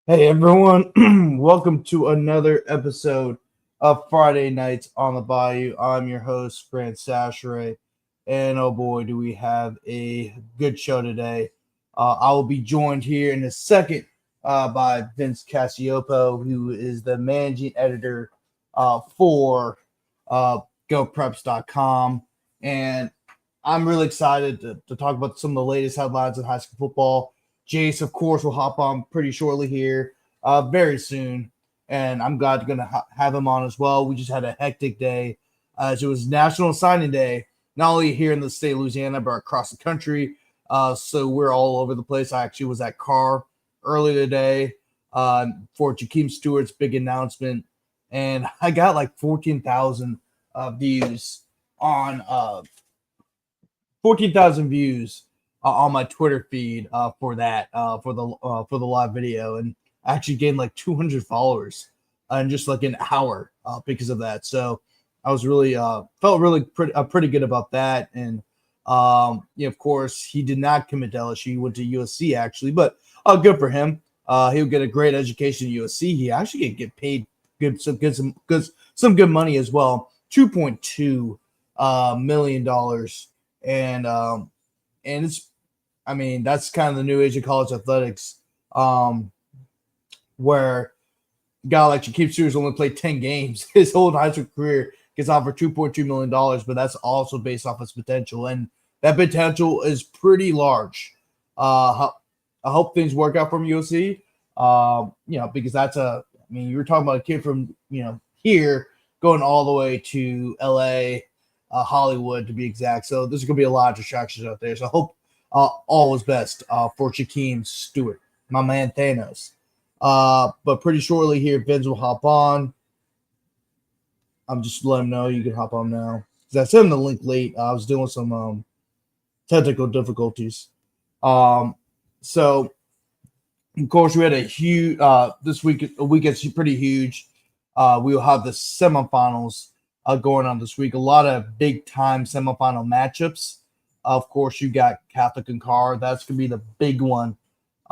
Hey everyone, welcome to another episode of Friday Nights on the Bayou. I'm your host, Grant Sashere, and oh boy, do we have a good show today. I will be joined here in a second by Vince Cacioppo, who is the managing editor for GoPreps.com. And I'm really excited to talk about some of the latest headlines in high school football. Jace, of course, will hop on pretty shortly here, very soon, and I'm glad going to have him on as well. We just had a hectic day as it was National Signing Day, not only here in the state of Louisiana, but across the country. So we're all over the place. I actually was at Carr earlier today for Jakeem Stewart's big announcement, and I got like 14,000 views on 14,000 views on my Twitter feed for that for the live video, and I actually gained like 200 followers in just like an hour because of that. So I was really felt really pretty good about that. And of course, he did not commit to LSU. He went to USC actually, but good for him. He'll get a great education at USC. He actually get paid some good money as well, $2.2 million, and it's, I mean, that's kind of the new age of college athletics, where a guy like Jakeem Stewart's only played 10 games his whole high school career, gets offered $2.2 million, but that's also based off his potential, and that potential is pretty large. I hope things work out from USC, because you were talking about a kid from, here going all the way to LA, Hollywood to be exact. So there's going to be a lot of distractions out there. So I hope all is best for Jakeem Stewart, my man Thanos. But pretty shortly here, Vince will hop on. I'm just letting him know you can hop on now. I sent him the link late. I was doing some technical difficulties. So of course we had a huge this week. A week that's pretty huge. We will have the semifinals going on this week. A lot of big time semifinal matchups. Of course, you got Catholic and Carr. That's going to be the big one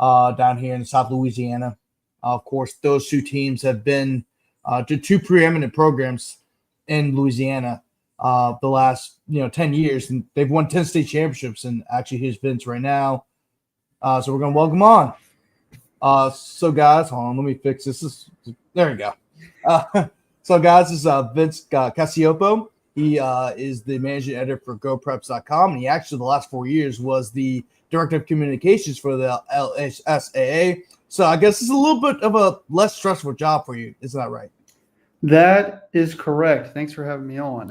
down here in South Louisiana. Of course, those two teams have been to two preeminent programs in Louisiana the last 10 years, and they've won 10 state championships. And actually, here's Vince right now. So we're going to welcome on. So guys, hold on, let me fix this. There we go. So guys, this is Vince Cacioppo. He is the managing editor for GoPreps.com, and he actually the last 4 years was the director of communications for the LHSAA. So I guess it's a little bit of a less stressful job for you. Isn't that right? That is correct. Thanks for having me on.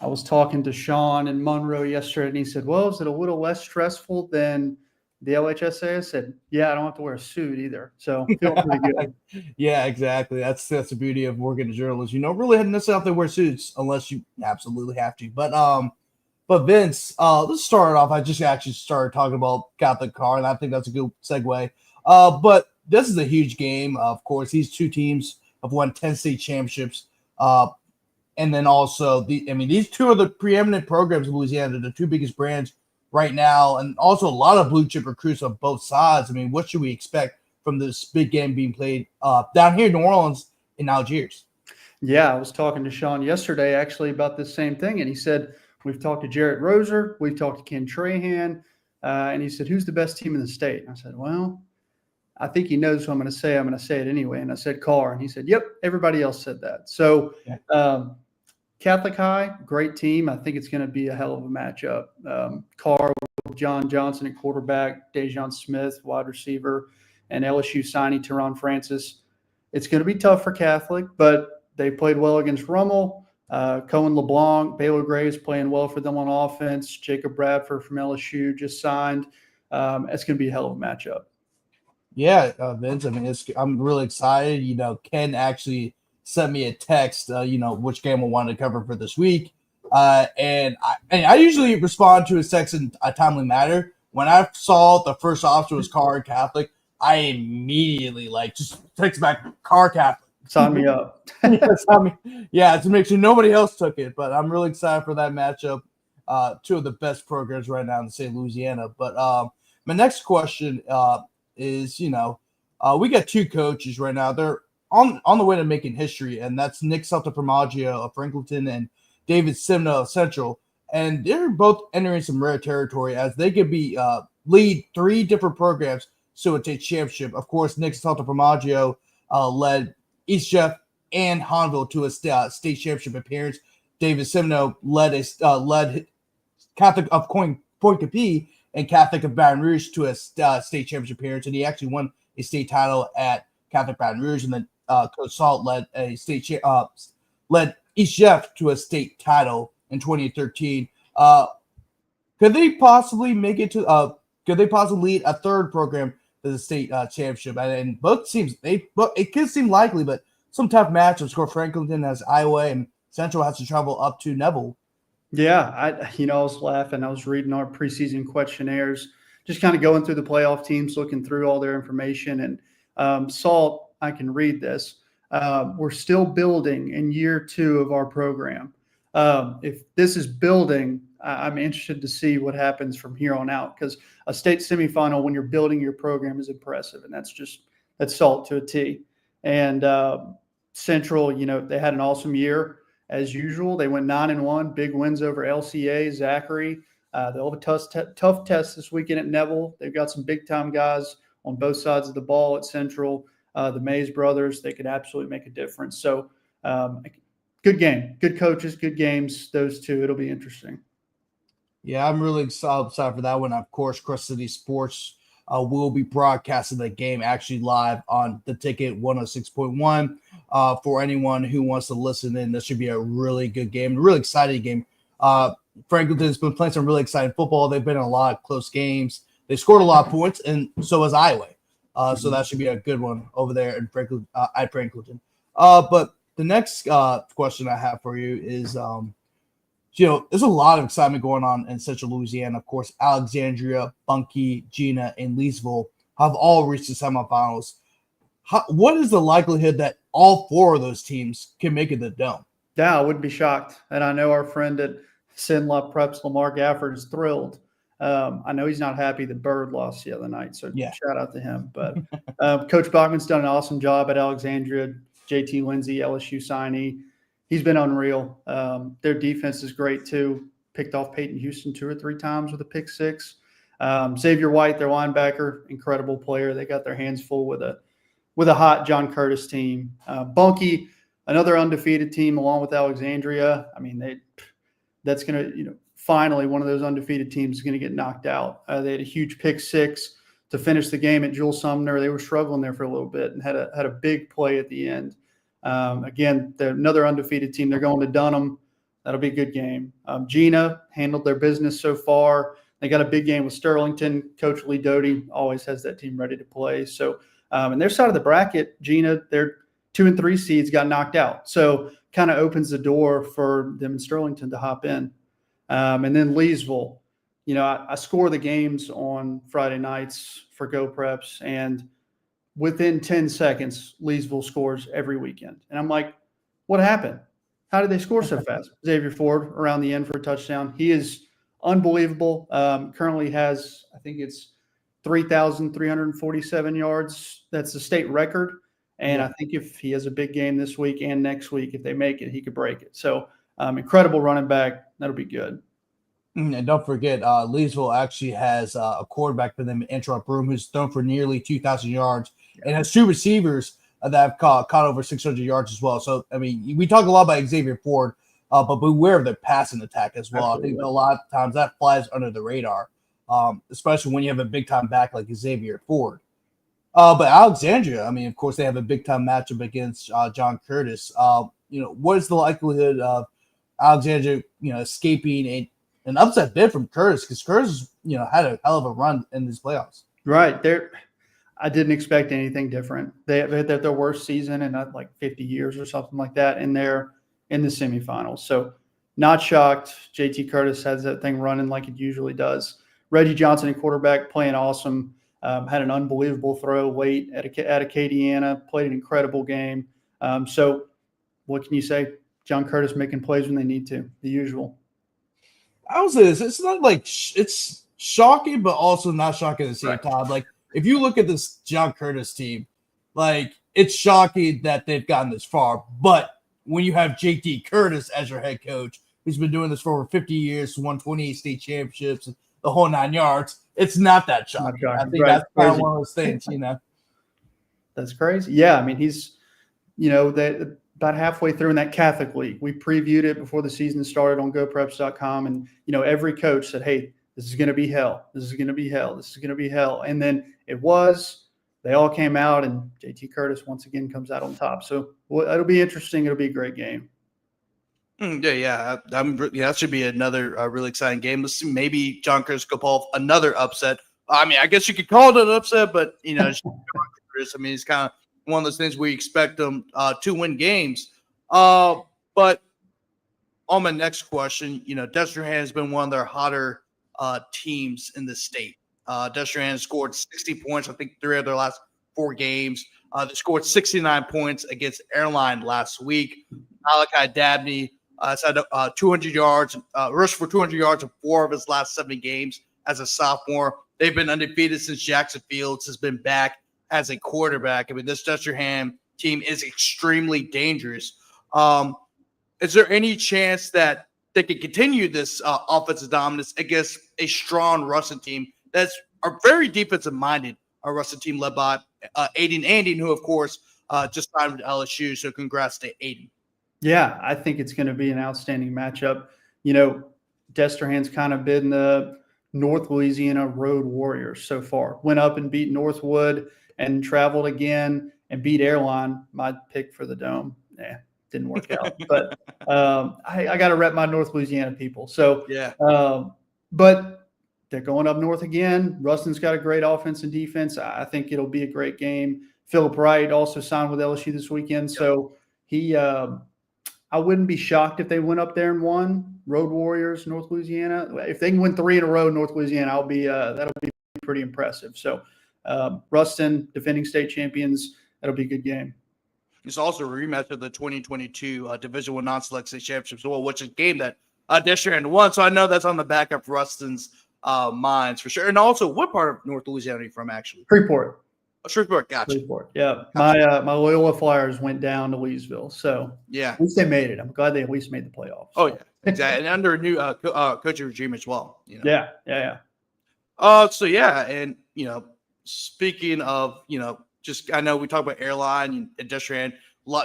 I was talking to Sean in Monroe yesterday, and he said, well, is it a little less stressful than the LHSAA? I said, yeah, I don't have to wear a suit either. So feeling pretty good. Yeah, exactly. That's the beauty of working as a journalist. You don't really necessarily have to wear suits unless you absolutely have to. But Vince, let's start off. I just actually started talking about Catholic Carr, and I think that's a good segue. But this is a huge game. Of course, these two teams have won 10 state championships. And then also, these two are the preeminent programs in Louisiana, the two biggest brands right now, and also a lot of blue chip recruits on both sides. I mean, what should we expect from this big game being played down here in New Orleans in Algiers? Yeah, I was talking to Sean yesterday actually about this same thing, and he said, we've talked to Jarrett Roser, we've talked to Ken Trahan, and he said, who's the best team in the state? And I said, well, I think he knows what I'm going to say. I'm going to say it anyway. And I said Carr, and he said, yep, everybody else said that. So Catholic High, great team. I think it's going to be a hell of a matchup. Carr with John Johnson at quarterback, Dejon Smith, wide receiver, and LSU signee Teron Francis. It's going to be tough for Catholic, but they played well against Rummel. Cohen LeBlanc, Baylor Graves playing well for them on offense. Jacob Bradford from LSU just signed. It's going to be a hell of a matchup. Yeah, Vince. I mean, I'm really excited. Ken actually sent me a text. Which game I wanted to cover for this week, and I usually respond to his text in a timely manner. When I saw the first option was Carr Catholic, I immediately just text back Carr Catholic. Sign me up. Yeah, to make sure nobody else took it. But I'm really excited for that matchup. Two of the best programs right now in the state of Louisiana. But my next question is, We got two coaches right now. They're on the way to making history, and that's Nick Santamaggio of Franklinton and David Simna of Central. And they're both entering some rare territory as they could be lead three different programs to a state championship. Of course, Nick Santamaggio led East Jeff and Hanville to a state championship appearance. David Simno led Catholic of Point Capee and Catholic of Baton Rouge to a state championship appearance, and he actually won a state title at Catholic Baton Rouge. And then Coach Salt led led East Jeff to a state title in 2013. Could they possibly make it to? Could they possibly lead a third program to the state championship? And both teams, it could seem likely, but some tough matchups. Of course, Franklinton has Iowa, and Central has to travel up to Neville. Yeah, I was laughing. I was reading our preseason questionnaires, just kind of going through the playoff teams, looking through all their information. And Salt, I can read this. We're still building in year 2 of our program. If this is building, I'm interested to see what happens from here on out, because a state semifinal when you're building your program is impressive, and that's Salt to a T. And Central, they had an awesome year as usual. They went 9-1, big wins over LCA, Zachary. They'll have a tough test this weekend at Neville. They've got some big time guys on both sides of the ball at Central. The Mays brothers, they could absolutely make a difference. So good game, good coaches, good games. Those two, it'll be interesting. Yeah, I'm really excited for that one. Of course, Crest City Sports will be broadcasting the game actually live on the Ticket 106.1. For anyone who wants to listen in, this should be a really good game, a really exciting game. Franklinton's been playing some really exciting football. They've been in a lot of close games. They scored a lot of points, and so has Iowa. So that should be a good one over there in Franklinton. But the next question I have for you is, there's a lot of excitement going on in Central Louisiana. Of course, Alexandria, Bunkie, Gina, and Leesville have all reached the semifinals. What is the likelihood that all 4 of those teams can make it to the Dome? Yeah, I wouldn't be shocked. And I know our friend at Sinla Preps, Lamar Gafford, is thrilled. I know he's not happy that Bird lost the other night, so shout out to him. But Coach Bachman's done an awesome job at Alexandria. JT Lindsay, LSU signee. He's been unreal. Their defense is great too. Picked off Peyton Houston 2 or 3 times with a pick 6. Xavier White, their linebacker, incredible player. They got their hands full with a hot John Curtis team. Bunkie, another undefeated team along with Alexandria. I mean, that's going to, finally one of those undefeated teams is going to get knocked out. They had a huge pick 6 to finish the game at Jules Sumner. They were struggling there for a little bit and had a big play at the end. Again, they're another undefeated team. They're going to Dunham. That'll be a good game. Gina handled their business so far. They got a big game with Sterlington. Coach Lee Doty always has that team ready to play. So, and their side of the bracket, Gina, their 2 and 3 seeds got knocked out. So kind of opens the door for them in Sterlington to hop in. And then Leesville, I score the games on Friday nights for Go Preps, and within 10 seconds, Leesville scores every weekend. And I'm like, what happened? How did they score so fast? Xavier Ford around the end for a touchdown. He is unbelievable. Currently has, I think it's 3,347 yards. That's the state record. And I think if he has a big game this week and next week, if they make it, he could break it. So incredible running back. That'll be good. And don't forget, Leesville actually has a quarterback for them, Antoine Broom, who's thrown for nearly 2,000 yards and has 2 receivers that have caught over 600 yards as well. So, I mean, we talk a lot about Xavier Ford, but beware of their passing attack as well. Absolutely. I think a lot of times that flies under the radar, especially when you have a big-time back like Xavier Ford. But Alexandria, I mean, of course, they have a big-time matchup against John Curtis. What is the likelihood of Alexandria, escaping an upset bid from Curtis, because Curtis, had a hell of a run in these playoffs. Right. I didn't expect anything different. They had their worst season in like 50 years or something like that in the semifinals. So not shocked. JT Curtis has that thing running like it usually does. Reggie Johnson, a quarterback, playing awesome. Had an unbelievable throw late at Acadiana, played an incredible game. So what can you say? John Curtis making plays when they need to, the usual. I would say this. It's not like it's shocking, but also not shocking at the same time. Like, if you look at this John Curtis team, Like, it's shocking that they've gotten this far. But when you have J.T. Curtis as your head coach, who's been doing this for over 50 years, won 28 state championships, the whole 9 yards, it's not that shocking. I think that's kind of one of those things, That's crazy. Yeah, I mean, he's, about halfway through in that Catholic League. We previewed it before the season started on GoPreps.com, and every coach said, "Hey, this is going to be hell. This is going to be hell. This is going to be hell." And then it was. They all came out, and JT Curtis once again comes out on top. So it'll be interesting. It'll be a great game. That should be another really exciting game. Let's see, maybe John Curtis could pull off another upset. I mean, I guess you could call it an upset, but I mean, it's kind of one of those things where you expect them to win games. But on my next question, Destrehan has been one of their hotter teams in the state. Destrehan scored 60 points, I think 3 of their last 4 games. They scored 69 points against Airline last week. Malachi Dabney has had 200 yards, rushed for 200 yards in 4 of his last 7 games as a sophomore. They've been undefeated since Jackson Fields has been back as a quarterback. I mean, this Destrehan team is extremely dangerous. Is there any chance that they could continue this offensive dominance against a strong Ruston team that's a very defensive-minded Ruston team led by Aiden Anding, who, of course, just signed with LSU, so congrats to Aiden. Yeah, I think it's going to be an outstanding matchup. Destrehan's kind of been the North Louisiana Road Warriors so far. Went up and beat Northwood and traveled again and beat Airline. My pick for the Dome. Didn't work out. But I got to rep my North Louisiana people. So, yeah. But they're going up north again. Ruston's got a great offense and defense. I think it'll be a great game. Philip Wright also signed with LSU this weekend. Yep. So I wouldn't be shocked if they went up there and won. Road Warriors, North Louisiana. If they can win 3 in a row, North Louisiana, that'll be pretty impressive. So Ruston, defending state champions, that'll be a good game. It's also a rematch of the 2022 Division I non-select state championships, which is a game that Destrehan won. So I know that's on the back of Ruston's minds for sure. And also, what part of North Louisiana are you from, actually? Freeport. Shreveport, gotcha. Freeport, yeah. Gotcha. My Loyola Flyers went down to Leesville, so yeah, at least they made it. I'm glad they at least made the playoffs. Oh yeah, exactly, and under a new coaching regime as well. Yeah. So yeah, and speaking of just I know we talked about Airline and Destrehan,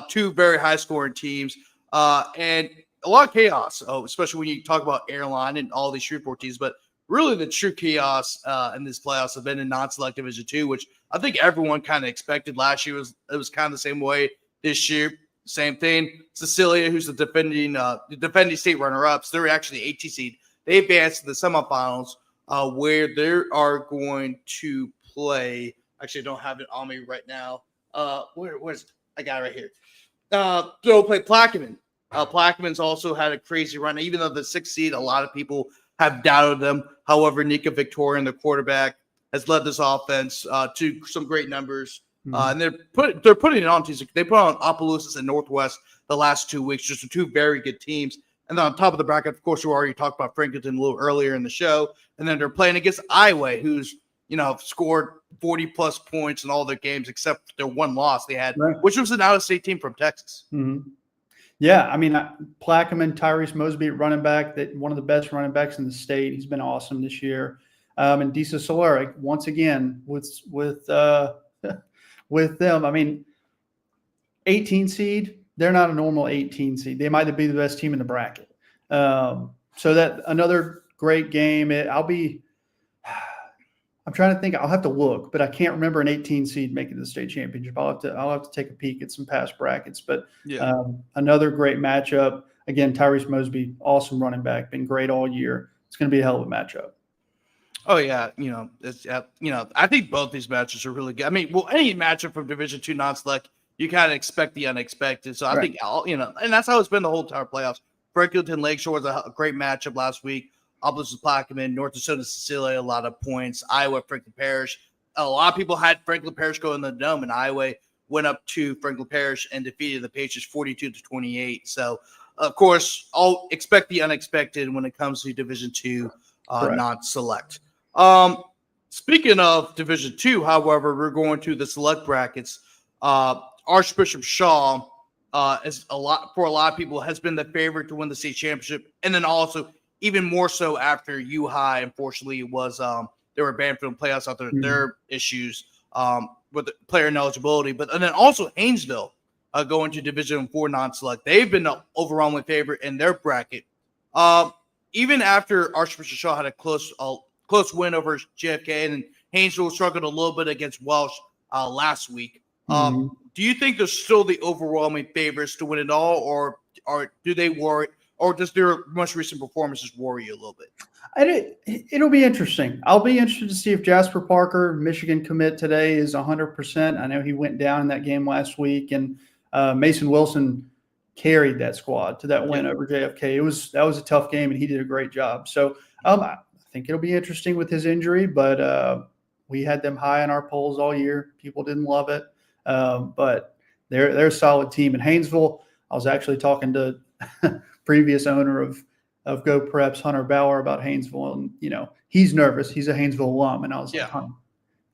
2 very high scoring teams, and a lot of chaos. Especially when you talk about Airline and all these Shreveport teams, but really the true chaos in this playoffs have been in non-select Division II, which I think everyone kind of expected. Last year it was kind of the same way. This year, same thing. Cecilia, who's the defending state runner-ups, they're actually the 18 seed. They advanced to the semifinals, where they are going to play. Actually, I don't have it on me right now. Where's I got it right here. They'll play Plaquemine. Plaquemine's also had a crazy run, even though the 6th seed, a lot of people have doubted them. However, Nika Victorian, the quarterback, has led this offense to some great numbers. And they're putting it on teams. They put on Opelousas and Northwest the last 2 weeks, just 2 very good teams. And then on top of the bracket, of course, we already talked about Franklinton a little earlier in the show. And then they're playing against Iowa, who's scored 40-plus points in all their games except their 1 loss they had, right, which was an out-of-state team from Texas. Mm-hmm. Yeah, I mean, Plaquemine, Tyrese Mosby, running back, one of the best running backs in the state. He's been awesome this year. And Disa Solera, once again, with them. I mean, 18 seed, they're not a normal 18 seed. They might be the best team in the bracket. So that another great game. I'm trying to think. I'll have to look, but I can't remember an 18 seed making the state championship. I'll have to take a peek at some past brackets. But yeah, another great matchup. Again, Tyrese Mosby, awesome running back, been great all year. It's going to be a hell of a matchup. Oh yeah, I think both these matches are really good. I mean, any matchup from Division II non-select, you kind of expect the unexpected. So I think and that's how it's been the whole entire playoffs. Franklinton Lakeshore was a great matchup last week. Opelousas Plaquemine, North Dakota Cecilia, a lot of points. Iowa, Franklin Parish. A lot of people had Franklin Parish go in the Dome, and Iowa went up to Franklin Parish and defeated the Patriots 42-28. So, of course, I'll expect the unexpected when it comes to Division II non-select. Speaking of Division II, however, we're going to the select brackets. Archbishop Shaw is a lot of people has been the favorite to win the state championship, and then also even more so after U High unfortunately was they were banned from the playoffs after their issues with the player ineligibility, but and then also Haynesville going to Division IV non-select. They've been the overwhelming favorite in their bracket. Even after Archbishop Shaw had a close win over JFK, and Haynesville struggled a little bit against Welsh last week. Do you think they're still the overwhelming favorites to win it all, or do they worry, or does their most recent performances worry you a little bit? It'll be interesting. I'll be interested to see if Jasper Parker, Michigan commit today, is 100%. I know he went down in that game last week, and Mason Wilson carried that squad to that win over JFK. That was a tough game, and he did a great job. So I think it'll be interesting with his injury, but we had them high in our polls all year. People didn't love it, but they're a solid team. In Haynesville, I was actually talking to previous owner of Go Preps, Hunter Bauer, about Haynesville, and he's nervous. He's a Haynesville alum, and I was like, Hunter,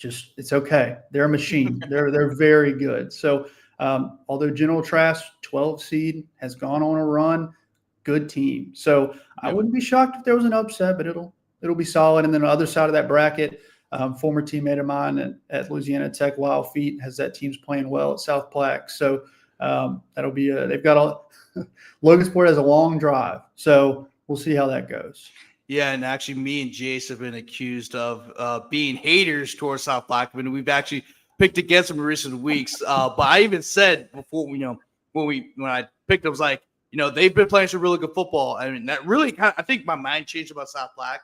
it's okay. They're a machine. They're very good. So although General Trask, 12 seed, has gone on a run, good team. So I wouldn't be shocked if there was an upset, but it'll be solid. And then on the other side of that bracket, former teammate of mine at Louisiana Tech, Wild Feet, has that team's playing well at South Plaque. So that'll be they've got Logansport has a long drive. So we'll see how that goes. Yeah, and actually me and Jace have been accused of being haters towards South Plaque. I mean, we've actually picked against them in recent weeks. But I even said before, when I picked them, I was like, they've been playing some really good football. I mean, that really I think my mind changed about South Plaque,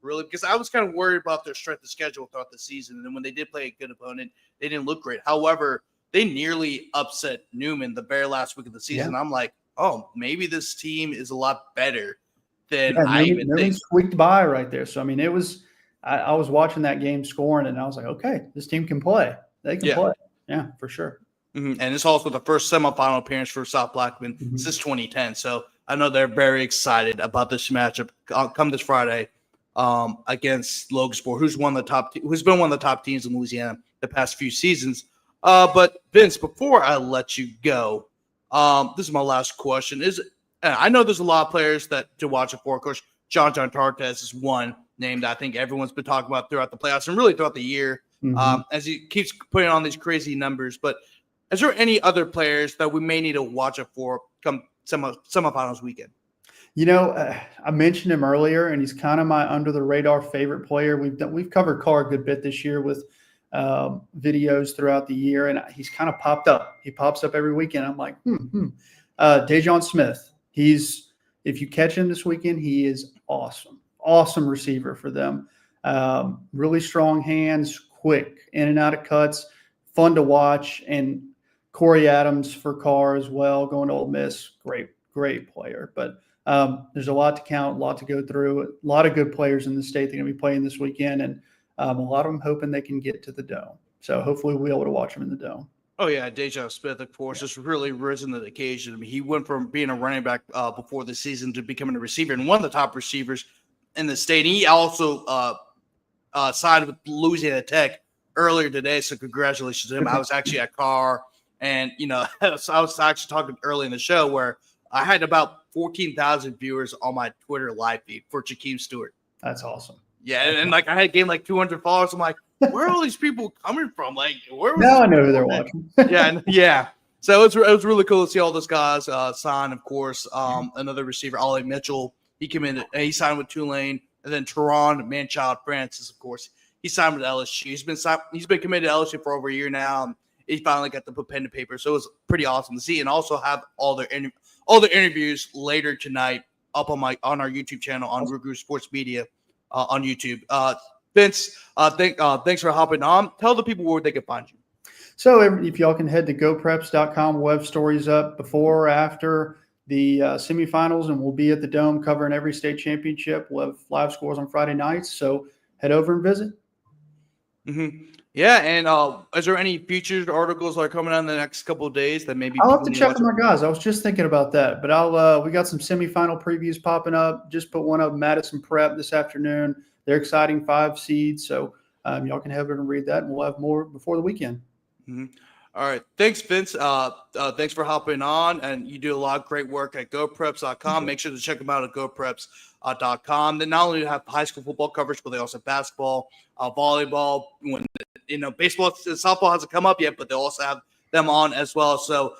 really, because I was kind of worried about their strength of schedule throughout the season. And then when they did play a good opponent, they didn't look great. However, they nearly upset Newman the very last week of the season. Yeah. I'm like, oh, maybe this team is a lot better than I even think. Newman squeaked by right there. So, I mean, it was I was watching that game scoring, and I was like, okay, this team can play. They can play. Yeah, for sure. And it's also the first semifinal appearance for South Blackman since 2010. So I know they're very excited about this matchup come this Friday against Logansport, who's been one of the top teams in Louisiana the past few seasons. But Vince, before I let you go, this is my last question. I know there's a lot of players to watch it for. Of course, John Tartes is one name that I think everyone's been talking about throughout the playoffs and really throughout the year as he keeps putting on these crazy numbers. But is there any other players that we may need to watch it for come semifinals weekend? I mentioned him earlier, and he's kind of my under the radar favorite player. We've covered Carr a good bit this year with videos throughout the year, and he's kind of popped up. He pops up every weekend. I'm like, Dejon Smith. If you catch him this weekend, he is awesome receiver for them. Really strong hands, quick in and out of cuts, fun to watch. And Corey Adams for Carr as well, going to Ole Miss, great player. But there's a lot to count, a lot to go through. A lot of good players in the state that are going to be playing this weekend, and a lot of them hoping they can get to the Dome. So hopefully we'll be able to watch them in the Dome. Oh, yeah, Dejon Smith, of course, has really risen to the occasion. I mean, he went from being a running back before the season to becoming a receiver, and one of the top receivers in the state. And he also signed with Louisiana Tech earlier today, so congratulations to him. I was actually at Carr, and, I was actually talking early in the show where I had about 14,000 viewers on my Twitter live feed for Jakeem Stewart. That's awesome. Yeah, and I had gained 200 followers. I'm like, where are all these people coming from? Now I know who they're watching. yeah. So it was really cool to see all those guys sign. Of course, another receiver, Ollie Mitchell, he committed. He signed with Tulane, and then Teron Manchild Francis, of course, he signed with LSU. He's been committed to LSU for over a year now. And he finally got to put pen to paper, so it was pretty awesome to see, and also have all their interviews later tonight up on our YouTube channel on Rugu Sports Media on YouTube. Vince, thanks for hopping on. Tell the people where they can find you. So if y'all can head to gopreps.com, we'll have stories up before or after the semifinals, and we'll be at the Dome covering every state championship. We'll have live scores on Friday nights, so head over and visit. Yeah, and is there any featured articles that are coming out in the next couple of days that maybe I'll have to check with my guys. I was just thinking about that, but we got some semifinal previews popping up. Just put one up, Madison Prep this afternoon. They're exciting 5 seeds, so y'all can have it and read that, and we'll have more before the weekend. All right. Thanks, Vince. Thanks for hopping on. And you do a lot of great work at GoPreps.com. Make sure to check them out at GoPreps.com. Then not only do they have high school football coverage, but they also have basketball, volleyball. When baseball and softball hasn't come up yet, but they also have them on as well. So,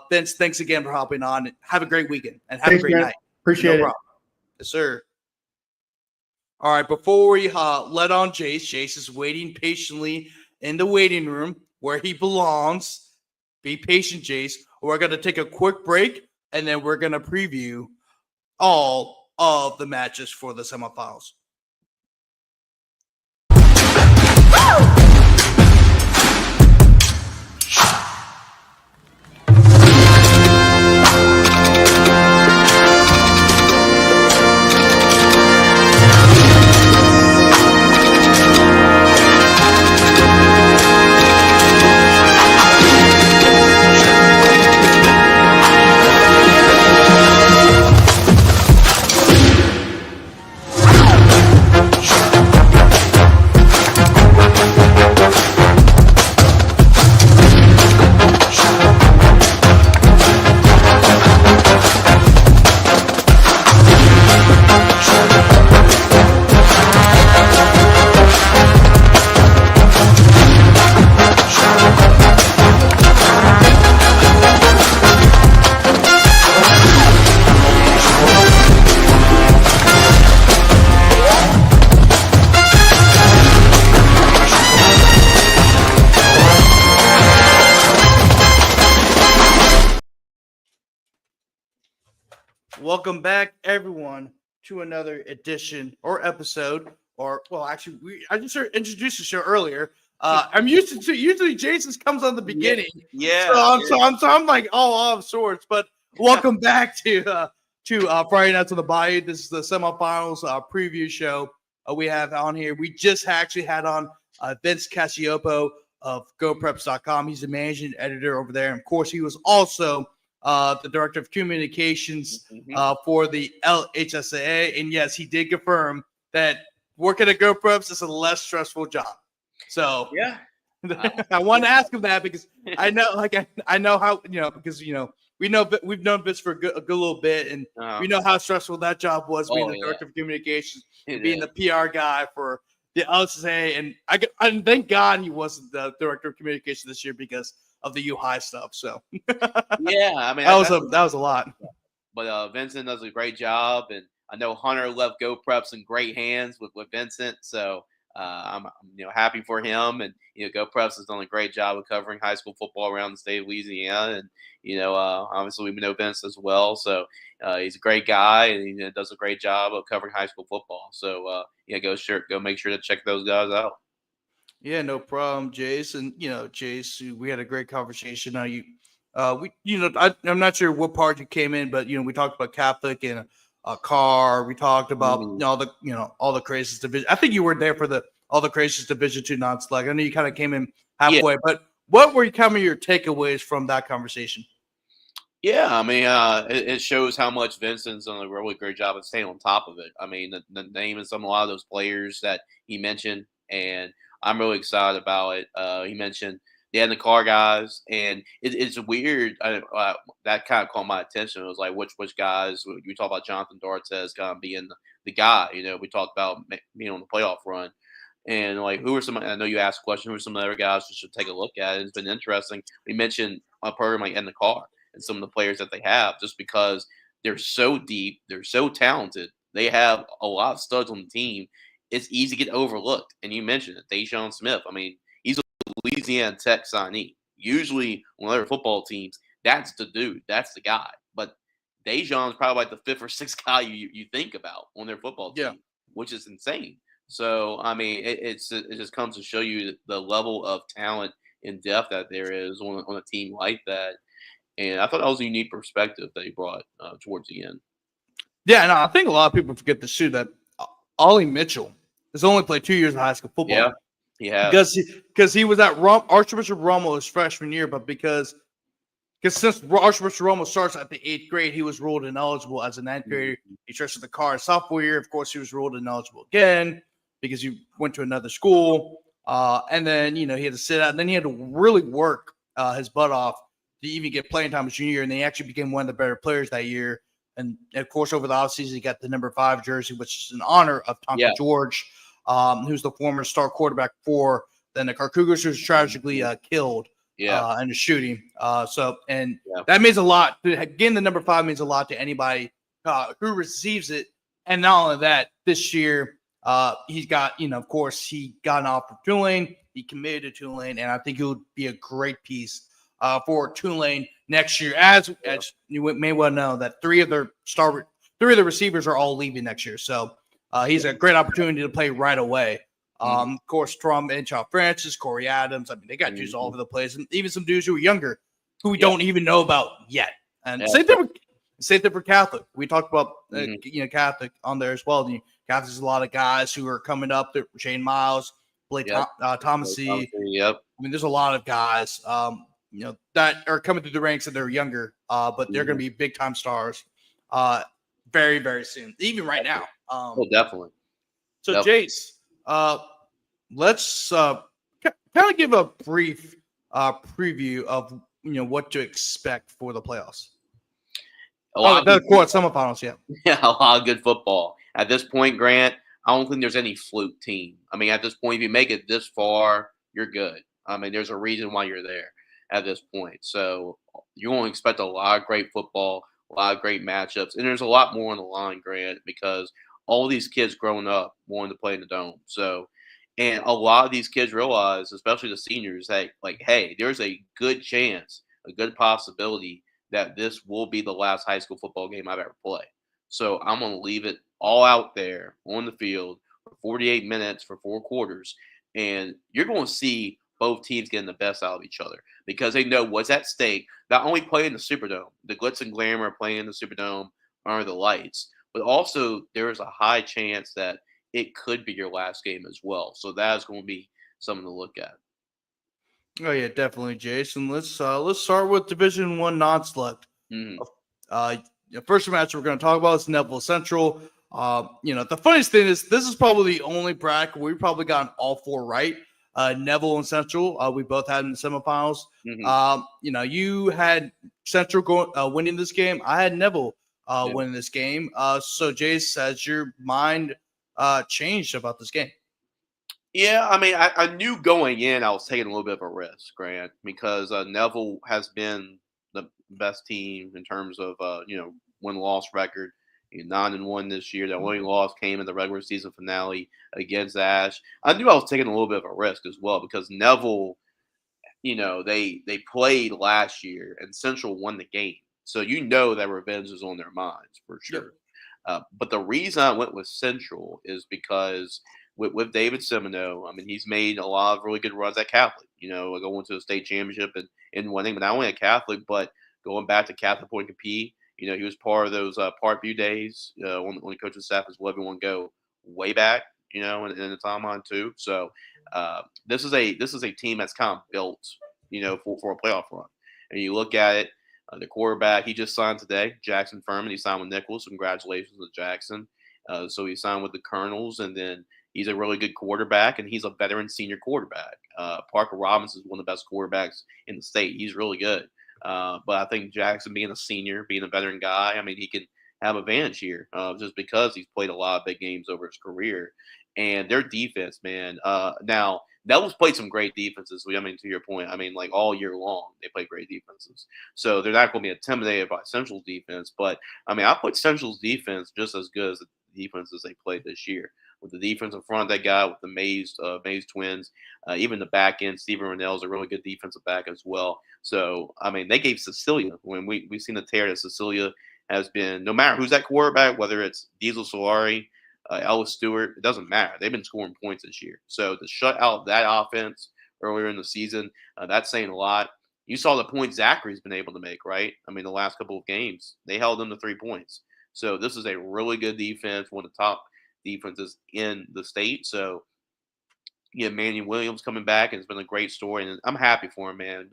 Vince, thanks again for hopping on. Have a great weekend and have a great night. Appreciate it. Problem. Yes, sir. All right. Before we let on Jace is waiting patiently in the waiting room where he belongs. Be patient, Jace. We're going to take a quick break, and then we're going to preview all of the matches for the semifinals. Welcome back, everyone, to another edition or episode, or well, actually, I just introduced the show earlier. I'm used to usually Jason comes on the beginning, So I'm like all of sorts. But welcome back to Friday Nights on the Bayou. This is the semifinals preview show we have on here. We just actually had on Vincent Cacioppo of GoPreps.com. He's the managing editor over there, and of course, he was also the director of communications for the LHSAA. And yes, he did confirm that working at GoPreps is a less stressful job. So yeah, I wanted to ask him that because I know, I know how, because we've known Vince for a good little bit, and we know how stressful that job was being the director of communications, and being the PR guy for the LHSAA. And I thank God he wasn't the director of communications this year because of the U High stuff. So yeah, I mean that was a lot. But Vincent does a great job, and I know Hunter left GoPreps in great hands with Vincent. So I'm happy for him, and GoPreps has done a great job of covering high school football around the state of Louisiana, and obviously we know Vince as well. So he's a great guy, and he does a great job of covering high school football. So go make sure to check those guys out. Yeah, no problem, Jace. And Jace, we had a great conversation. Now I'm not sure what part you came in, but we talked about Catholic and a car. We talked about all the craziest division. I think you were there for all the craziest Division II non-select. I know you kind of came in halfway, but what were your takeaways from that conversation? Yeah, I mean, it shows how much Vincent's done a really great job of staying on top of it. I mean, the name of a lot of those players that he mentioned, and I'm really excited about it. He mentioned the car guys, and it's weird. That kind of caught my attention. It was like, which guys? We talk about Jonathan D'Artes kind of being the guy. We talked about being on the playoff run. And like, who are some? I know you asked a question. Who are some of the other guys we should take a look at? It's been interesting. We mentioned a program like the car and some of the players that they have, just because they're so deep, they're so talented. They have a lot of studs on the team. It's easy to get overlooked. And you mentioned it, Dejon Smith. I mean, he's a Louisiana Tech signee. Usually on other football teams, that's the dude, that's the guy. But Dejon's probably like the fifth or sixth guy you think about on their football team, which is insane. So, I mean, it just comes to show you the level of talent and depth that there is on a team like that. And I thought that was a unique perspective that he brought towards the end. Yeah, no, I think a lot of people forget this too, that Ollie Mitchell has only played 2 years of high school football. Yeah, because he was at Archbishop Rummel his freshman year, but because since Archbishop Rummel starts at the 8th grade, he was ruled ineligible as a 9th grader. He transferred the car sophomore year. Of course, he was ruled ineligible again because he went to another school. And then he had to sit out, and then he had to really work his butt off to even get playing time as junior, and they actually became one of the better players that year. And of course, over the offseason, he got the number 5 jersey, which is in honor of Tonka George, who's the former star quarterback for the Car Cougars, who was tragically killed in a shooting. That means a lot. Again, the number 5 means a lot to anybody who receives it. And not only that, this year he's got, of course, he got an offer from Tulane. He committed to Tulane, and I think he would be a great piece for Tulane next year. As you may well know, that 3 of the receivers are all leaving next year. So he's a great opportunity to play right away. Of course, Trump and Child Francis, Corey Adams. I mean, they got dudes all over the place, and even some dudes who are younger who we don't even know about yet. And same thing for Catholic. We talked about Catholic on there as well. Catholic's a lot of guys who are coming up. Shane Miles, Blake Thomas. Yep. I mean, there's a lot of guys that are coming through the ranks and they're younger, but they're going to be big time stars very, very soon, even right now. Definitely. So, Jace, let's kind of give a brief preview of what to expect for the playoffs. Semifinals, Yeah, a lot of good football. At this point, Grant, I don't think there's any fluke team. I mean, at this point, if you make it this far, you're good. I mean, there's a reason why you're there at this point. So you're going to expect a lot of great football, a lot of great matchups, and there's a lot more on the line, Grant, because all these kids growing up wanting to play in the Dome. So, and a lot of these kids realize, especially the seniors, that hey, there's a good chance, a good possibility that this will be the last high school football game I've ever played. So I'm going to leave it all out there on the field for 48 minutes for 4 quarters, and you're going to see both teams getting the best out of each other because they know what's at stake. Not only playing the Superdome, the glitz and glamour playing in the Superdome under the lights, but also there is a high chance that it could be your last game as well. So that is going to be something to look at. Oh yeah, definitely, Jason. Let's start with Division I non-select. First match we're going to talk about is Neville Central. The funniest thing is this is probably the only bracket we've probably gotten all 4 right. Neville and Central, we both had in the semifinals. You had Central winning this game. I had Neville winning this game. So, Jace, has your mind changed about this game? Yeah, I mean, I knew going in I was taking a little bit of a risk, Grant, because Neville has been the best team in terms of win-loss record. 9-1 this year. The only loss came in the regular season finale against Ash. I knew I was taking a little bit of a risk as well because Neville, they played last year and Central won the game. So that revenge is on their minds for sure. But the reason I went with Central is because with David Semino, I mean, he's made a lot of really good runs at Catholic, going to the state championship and winning, but not only at Catholic, but going back to Catholic Point Compete. He was part of those Parkview days on the coaching staff as well. Everyone go way back, in the timeline too. So this is a team that's kind of built, for a playoff run. And you look at it, the quarterback he just signed today, Jackson Furman. He signed with Nichols. Congratulations to Jackson. So he signed with the Colonels, and then he's a really good quarterback, and he's a veteran senior quarterback. Parker Robinson is one of the best quarterbacks in the state. He's really good. But I think Jackson being a senior, being a veteran guy, I mean, he can have advantage here just because he's played a lot of big games over his career. And their defense, man. Now, Neville's played some great defenses. I mean, to your point, I mean, all year long, they play great defenses. So they're not going to be intimidated by Central's defense. But, I mean, I put Central's defense just as good as the defenses they played this year. With the defense in front of that guy, with the Mays twins, even the back end, Steven Rennell is a really good defensive back as well. So, I mean, they gave Cecilia, when we've seen the tear that Cecilia has been, no matter who's that quarterback, whether it's Diesel Solari, Ellis Stewart, it doesn't matter. They've been scoring points this year. So to shut out that offense earlier in the season, that's saying a lot. You saw the points Zachary's been able to make, right? I mean, the last couple of games, they held them to 3 points. So this is a really good defense, one of the top defenses in the state. So Manny Williams coming back, and it's been a great story, and I'm happy for him, man.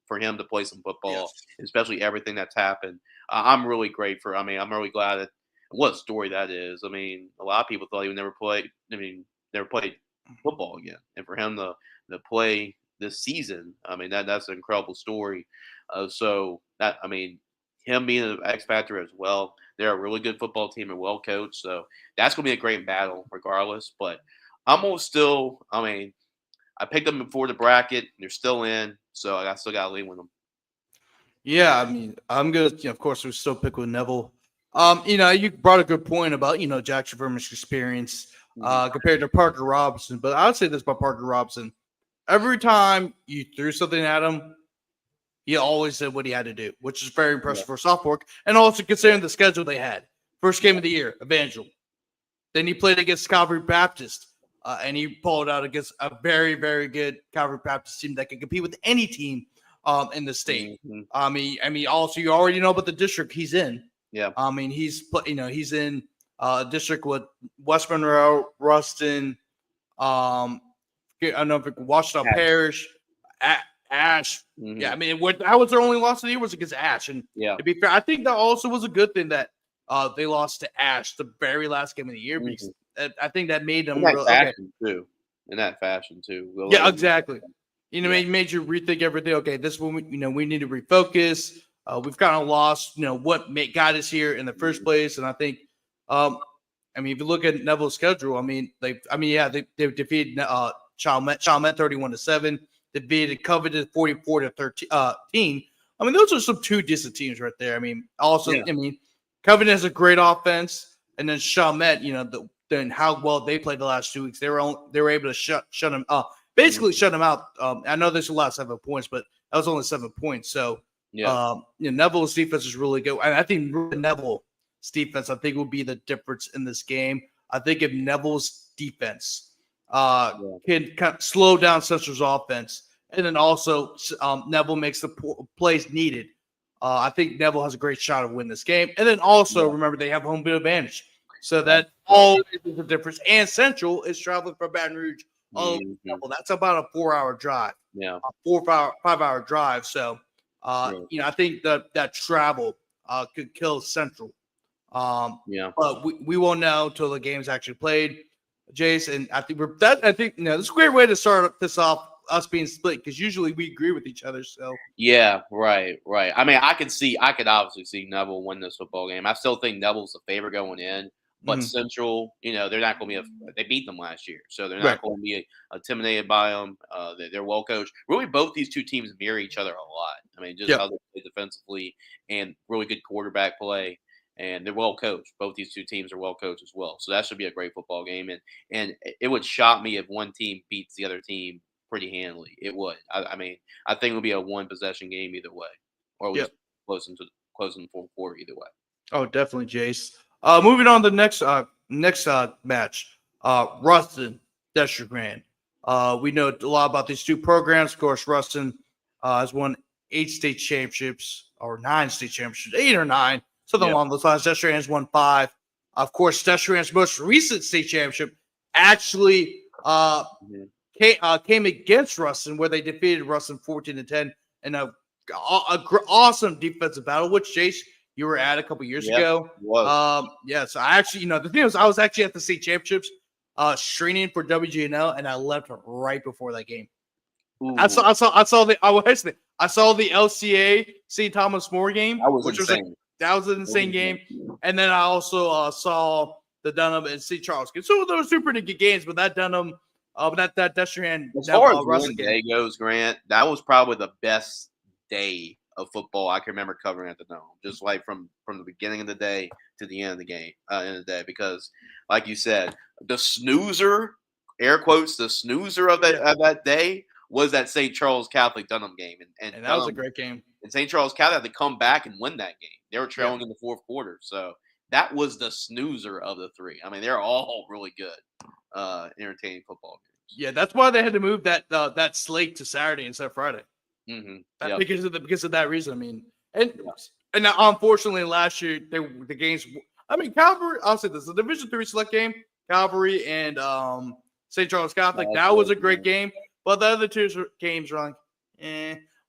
For him to play some football, especially everything that's happened. I'm really grateful. I mean, I'm really glad that what a story that is. I mean, a lot of people thought he would never play. Never played football again, and for him to play this season. I mean, that's an incredible story. So that I mean, him being an X factor as well. They're a really good football team and well coached. So that's gonna be a great battle regardless. But I'm gonna still. I mean, I picked them before the bracket. They're still in, so I still got to lean with them. Yeah, I mean, I'm gonna, of course, we still pick with Neville. You brought a good point about Jack Vermeer's experience compared to Parker Robinson, but I would say this about Parker Robinson: every time you threw something at him, he always did what he had to do, which is very impressive for sophomore, and also considering the schedule they had. First game of the year, Evangel. Then he played against Calvary Baptist, and he pulled out against a very, very good Calvary Baptist team that can compete with any team in the state. I mean, also you already know about the district he's in. Yeah. I mean, he's in a district with West Monroe, Ruston. I don't know if it Washita Parish, Ash. Yeah, I mean, that was their only loss of the year was against Ash. And to be fair, I think that also was a good thing that they lost to Ash the very last game of the year because I think that made them too. In that fashion too. Yeah, exactly. Made you rethink everything. Okay, this one, we need to refocus. We've kind of lost, what got us here in the first place. And I think, if you look at Neville's schedule, they defeated Chalmette 31-7, defeated Coveted 44-13. I mean, those are some two decent teams right there. I mean, also, Coveted has a great offense, and then Chalmette, then how well they played the last 2 weeks. They were able to shut them basically shut them out. I know there's a lot of 7 points, but that was only 7 points. So Neville's defense is really good. And I think Neville's defense, will be the difference in this game. I think if Neville's defense can kind of slow down Central's offense, and then also Neville makes the plays needed, I think Neville has a great shot of winning this game. And then also remember they have home field advantage, so that always is the difference. And Central is traveling from Baton Rouge. That's about a 4-hour drive. Yeah, a 5-hour drive. So, I think that travel could kill Central. But we won't know until the game's actually played, Jace. And I think this is a great way to start this off. Us being split because usually we agree with each other. So right. I mean, I could obviously see Neville win this football game. I still think Neville's the favorite going in. But Central, they're not going to be they beat them last year, so they're not going to be intimidated by them. They're well coached. Really, both these two teams mirror each other a lot. I mean, just how they play defensively and really good quarterback play, and they're well coached. Both these two teams are well coached as well, so that should be a great football game. And it would shock me if one team beats the other team pretty handily. It would. I mean, I think it would be a 1-possession game either way, or at least close in the fourth quarter either way. Oh, definitely, Jace. Moving on to the next match, Ruston, Desert Grand. We know a lot about these two programs. Of course, Ruston has won 8 state championships or 9 state championships, 8 or 9, something along those lines. Desert Grand has won 5. Of course, Desert Grand's most recent state championship actually came against Ruston, where they defeated Ruston 14-10 in a awesome defensive battle, which Jace, you were at a couple years ago. So I actually, the thing was, I was actually at the state championships, training for WGNL, and I left right before that game. I saw the LCA St. Thomas More game, which was that was an insane game, and then I also saw the Dunham and St. Charles game. So those 2 pretty good games, but that Dunham, that Destrehan, as far as one day goes, Grant, that was probably the best day of football I can remember covering at the Dome, just like from the beginning of the day to the end of the game, because like you said, the snoozer, air quotes, the snoozer of that day was that St. Charles Catholic Dunham game, and that was a great game. And St. Charles Catholic had to come back and win that game. They were trailing in the fourth quarter, so that was the snoozer of the 3. I mean, they're all really good, entertaining football games. Yeah, that's why they had to move that slate to Saturday instead of Friday. Because of that reason. I mean, and unfortunately last year the games. I mean, Calvary. I'll say this: the Division III select game, Calvary and St. Charles Catholic. That was a great game, but the other 2 games were like,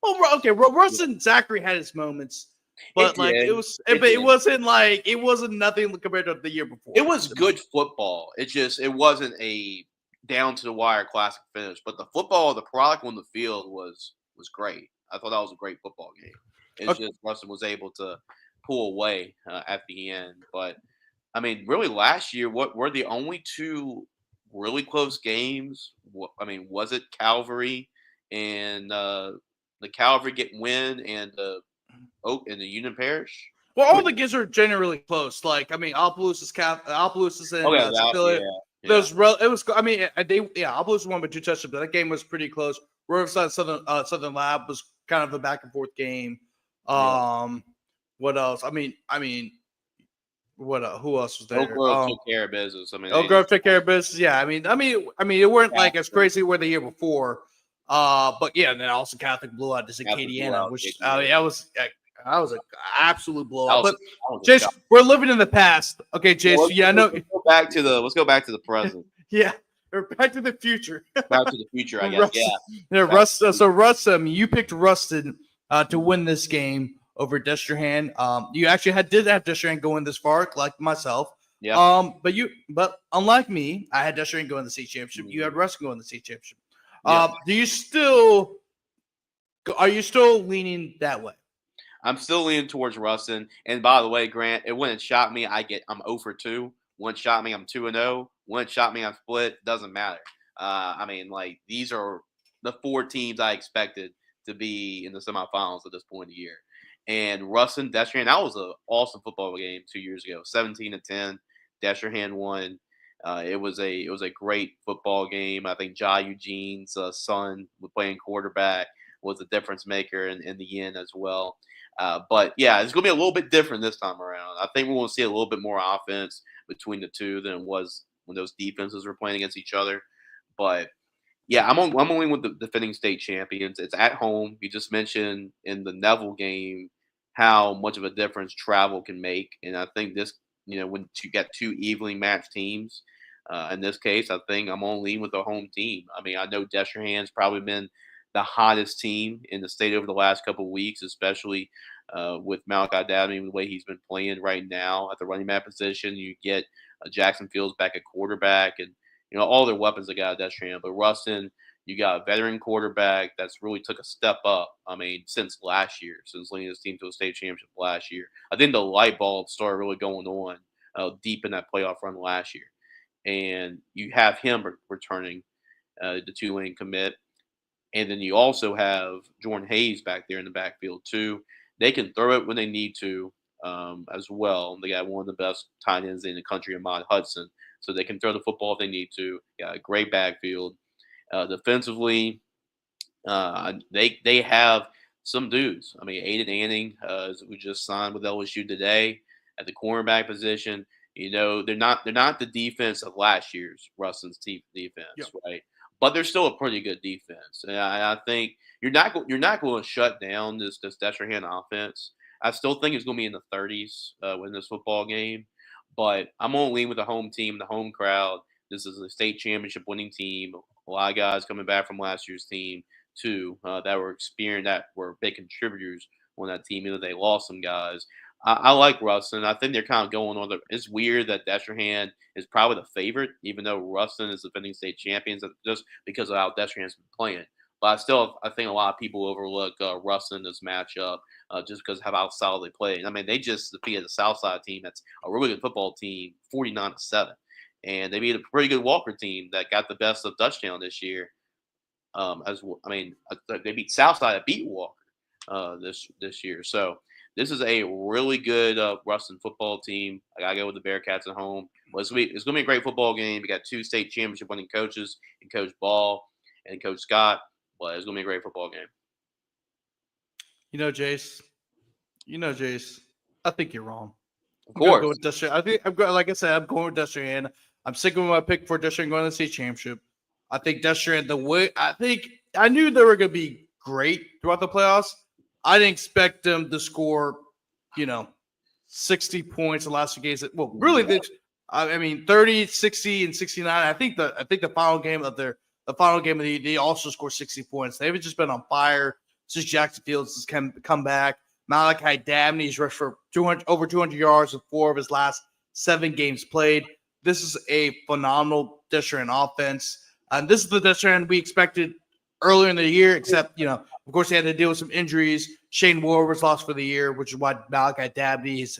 Well, okay, Ruston Zachary had his moments, but it wasn't nothing compared to the year before. It was good football. It wasn't a down to the wire classic finish. But the football, the product on the field was great. I thought that was a great football game. It's just Rustin was able to pull away at the end. But I mean, really, last year, what were the only two really close games? I mean, was it Calvary and the Calvary get win and the Oak and the Union Parish? Well, all the games are generally close. Like, I mean, Opelousas in Okay, that, Philly. yeah. Those it was. I mean, Opelousas won by 2 touchdowns, but that game was pretty close. Riverside Southern Lab was kind of a back and forth game. What else? I mean, what? Who else was there? Oak Grove took care of business. I mean, Oak Grove took care of business. Yeah, I mean, it weren't like as crazy were the year before. But yeah, and then also Catholic blew out this Acadiana, which I mean, that was an absolute blowout. But Jace, we're living in the past. Okay, Jace. Let's go back to the present. Yeah, we're back to the future. Back to the future, I guess. Russ. So Russ, you picked Ruston to win this game over Destrehan. You actually did have Destrehan going this far, like myself. Yeah. But unlike me, I had Destrehan going to the state championship. You had Ruston going to the state championship. Are you still leaning that way? I'm still leaning towards Ruston. And by the way, Grant, it wouldn't shot me. I'm 0 for 2. One shot me, I'm 2-0. One shot me, I'm split. Doesn't matter. I mean, like, these are the 4 teams I expected to be in the semifinals at this point of the year. And Ruston, Destrehan, that was an awesome football game 2 years ago. 17-10. Destrehan won. It was a great football game. I think Jai Eugene's son playing quarterback was a difference maker in the end as well. But yeah, it's going to be a little bit different this time around. I think we're going to see a little bit more offense between the two than it was when those defenses were playing against each other. But yeah, I'm only with the defending state champions. It's at home. You just mentioned in the Neville game how much of a difference travel can make, and I think this, when you get 2 evenly matched teams, in this case, I think I'm on lean with the home team. I mean, I know Destrehan's probably been the hottest team in the state over the last couple of weeks, especially with Malachi Dabney, the way he's been playing right now at the running back position. You get Jackson Fields back at quarterback, and all their weapons they got at Destrehan. But Ruston, you got a veteran quarterback that's really took a step up. I mean, since last year, since leading his team to a state championship last year. I think the light bulb started really going on deep in that playoff run last year. And you have him returning the Tulane commit. And then you also have Jordan Hayes back there in the backfield too. They can throw it when they need to as well. They got one of the best tight ends in the country, Ahmad Hudson. So they can throw the football if they need to. Got a great backfield. Defensively, they have some dudes. I mean, Aiden Anning, who just signed with LSU today at the cornerback position. They're not the defense of last year's Ruston's defense, right? But they're still a pretty good defense, and I think you're not going to shut down this Destrehan offense. I still think it's going to be in the 30s in this football game, but I'm going to lean with the home team, the home crowd. This is a state championship winning team. A lot of guys coming back from last year's team too that were experienced, that were big contributors on that team. They lost some guys. I like Ruston. I think they're kind of going on. It's weird that Destrehan is probably the favorite, even though Ruston is defending state champions, just because of how Destrehan's been playing. But I think a lot of people overlook Ruston in this matchup just because of how solid they play. I mean, they just defeated the Southside team that's a really good football team, 49-7. And they beat a pretty good Walker team that got the best of Dutchtown this year. They beat Southside that beat Walker this year. So this is a really good Ruston football team. I gotta go with the Bearcats at home. Well, it's gonna be a great football game. We got 2 state championship winning coaches, and Coach Ball and Coach Scott. But it's gonna be a great football game. Jace. I think you're wrong. Of course. Go with Destrehan. I think I'm going. Like I said, I'm going with Destrehan. I'm sticking with my pick for Destrehan going to the state championship. I think Destrehan. I knew they were going to be great throughout the playoffs. I didn't expect them to score, 60 points in the last 2 games. Well, really, 30, 60, and 69. I think the final game of the year, they also scored 60 points. They've just been on fire since Jackson Fields has come back. Malachi Dabney's rushed for over 200 yards in 4 of his last 7 games played. This is a phenomenal Destrehan offense. And this is the Destrehan we expected earlier in the year, except, of course, he had to deal with some injuries. Shane Ward was lost for the year, which is why Malachi Dabney's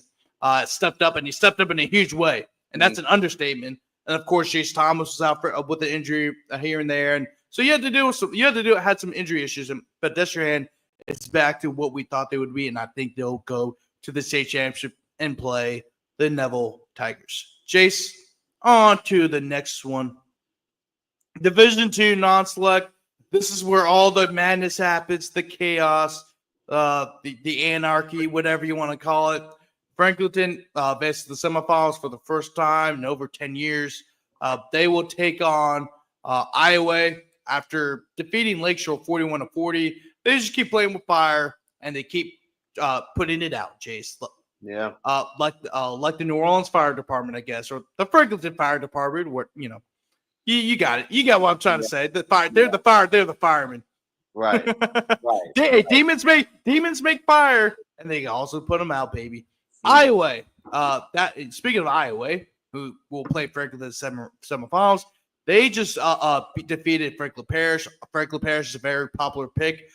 stepped up, and he stepped up in a huge way. And that's an understatement. And, of course, Jace Thomas was out with the injury here and there. And so had some injury issues. But Destrehan is back to what we thought they would be, and I think they'll go to the state championship and play the Neville Tigers. Jace, on to the next one. Division II non-select. This is where all the madness happens, the chaos, the anarchy, whatever you want to call it. Franklinton advanced the semifinals for the first time in over 10 years. They will take on Iowa after defeating Lakeshore 41-40. They just keep playing with fire, and they keep putting it out, Jace. Yeah. Like the New Orleans Fire Department, I guess, or the Franklinton Fire Department, where, you got it. You got what I'm trying to say. The fire, they're the fire, they're the firemen. Right. Right. Hey, demons make fire, and they also put them out, baby. Iowa. Speaking of Iowa, who will play Franklin semifinals, they just defeated Franklin Parish. Franklin Parish is a very popular pick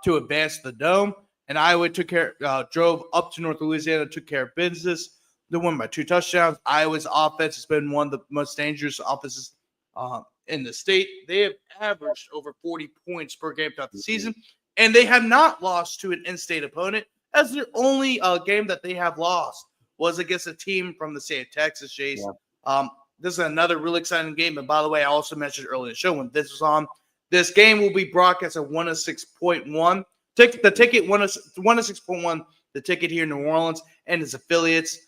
to advance the Dome, and Iowa drove up to North Louisiana, took care of business. They won by 2 touchdowns. Iowa's offense has been one of the most dangerous offenses in the state. They have averaged over 40 points per game throughout the season, and they have not lost to an in-state opponent, as their only game that they have lost was against a team from the state of Texas, Jace. Yeah. This is another really exciting game. And by the way, I also mentioned earlier in the show when this was on, this game will be broadcast at 106.1. The ticket 106.1, the ticket here in New Orleans and its affiliates.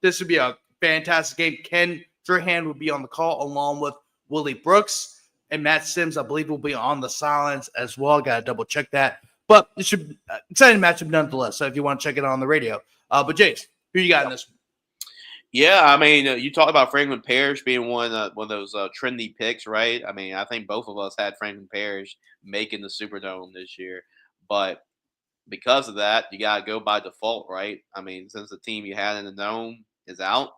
This would be a fantastic game. Ken Strahan will be on the call along with Willie Brooks, and Matt Sims, I believe, will be on the sidelines as well. Got to double check that. But it should be an exciting matchup nonetheless. So if you want to check it on the radio. But Jace, who you got in this one? Yeah, I mean, you talk about Franklin Parish being one of those trendy picks, right? I mean, I think both of us had Franklin Parish making the Superdome this year. But because of that, you got to go by default, right? I mean, since the team you had in the Dome is out,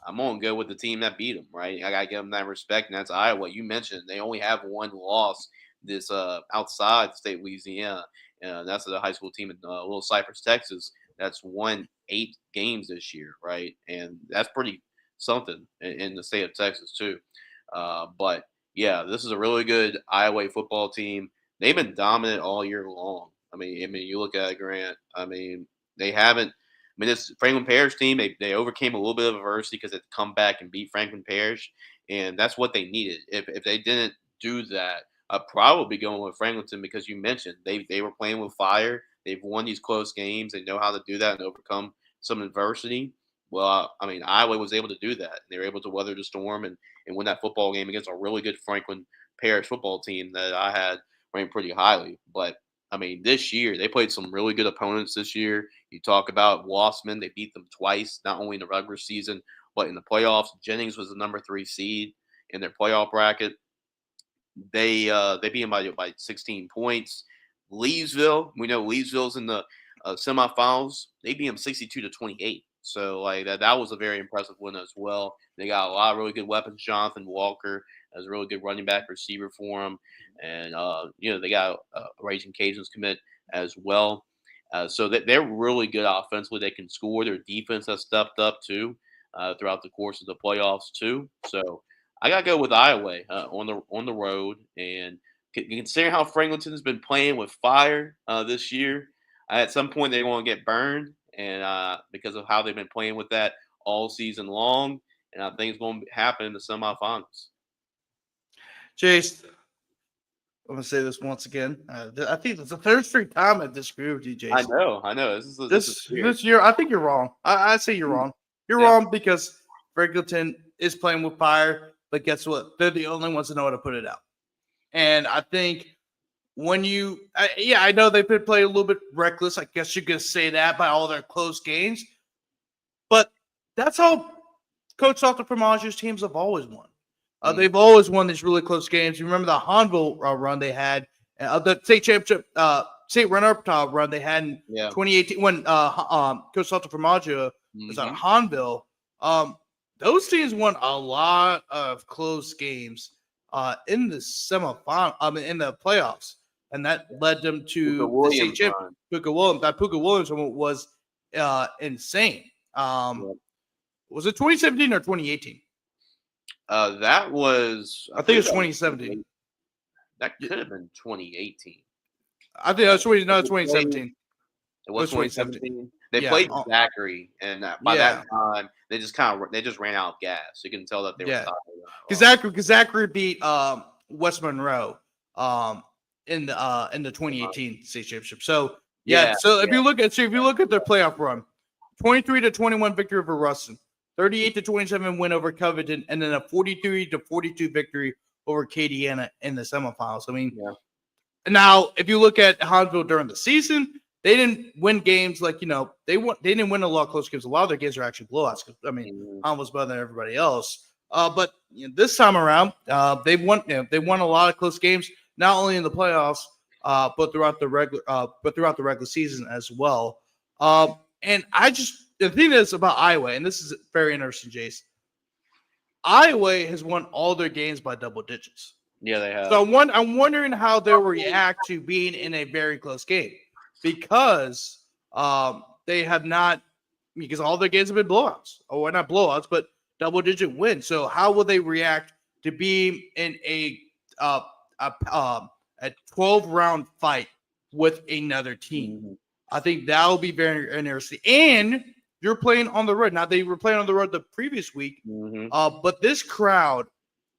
I'm going to go with the team that beat them, right? I got to give them that respect, and that's Iowa. You mentioned they only have one loss this outside the state of Louisiana. That's the high school team in Little Cypress, Texas. That's won 8 games this year, right? And that's pretty something in the state of Texas too. But yeah, this is a really good Iowa football team. They've been dominant all year long. I mean, you look at it, Grant. I mean, they haven't. I mean, this Franklin Parish team, they overcame a little bit of adversity because they come back and beat Franklin Parish, and that's what they needed. If they didn't do that, I'd probably be going with Franklinton because you mentioned they were playing with fire. They've won these close games. They know how to do that and overcome some adversity. Well, I mean, Iowa was able to do that. They were able to weather the storm and win that football game against a really good Franklin Parish football team that I had ranked pretty highly. But, I mean, this year, they played some really good opponents this year. You talk about Wassman. They beat them twice, not only in the regular season, but in the playoffs. Jennings was the number 3 seed in their playoff bracket. They beat them by 16 points. Leesville, we know Leesville's in the semifinals. They beat them 62-28. So like that was a very impressive win as well. They got a lot of really good weapons. Jonathan Walker has a really good running back receiver for them, and they got a Raging Cajuns commit as well. So they're really good offensively. They can score. Their defense has stepped up too throughout the course of the playoffs too. So I gotta go with Iowa on the road, and considering how Franklinton has been playing with fire this year, at some point they're going to get burned, and because of how they've been playing with that all season long, and I think it's going to happen in the semifinals. Jace, I'm going to say this once again. I think it's the third straight time I disagree with you, Jace. I know. This year, I think you're wrong. I say you're wrong. You're wrong because Franklinton is playing with fire, but guess what? They're the only ones that know how to put it out. And I think when I know they've been playing a little bit reckless. I guess you could say that by all their close games. But that's how Coach Dr. Formaggio's teams have always won. They've always won these really close games. You remember the Hanville run they had, the state championship, state runner-up run they had in 2018 when Coach Dr. Formaggio was at Hanville. Those teams won a lot of close games. in the semifinal. I mean, in the playoffs, and that led them to Puka the Williams state champ. run. Puka Williams. That Puka Williams one was insane. Yep. Was it 2017 or 2018? That was. I think it was that 2017. That could have been 2018. I think it was 2017. It was 2017. They Yeah. played Zachary, and by Yeah. that time they just ran out of gas. You can tell that they were Yeah. tired. Because Zachary beat West Monroe in the 2018 state championship. So if you look at their playoff run, 23-21 victory over Ruston, 38-27 win over Covington, and then a 43-42 victory over Acadiana in the semifinals. I mean, now if you look at Hansville during the season, they didn't win games like, they didn't win a lot of close games. A lot of their games are actually blowouts. I mean, almost better than everybody else. But this time around, they won a lot of close games, not only in the playoffs, but throughout the regular season as well. And the thing is about Iowa, and this is very interesting, Jace. Iowa has won all their games by double digits. Yeah, they have. So I'm wondering how they'll react to being in a very close game, because they have not, because all their games have been blowouts, or not blowouts, but double-digit wins. So how will they react to being in a 12-round fight with another team? I think that will be very interesting. And you're playing on the road. Now, they were playing on the road the previous week, but this crowd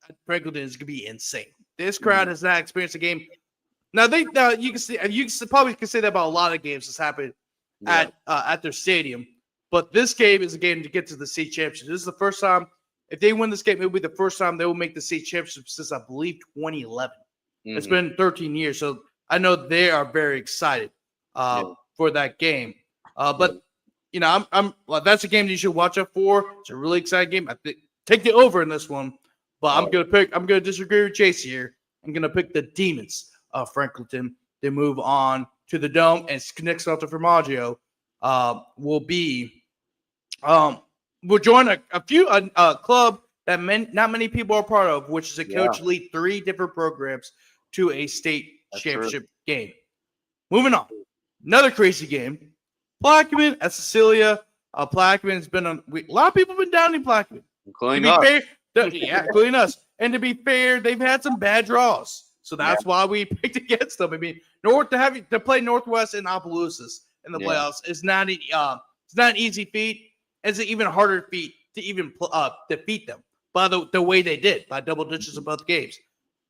at Franklinton is going to be insane. This crowd has not experienced a game. Now, you can probably say that about a lot of games that's happened at their stadium. But this game is a game to get to the state championship. This is the first time. If they win this game, it will be the first time they will make the state championship since, I believe, 2011. It's been 13 years. So I know they are very excited for that game. But that's a game that you should watch out for. It's a really exciting game. I think take the over in this one. But I'm gonna disagree with Jace here. I'm gonna pick the Demons of Franklinton to move on to the Dome, and next up to Formaggio will join a club that not many people are part of, which is a coach lead 3 different programs to a state championship game. Moving on, another crazy game. Plaquemine at Cecilia. Plaquemine's been on. A lot of people have been down in Plaquemine, including us. Including us. And to be fair, they've had some bad draws, so that's why we picked against them. I mean, to play Northwest and Opelousas in the playoffs is not it's not an easy feat. It's an even harder feat to even defeat them by the way they did, by double digits in both games.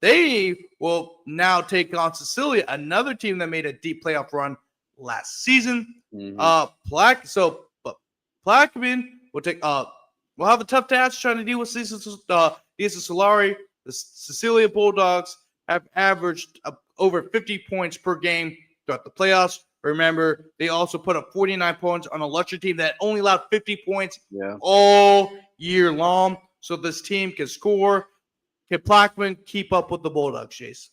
They will now take on Cecilia, another team that made a deep playoff run last season. Plaquemine will take will have a tough task trying to deal with Cecil Solari. The Cecilia Bulldogs have averaged over 50 points per game throughout the playoffs. Remember, they also put up 49 points on a Lutcher team that only allowed 50 points all year long. So this team can score. Can Plaquemine keep up with the Bulldogs, Chase?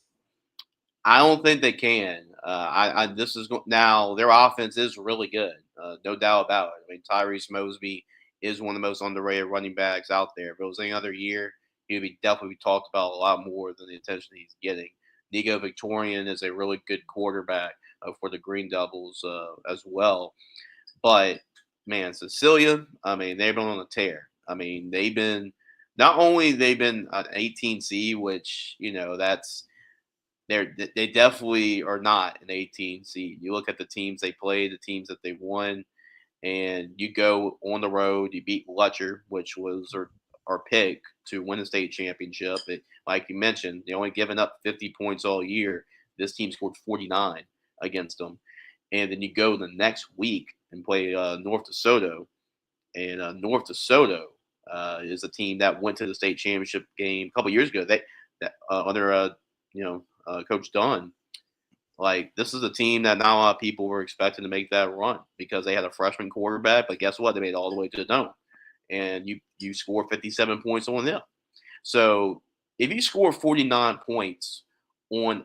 I don't think they can. Now their offense is really good, no doubt about it. I mean, Tyrese Mosby is one of the most underrated running backs out there. If it was any other year, he would be definitely talked about a lot more than the attention he's getting. Nico Victorian is a really good quarterback for the Green Devils as well. But, man, Cecilia, I mean, they've been on a tear. I mean, they've been an 18 seed, which, they definitely are not an 18 seed. You look at the teams they play, the teams that they won, and you go on the road, you beat Lutcher, which was our pick to win the state championship. Like you mentioned, they only given up 50 points all year. This team scored 49 against them. And then you go the next week and play North DeSoto. And North DeSoto is a team that went to the state championship game a couple years ago. Under Coach Dunn. Like, this is a team that not a lot of people were expecting to make that run because they had a freshman quarterback. But guess what? They made it all the way to the Dome. And you score 57 points on them. So if you score 49 points on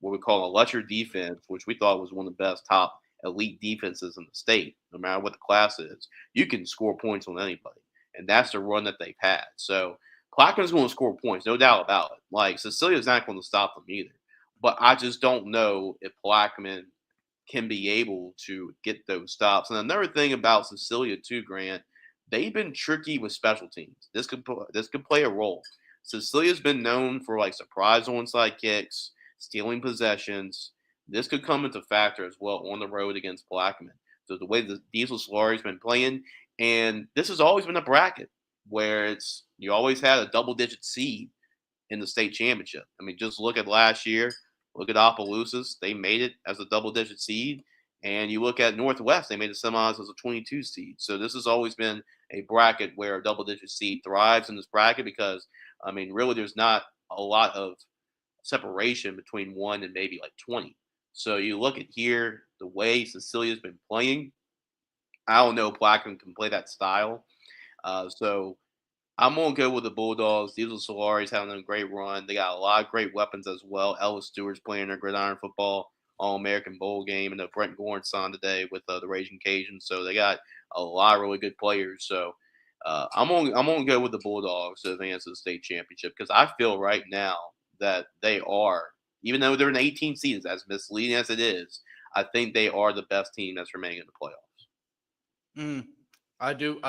what we call a Lutcher defense, which we thought was one of the best top elite defenses in the state, no matter what the class is, you can score points on anybody. And that's the run that they've had. So Plaquemines going to score points, no doubt about it. Like, Cecilia's not going to stop them either. But I just don't know if Plaquemine can be able to get those stops. And another thing about Cecilia too, Grant, they've been tricky with special teams. This could play a role. Cecilia's been known for like surprise onside kicks, stealing possessions. This could come into factor as well on the road against Plaquemine. So the way the Diesel Solari's been playing, and this has always been a bracket where you always had a double-digit seed in the state championship. I mean, just look at last year. Look at Opelousas. They made it as a double-digit seed. And you look at Northwest, they made the semis as a 22 seed. So this has always been a bracket where a double-digit seed thrives in this bracket because, I mean, really there's not a lot of separation between 1 and maybe like 20. So you look at here, the way Cecilia's been playing, I don't know if Plaquemine can play that style. So I'm going to go with the Bulldogs. Diesel Solari's having a great run. They got a lot of great weapons as well. Ellis Stewart's playing their gridiron football All-American Bowl game. And Brent Gorin's on today with the Raging Cajuns. So they got a lot of really good players. So I'm going to go with the Bulldogs to advance to the state championship because I feel right now that they are, even though they're in 18 seasons, as misleading as it is, I think they are the best team that's remaining in the playoffs. I do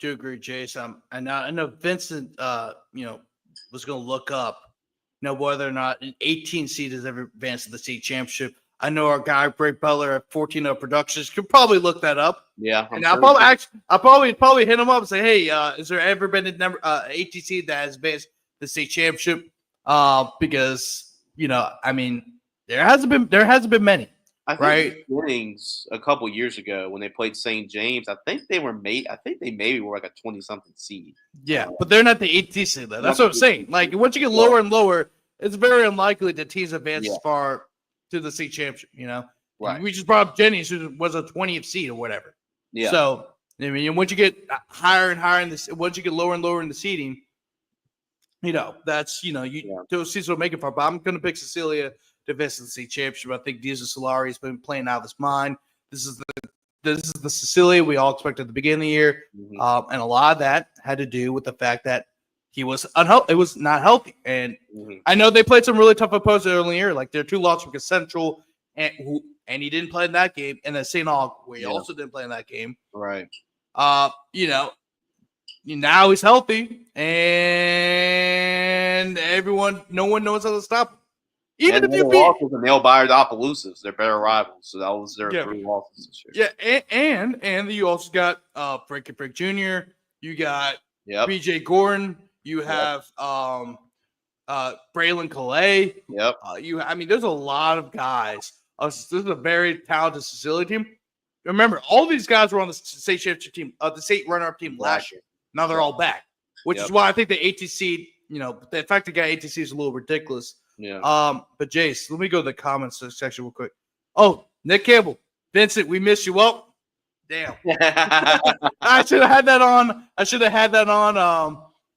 agree, Jace. And I know Vincent, was going to look up, whether or not an 18 seed has ever advanced to the state championship. I know our guy Greg Butler at 14 Productions could probably look that up. Yeah, and I'll probably hit him up and say, hey, has there ever been a 18 seed that has advanced the state championship? Because I mean, there hasn't been many. I think Winnings a couple years ago when they played St. James, I think they maybe were like a 20-something seed. Yeah, but they're not the 18 seed though. That's what I'm saying. Like once you get lower and lower, it's very unlikely that teams advance as far to the state championship. Right. We just brought up Jennings, who was a 20th seed or whatever. Yeah. So I mean, once you get higher and higher once you get lower and lower in the seeding, that's those seeds will make it far. But I'm going to pick Cecilia to advance to the state championship. I think Diesel Solari has been playing out of his mind. This is the Cecilia we all expected at the beginning of the year, and a lot of that had to do with the fact that he was unhealthy. It was not healthy, and I know they played some really tough opponents early in the year, like their 2 losses from Central, and he didn't play in that game, and then St. Aug, where he also didn't play in that game. Right. Now he's healthy, and no one knows how to stop him. Even if you beat nail biter to Opelousas, they're better rivals. So that was their 3 losses this year. Yeah, and you also got Frankie Frick Jr. You got BJ Gordon. You have Braylon Calais. Yep. There's a lot of guys. This is a very talented Cecilia team. Remember, all these guys were on the state championship team, the state runner-up team last year. Now they're all back, which is why I think the ATC, the fact they got ATC is a little ridiculous. Yeah. But Jace, let me go to the comments section real quick. Oh, Nick Campbell, Vincent, we miss you. Well, damn. I should have had that on.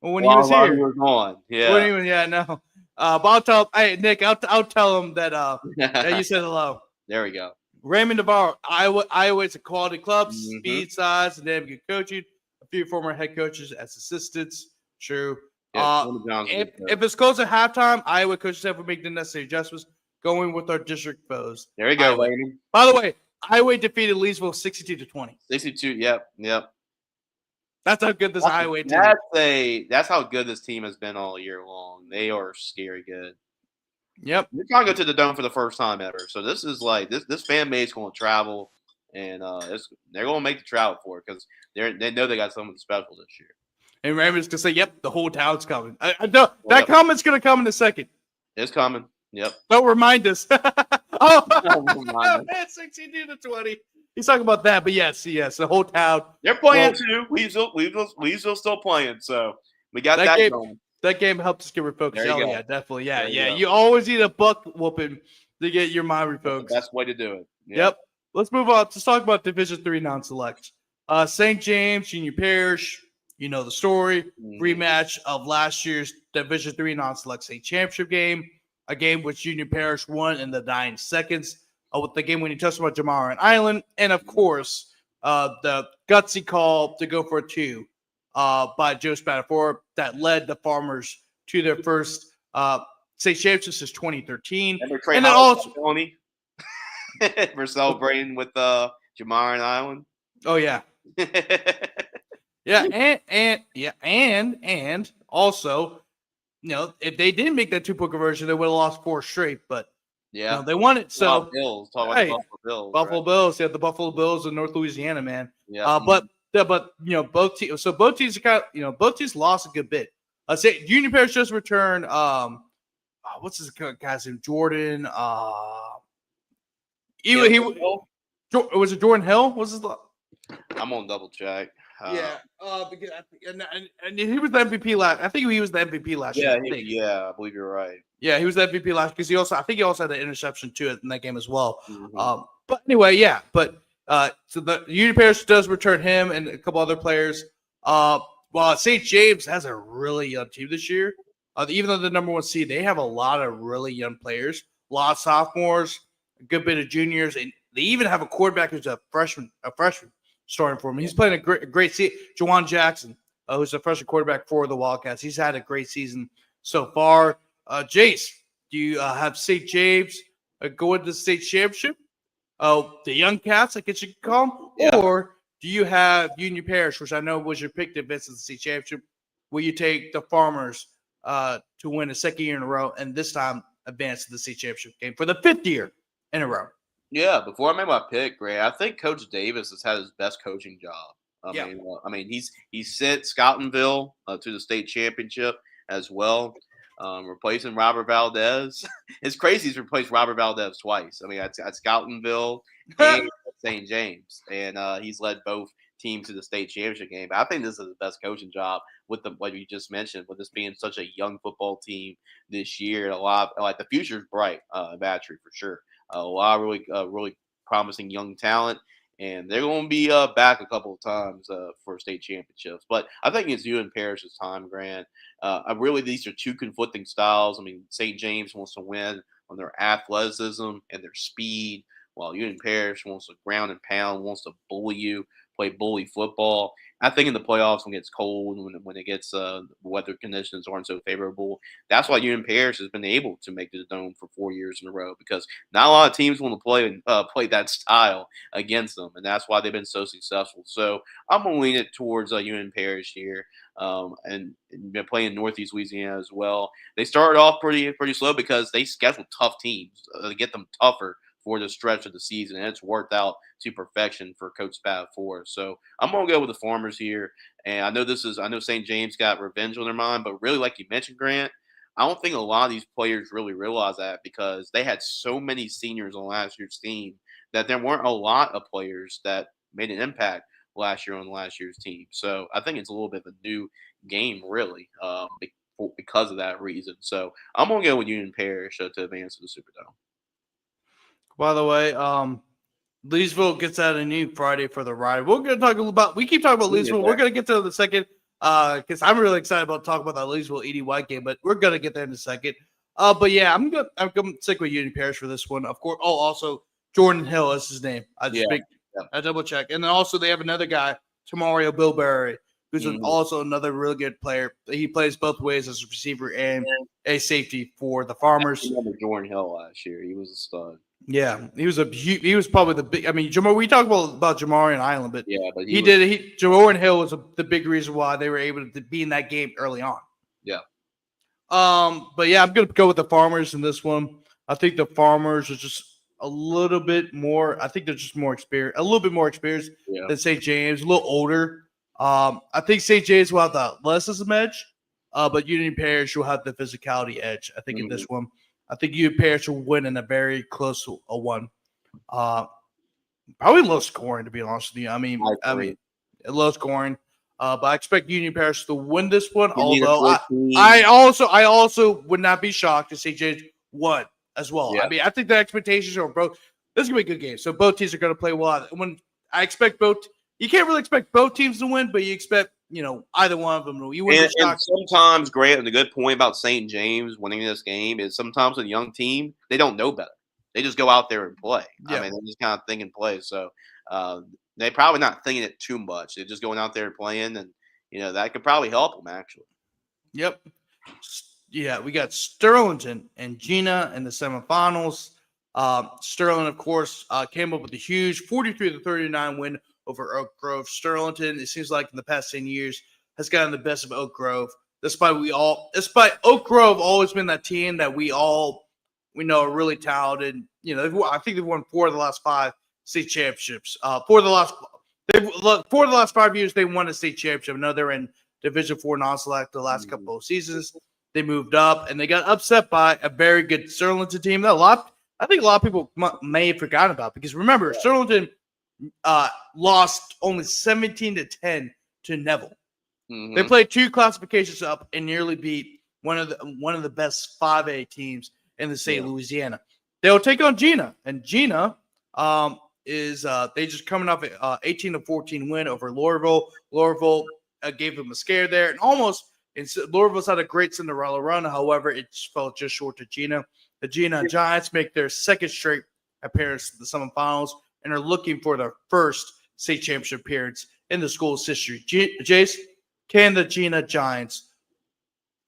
When he was here. He was on. Yeah. No. But Nick, I'll tell him that that you said hello. There we go. Raymond Navarro, Iowa is a quality club, speed, size, and damn good coaching. A few former head coaches as assistants. True. If it's close at halftime, Iowa coaches have to make the necessary adjustments going with our district foes. There you go, Raymond. By the way, Iowa defeated Leesville 62-20. 62, yep. That's how good this Iowa team is. That's how good this team has been all year long. They are scary good. Yep. They're trying to go to the Dome for the first time ever. So this is like this fan base going to travel, and they're going to make the travel for it because they know they got something special this year. And Raymond's going to say, yep, the whole town's coming. I know that comment's going to come in a second. It's coming. Yep. Don't remind us. It's 16-20. He's talking about that, but yes, the whole town. They're playing too. Weasel still playing, so we got that going. That game helped us get refocused. Yeah, definitely. Yeah. You You always need a buck whooping to get your mind refocused. That's the best way to do it. Yep. Let's move on. Let's talk about Division III non-selects. St. James, Junior Parish. You know the story. Rematch of last year's Division III non-select state championship game. A game which Junior Parish won in the 9 seconds. With the game winning touchdown by Jamar Island. And, of course, the gutsy call to go for a 2 by Joe Spatafora that led the Farmers to their first state championship since 2013. Remember Trey And then Howard also, Tony for celebrating with Jamar and Island. oh yeah, yeah, and also, if they didn't make that 2-point conversion, they would have lost 4 straight. But Yeah, they won it. So Bills. Talk about hey, the Buffalo Bills. Buffalo right? Bills, the Buffalo Bills in North Louisiana, man. Yeah. But both teams. So both teams are both teams lost a good bit. Say Union Parish just returned. What's his guy's name? Jordan. Was it Jordan Hill? Was his? I'm gonna double check. Because and he was the MVP last. I think he was the MVP last year. I believe you're right. Yeah, he was the MVP last because he also had an interception too in that game as well. Mhm. But anyway, yeah. But so the Union Parish does return him and a couple other players. While St. James has a really young team this year, even though the number 1 seed, they have a lot of really young players, a lot of sophomores, a good bit of juniors, and they even have a quarterback who's a freshman starting for him. He's playing a great season. Jawan Jackson, who's a freshman quarterback for the Wildcats. He's had a great season so far. Jace, do you have St. James go into the state championship? The young cats, I guess you could call them? Yeah. Or do you have Union Parish, which I know was your pick to advance to the state championship? Will you take the Farmers to win a second year in a row and this time advance to the state championship game for the 5th year in a row? Yeah, before I made my pick, Grant, I think Coach Davis has had his best coaching job. I mean, he sent Scottonville to the state championship as well, replacing Robert Valdez. It's crazy he's replaced Robert Valdez twice. I mean, at Scottonville and St. James, and he's led both teams to the state championship game. But I think this is the best coaching job with what you just mentioned, with this being such a young football team this year. A lot like the future's bright in Battery for sure. A lot of really promising young talent, and they're going to be back a couple of times for state championships. But I think it's Union Parish's time, Grant. These are two conflicting styles. I mean, St. James wants to win on their athleticism and their speed, while Union Parish wants to ground and pound, wants to bully you, play bully football. I think in the playoffs, when it gets cold, when it gets weather conditions aren't so favorable, that's why Union Parish has been able to make the Dome for 4 years in a row, because not a lot of teams want to play that style against them, and that's why they've been so successful. So I'm gonna lean it towards Union Parish here, and been playing Northeast Louisiana as well. They started off pretty slow because they scheduled tough teams to get them tougher for the stretch of the season, and it's worked out to perfection for Coach Spatafora. So I'm gonna go with the Farmers here, and I know St. James got revenge on their mind, but really, like you mentioned, Grant, I don't think a lot of these players really realize that, because they had so many seniors on last year's team that there weren't a lot of players that made an impact last year on last year's team. So I think it's a little bit of a new game, really, because of that reason. So I'm gonna go with Union Parish to advance to the Superdome. By the way, Leesville gets out a new Friday for the ride. We're going to talk about. We keep talking about Leesville. We're going to get to it in a second because I'm really excited about talking about that Leesville ED White game. But we're going to get there in a second. But yeah, I'm going to stick with Union Parish for this one. Of course. Oh, also Jordan Hill is his name. I double check, and then also they have another guy, Tamario Bilberry, who's also another really good player. He plays both ways as a receiver and a safety for the Farmers. I remember Jordan Hill last year. He was a stud. Yeah, he was probably the big. I mean, we talked about Jamar and Island, but but Jamar and Hill was the big reason why they were able to be in that game early on. Yeah. But yeah, I'm gonna go with the Farmers in this one. I think the Farmers are just a little bit more. I think they're just more experienced, a little bit more experienced than St. James, a little older. I think St. James will have the athleticism edge, but Union Parish will have the physicality edge. I think in this one. I think Union Parish will win in a very close one. Probably low scoring, to be honest with you. I mean, low scoring. But I expect Union Parish to win this one. Although I also would not be shocked if St. James won as well. Yeah. I mean, I think the expectations are both. This is gonna be a good game. So both teams are gonna play well. When I expect both, you can't really expect both teams to win, but you expect either one of them. You wouldn't be shocked. And sometimes, Grant, the good point about St. James winning this game is sometimes a young team, they don't know better. They just go out there and play. Yeah. I mean, they just kind of think and play. So they're probably not thinking it too much. They're just going out there and playing, and that could probably help them actually. Yep. Yeah, we got Sterlington and Gina in the semifinals. Sterling, of course, came up with a huge 43-39 win over Oak Grove. Sterlington, it seems like in the past 10 years, has gotten the best of Oak Grove. Despite Oak Grove always been that team that we know are really talented. I think they've won 4 of the last 5 state championships. 4 of the last 5 years they won a state championship. I know they're in Division 4 non-select the last couple of seasons. They moved up and they got upset by a very good Sterlington team that I think a lot of people may have forgotten about, because remember, Sterlington lost only 17-10 to Neville. Mm-hmm. They played 2 classifications up and nearly beat one of the best 5A teams in the state of Louisiana. They'll take on Gina, and Gina is they just coming off an 18-14 win over Lorville. Lorville gave them a scare there, and Lorville's had a great Cinderella run. However, it fell just short to Gina. The Gina Giants make their second straight appearance in the semifinals and are looking for their first state championship appearance in the school's history. Jace, can the Gina Giants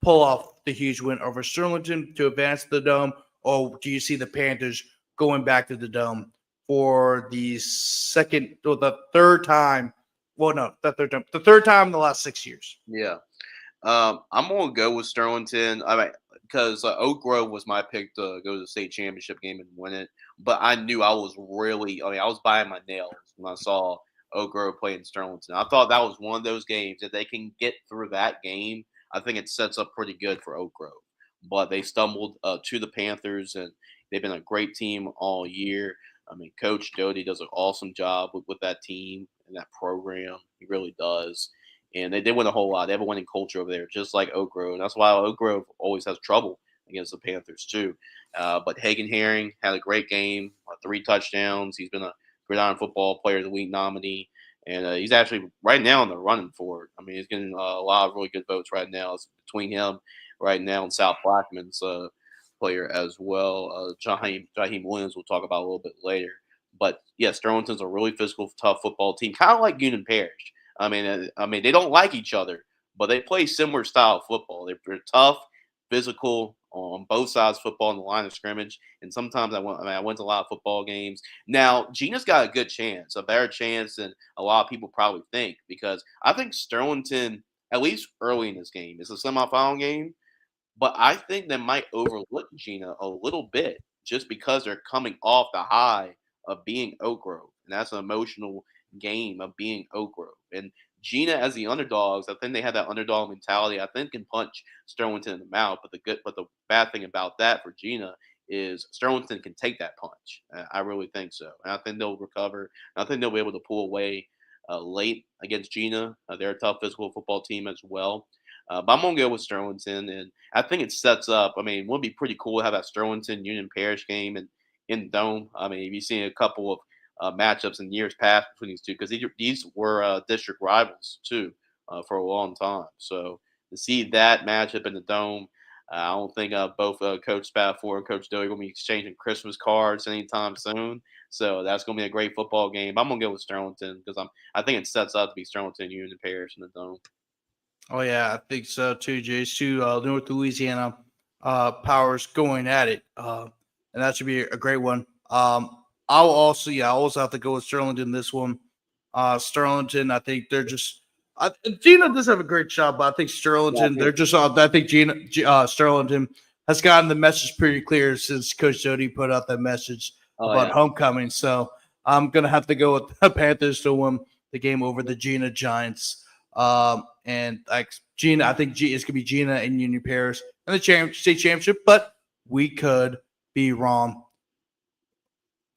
pull off the huge win over Sterlington to advance to the Dome, or do you see the Panthers going back to the Dome for the third time? Well, no, the third time in the last 6 years. Yeah. I'm going to go with Sterlington. I mean, because Oak Grove was my pick to go to the state championship game and win it. But I knew I was biting my nails when I saw Oak Grove play in Sterlington. I thought that was one of those games that they can get through that game. I think it sets up pretty good for Oak Grove. But they stumbled to the Panthers, and they've been a great team all year. I mean, Coach Doty does an awesome job with that team and that program. He really does. And they win a whole lot. They have a winning culture over there, just like Oak Grove. And that's why Oak Grove always has trouble against the Panthers, too. But Hagen Herring had a great game, 3 touchdowns. He's been a Gridiron Football Player of the Week nominee. And he's actually right now in the running for it. I mean, he's getting a lot of really good votes right now. It's between him right now and South Blackman's player as well. Jaheim Williams we'll talk about a little bit later. But, yes, Sterlington's a really physical, tough football team, kind of like Union Parish. I mean, they don't like each other, but they play similar style of football. They're tough, physical on both sides of football in the line of scrimmage. And sometimes I went to a lot of football games. Now, Gina's got a good chance, a better chance than a lot of people probably think, because I think Sterlington, at least early in this game, it's a semifinal game, but I think they might overlook Gina a little bit just because they're coming off the high of being Oak Grove. And that's an emotional game of being Oak Grove. And Gina, as the underdogs, I think they have that underdog mentality. I think can punch Sterlington in the mouth. But the bad thing about that for Gina is Sterlington can take that punch. I really think so. And I think they'll recover. And I think they'll be able to pull away late against Gina. They're a tough physical football team as well. But I'm going to go with Sterlington. And I think it sets up. I mean, it would be pretty cool to have that Sterlington Union Parish game in the Dome. I mean, you've seen a couple of matchups in years past between these two, because these were district rivals too for a long time. So to see that matchup in the Dome, I don't think both Coach Spatafore and Coach Doty are going to be exchanging Christmas cards anytime soon. So that's going to be a great football game. I'm going to go with Sterlington because I think it sets up to be Sterlington Union Parish in the Dome. Oh yeah, I think so too, Jace. 2 North Louisiana powers going at it, and that should be a great one. I'll also have to go with Sterlington in this one. Sterlington, I think they're just Gina does have a great job, but I think Sterlington, they're just I think Sterlington has gotten the message pretty clear since Coach Doty put out that message about homecoming. So I'm gonna have to go with the Panthers to win the game over the Gina Giants. And like Gina, I think it's gonna be Gina and Union Parish in the state championship, but we could be wrong.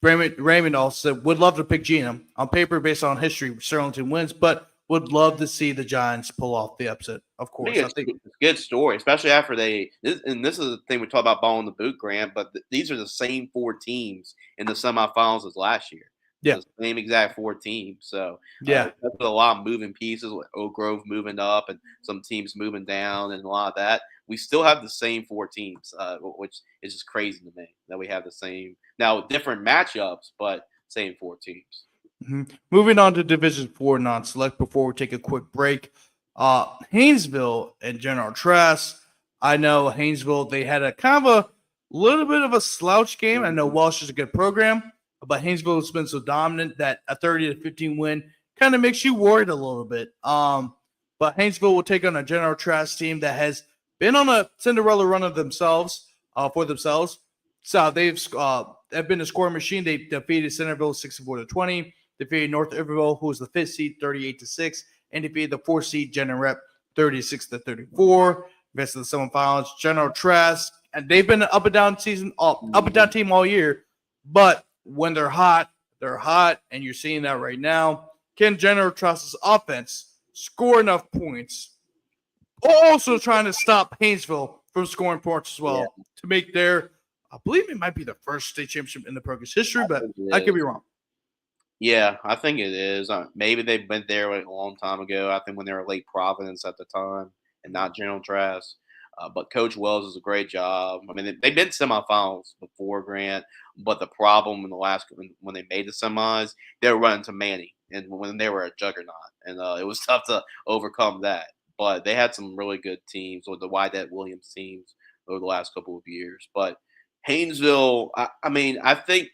Raymond also said, would love to pick Gina. On paper, based on history, Sterlington wins, but would love to see the Giants pull off the upset, of course. I think it's a good story, especially after this is the thing we talk about ball in the boot, Grant, but these are the same 4 teams in the semifinals as last year. Yeah. The same exact 4 teams. So, yeah, that's a lot of moving pieces, with Oak Grove moving up and some teams moving down and a lot of that. We still have the same 4 teams, which is just crazy to me that we have the same. Now, different matchups, but same 4 teams. Mm-hmm. Moving on to Division 4 non-select before we take a quick break. Haynesville and General Trask. I know Haynesville, they had a kind of a little bit of a slouch game. I know Welsh is a good program, but Haynesville has been so dominant that a 30-15 win kind of makes you worried a little bit. But Haynesville will take on a General Trask team that has been on a Cinderella run of themselves for themselves. So they've been a scoring machine. They defeated Centerville 64-20, defeated North Iberville, who was the 5th seed, 38-6, and defeated the 4th seed General Rep 36-34. Advanced to the semifinals. General Trask, and they've been an up and down season, up and down team all year. But when they're hot, and you're seeing that right now. Can General Trask's offense score enough points? Also trying to stop Haynesville from scoring points as well to make their, I believe it might be the first state championship in the program's history, but I could be wrong. Yeah, I think it is. Maybe they've been there a long time ago. I think when they were Lake Providence at the time and not General Trask. But Coach Wells does a great job. I mean, they've been semifinals before, Grant. But the problem in the last when they made the semis, they were running to Manny, and when they were a juggernaut, and it was tough to overcome that. But they had some really good teams, or the Wydett Williams teams, over the last couple of years. But Haynesville, I mean, I think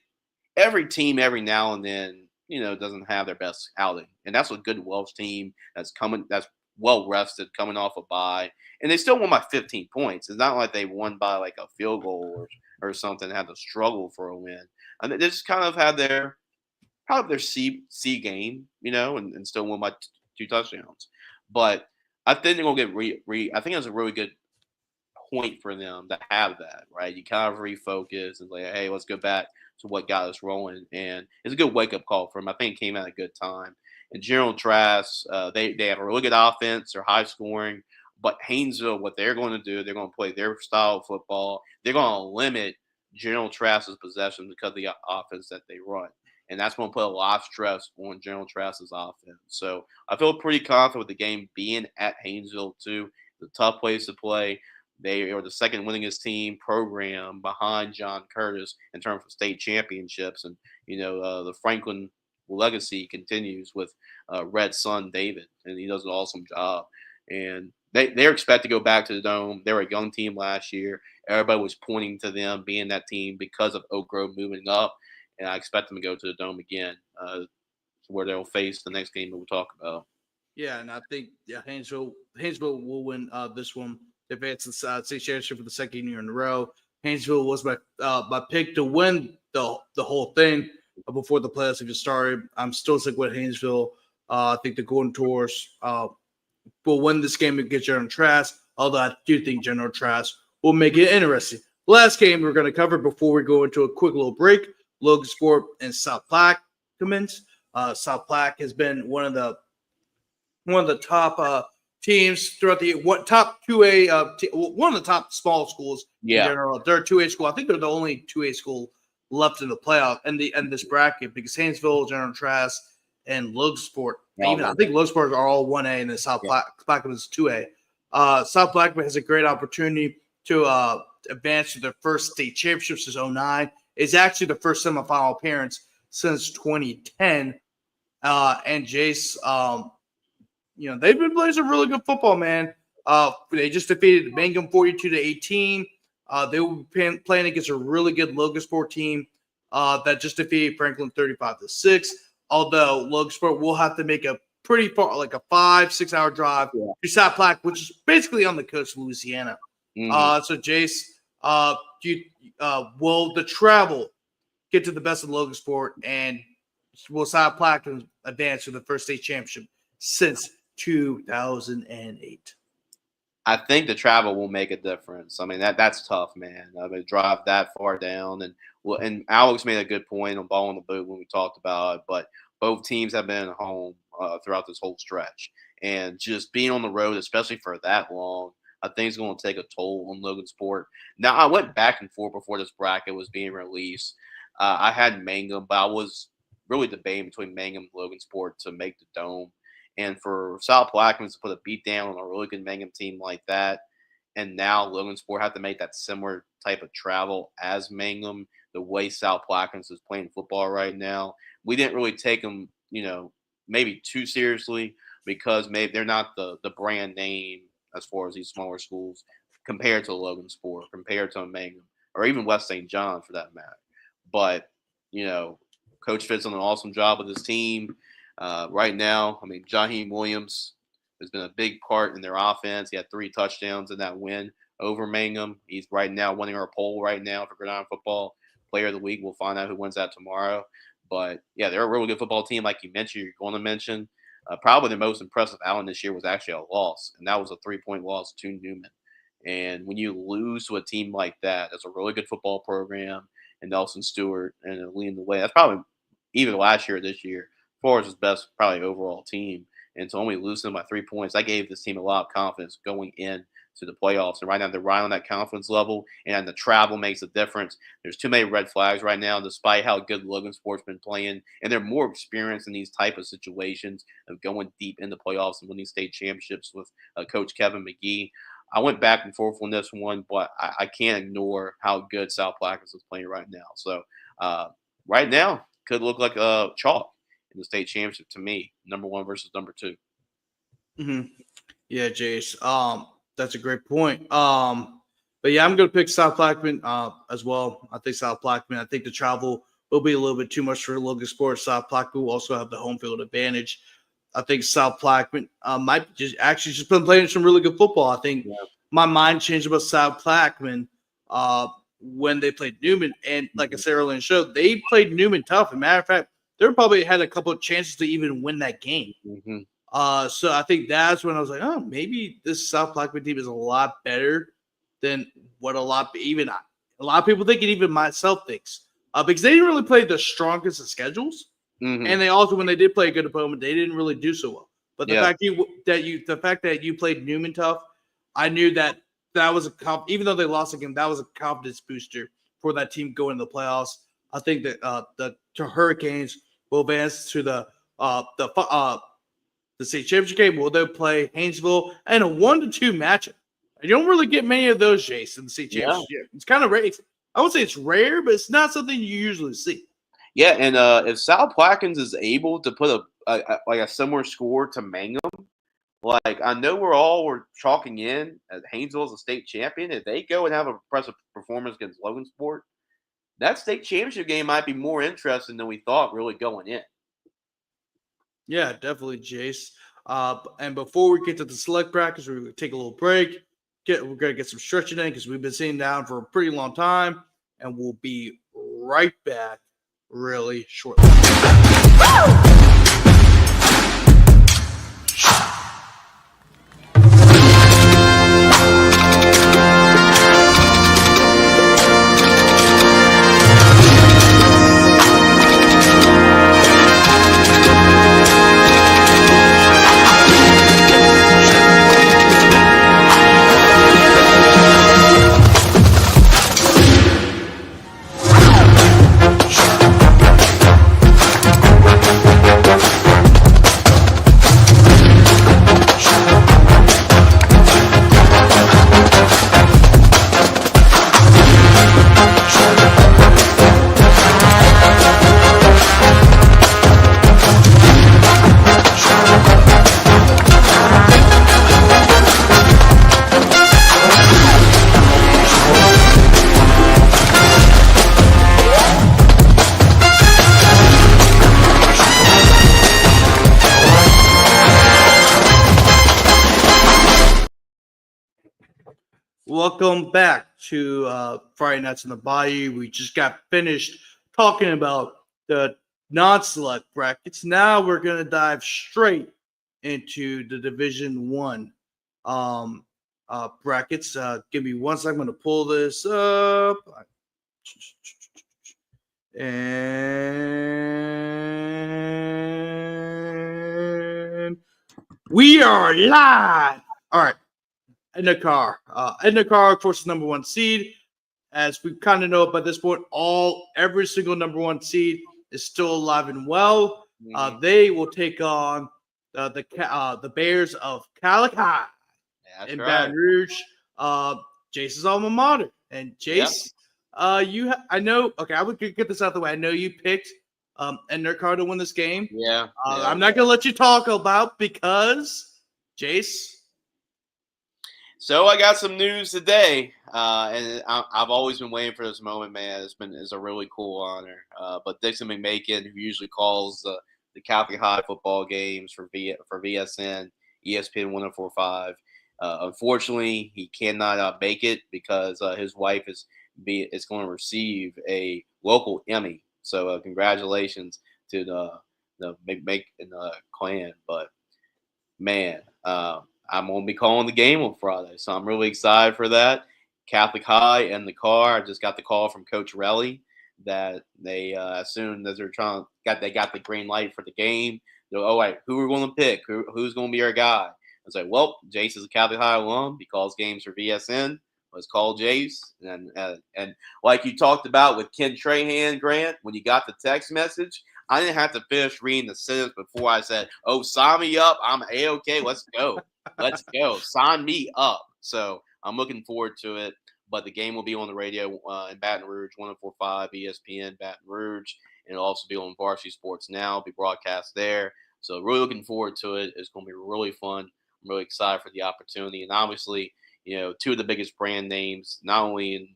every team every now and then, doesn't have their best outing. And that's a good Welsh team that's well rested, coming off a bye. And they still won by 15 points. It's not like they won by like a field goal or something, had to struggle for a win. And they just kind of had their C game, and still won by 2 touchdowns. But I think they're gonna get I think it's a really good point for them to have that, right? You kind of refocus and like, hey, let's go back to what got us rolling. And it's a good wake up call for them. I think it came at a good time. And General Trask, they have a really good offense. They're high scoring. But Haynesville, what they're going to do, they're going to play their style of football. They're going to limit General Trask's possession because of the offense that they run. And that's going to put a lot of stress on General Trask's offense. So I feel pretty confident with the game being at Haynesville, too. It's a tough place to play. They are the second winningest team program behind John Curtis in terms of state championships. And, the Franklin legacy continues with Red's son, David, and he does an awesome job. And they're expected to go back to the Dome. They were a young team last year. Everybody was pointing to them being that team because of Oak Grove moving up. And I expect them to go to the Dome again, where they'll face the next game that we'll talk about. Yeah, and I think Haynesville will win this one. They advanced to the state championship for the second year in a row. Haynesville was my pick to win the whole thing before the playoffs even started. I'm still sticking with Haynesville. I think the Golden Tours will win this game against General Trask, although I do think General Trask will make it interesting. Last game we're going to cover before we go into a quick little break, Logansport and South Platte commence. South Platte has been one of the top teams throughout the top 2A, one of the top small schools in general. They're a 2A school. I think they're the only 2A school left in the playoff and this bracket because Haynesville, General Trask, and Logansport. I think Logansport are all 1A and the South Platte is 2A. South Platte has a great opportunity to advance to their first state championship since 2009. It's actually the first semifinal appearance since 2010. And Jace, they've been playing some really good football, man. They just defeated Mangum 42-18. They will be playing against a really good Logansport team that just defeated Franklin 35-6. Although Logansport will have to make a pretty far, like a 5-6 hour drive to South Platte, which is basically on the coast of Louisiana. So Jace, will the travel get to the best of Logansport, and will South Platte advance to the first state championship since 2008? I think the travel will make a difference. I mean, that's tough, man. I mean, drive that far down, and Alex made a good point on ball in the boot when we talked about it. But both teams have been at home throughout this whole stretch, and just being on the road, especially for that long, I think it's going to take a toll on Logansport. Now, I went back and forth before this bracket was being released. I had Mangum, but I was really debating between Mangum and Logansport to make the Dome. And for South Plaquemines to put a beat down on a really good Mangum team like that, and now Logansport have to make that similar type of travel as Mangum, the way South Plaquemines is playing football right now, we didn't really take them, maybe too seriously. because maybe they're not the brand name as far as these smaller schools compared to Logansport, compared to Mangum, or even West St. John for that matter. But, Coach Fitt's done an awesome job with his team. Right now, I mean, Jaheim Williams has been a big part in their offense. He had 3 touchdowns in that win over Mangum. He's right now winning our poll right now for Gridiron Football Player of the Week. We'll find out who wins that tomorrow. But, yeah, they're a really good football team, like you mentioned, you're going to mention. Probably the most impressive outing this year was actually a loss, and that was a 3-point loss to Newman. And when you lose to a team like that, that's a really good football program, and Nelson Stewart and leading the way. That's probably even last year or this year, Forrest's best probably overall team. And to only lose them by 3 points, that gave this team a lot of confidence going in to the playoffs. And right now they're right on that confidence level, and the travel makes a difference. There's too many red flags right now, despite how good Logansport's been playing, and they're more experienced in these type of situations of going deep in the playoffs and winning state championships with Coach Kevin McGee. I went back and forth on this one, but I can't ignore how good South Plaquemines is playing right now. So right now could look like a chalk in the state championship to me, number 1 versus number 2. Mm-hmm. Yeah, Jace. That's a great point. But yeah, I'm going to pick South Plaquemine as well. I think South Plaquemine. I think the travel will be a little bit too much for Logansport. South Plaquemine will also have the home field advantage. I think South Plaquemine might just been playing some really good football. I think my mind changed about South Plaquemine when they played Newman, and like I said earlier in the show, they played Newman tough. As a matter of fact, they probably had a couple of chances to even win that game. So I think that's when I was like, oh, maybe this South Plaquemine team is a lot better than what a lot of people think, and even myself thinks, because they didn't really play the strongest of schedules, and they also, when they did play a good opponent, they didn't really do so well. But the fact that you played Newman tough, I knew that was even though they lost again, that was a confidence booster for that team going to the playoffs. I think that the Hurricanes will advance to the state championship game. Will they play Haynesville in a 1-2 matchup? You don't really get many of those, Jace, in the state championship. Yeah. It's kind of rare. I would say it's rare, but it's not something you usually see. Yeah, and if South Plaquemines is able to put a similar score to Mangum, like I know we're chalking in at Haynesville as a state champion. If they go and have an impressive performance against Logansport, that state championship game might be more interesting than we thought really going in. Yeah, definitely, Jace. And before we get to the select practice, we're going to take a little break. We're going to get some stretching in because we've been sitting down for a pretty long time, and we'll be right back really shortly. Welcome back to Friday Nights in the Bayou. We just got finished talking about the non-select brackets. Now we're going to dive straight into the Division I brackets. Give me 1 second. I'm going to pull this up. And we are live. All right. Edna Carr, of course, is number 1 seed. As we kind of know by this point, every single number 1 seed is still alive and well. They will take on the Bears of Calicut in Baton Rouge. Jace's alma mater, and Jace, I know. Okay, I would get this out of the way. I know you picked and their car to win this game. Yeah. I'm not going to let you talk about because Jace. So I got some news today, and I've always been waiting for this moment, man. It's a really cool honor. But Dixon McMakin, who usually calls the Catholic High football games for VSN, ESPN 104.5, unfortunately he cannot make it because his wife is going to receive a local Emmy. So congratulations to the McMakin clan. But man. I'm going to be calling the game on Friday, so I'm really excited for that. Catholic High and the car. I just got the call from Coach Relly that they, as soon as they got the green light for the game. They're, oh wait, who are we going to pick? Who's going to be our guy? I was like, well, Jace is a Catholic High alum. He calls games for VSN. Let's call Jace. And like you talked about with Ken Trahan, Grant, when you got the text message, I didn't have to finish reading the sentence before I said, oh, sign me up. I'm A-okay. Let's go. Let's go. Sign me up. So I'm looking forward to it. But the game will be on the radio in Baton Rouge, 104.5 ESPN Baton Rouge. And it'll also be on Varsity Sports Now. It'll be broadcast there. So really looking forward to it. It's going to be really fun. I'm really excited for the opportunity. And obviously, two of the biggest brand names, not only in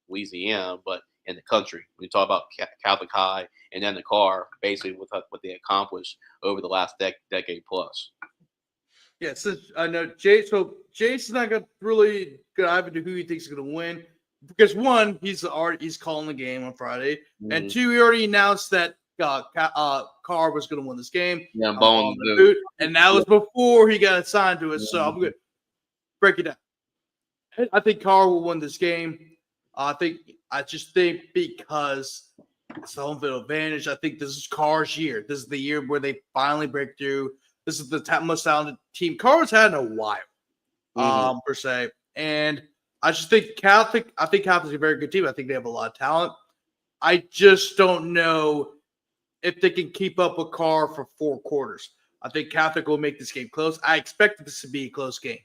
Louisiana, but in the country. When you talk about Catholic High and then the car, basically with what they accomplished over the last decade plus. Yeah, so I know Jace. So Jace is not going to really dive into who he thinks is going to win because one, he's calling the game on Friday, and two, he already announced that Carr was going to win this game. Yeah, bone the boot, and that was before he got assigned to it. So I'm going to break it down. I think Carr will win this game. I just think because it's the home field advantage. I think this is Carr's year. This is the year where they finally break through. This is the most talented team Carr's had in a while, per se. And I just think Catholic. I think Catholic's a very good team. I think they have a lot of talent. I just don't know if they can keep up with Carr for 4 quarters. I think Catholic will make this game close. I expect this to be a close game.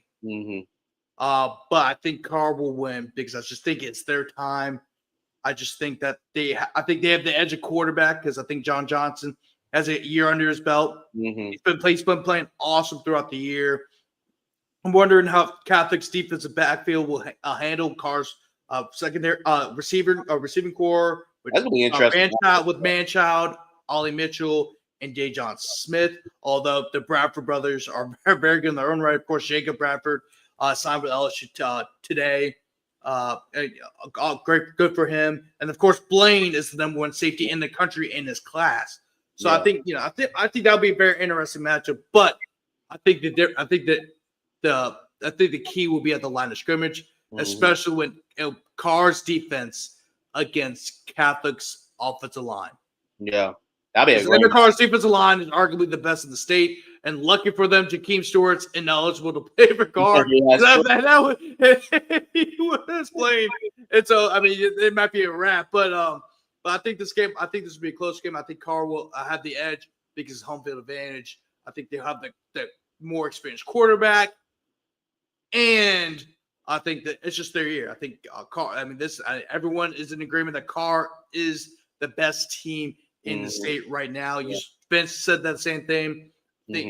But I think Carr will win because I just think it's their time. I just think that they have the edge of quarterback because I think John Johnson has a year under his belt. He's been playing awesome throughout the year. I'm wondering how Catholic's defensive backfield will handle Carr's secondary receiving core. That's gonna be interesting. With Manchild, Ollie Mitchell, and Dejon Smith. Although the Bradford brothers are very, very good in their own right. Of course, Jacob Bradford signed with LHSAA today. Great, good for him. And of course, Blaine is the number 1 safety in the country in his class. So I think that'll be a very interesting matchup. But I think the key will be at the line of scrimmage, especially when Carr's defense against Catholic's offensive line. Yeah, that'd be Carr's defensive line is arguably the best in the state. And lucky for them, Jakeem Stewart's ineligible to play for Carr. He was playing. And so, I mean, it might be a wrap. But I think this will be a close game. I think Carr will have the edge because it's home field advantage. I think they'll have the more experienced quarterback. And I think that it's just their year. I think Carr, everyone is in agreement that Carr is the best team in the state right now. Vince said that same thing.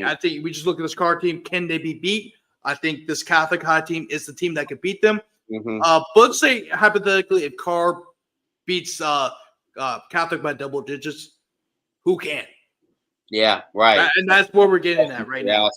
I think we just look at this Carr team. Can they be beat? I think this Catholic High team is the team that could beat them. But let's say hypothetically, if Carr beats Catholic by double digits, who can? Yeah, right. And that's where we're getting at right now.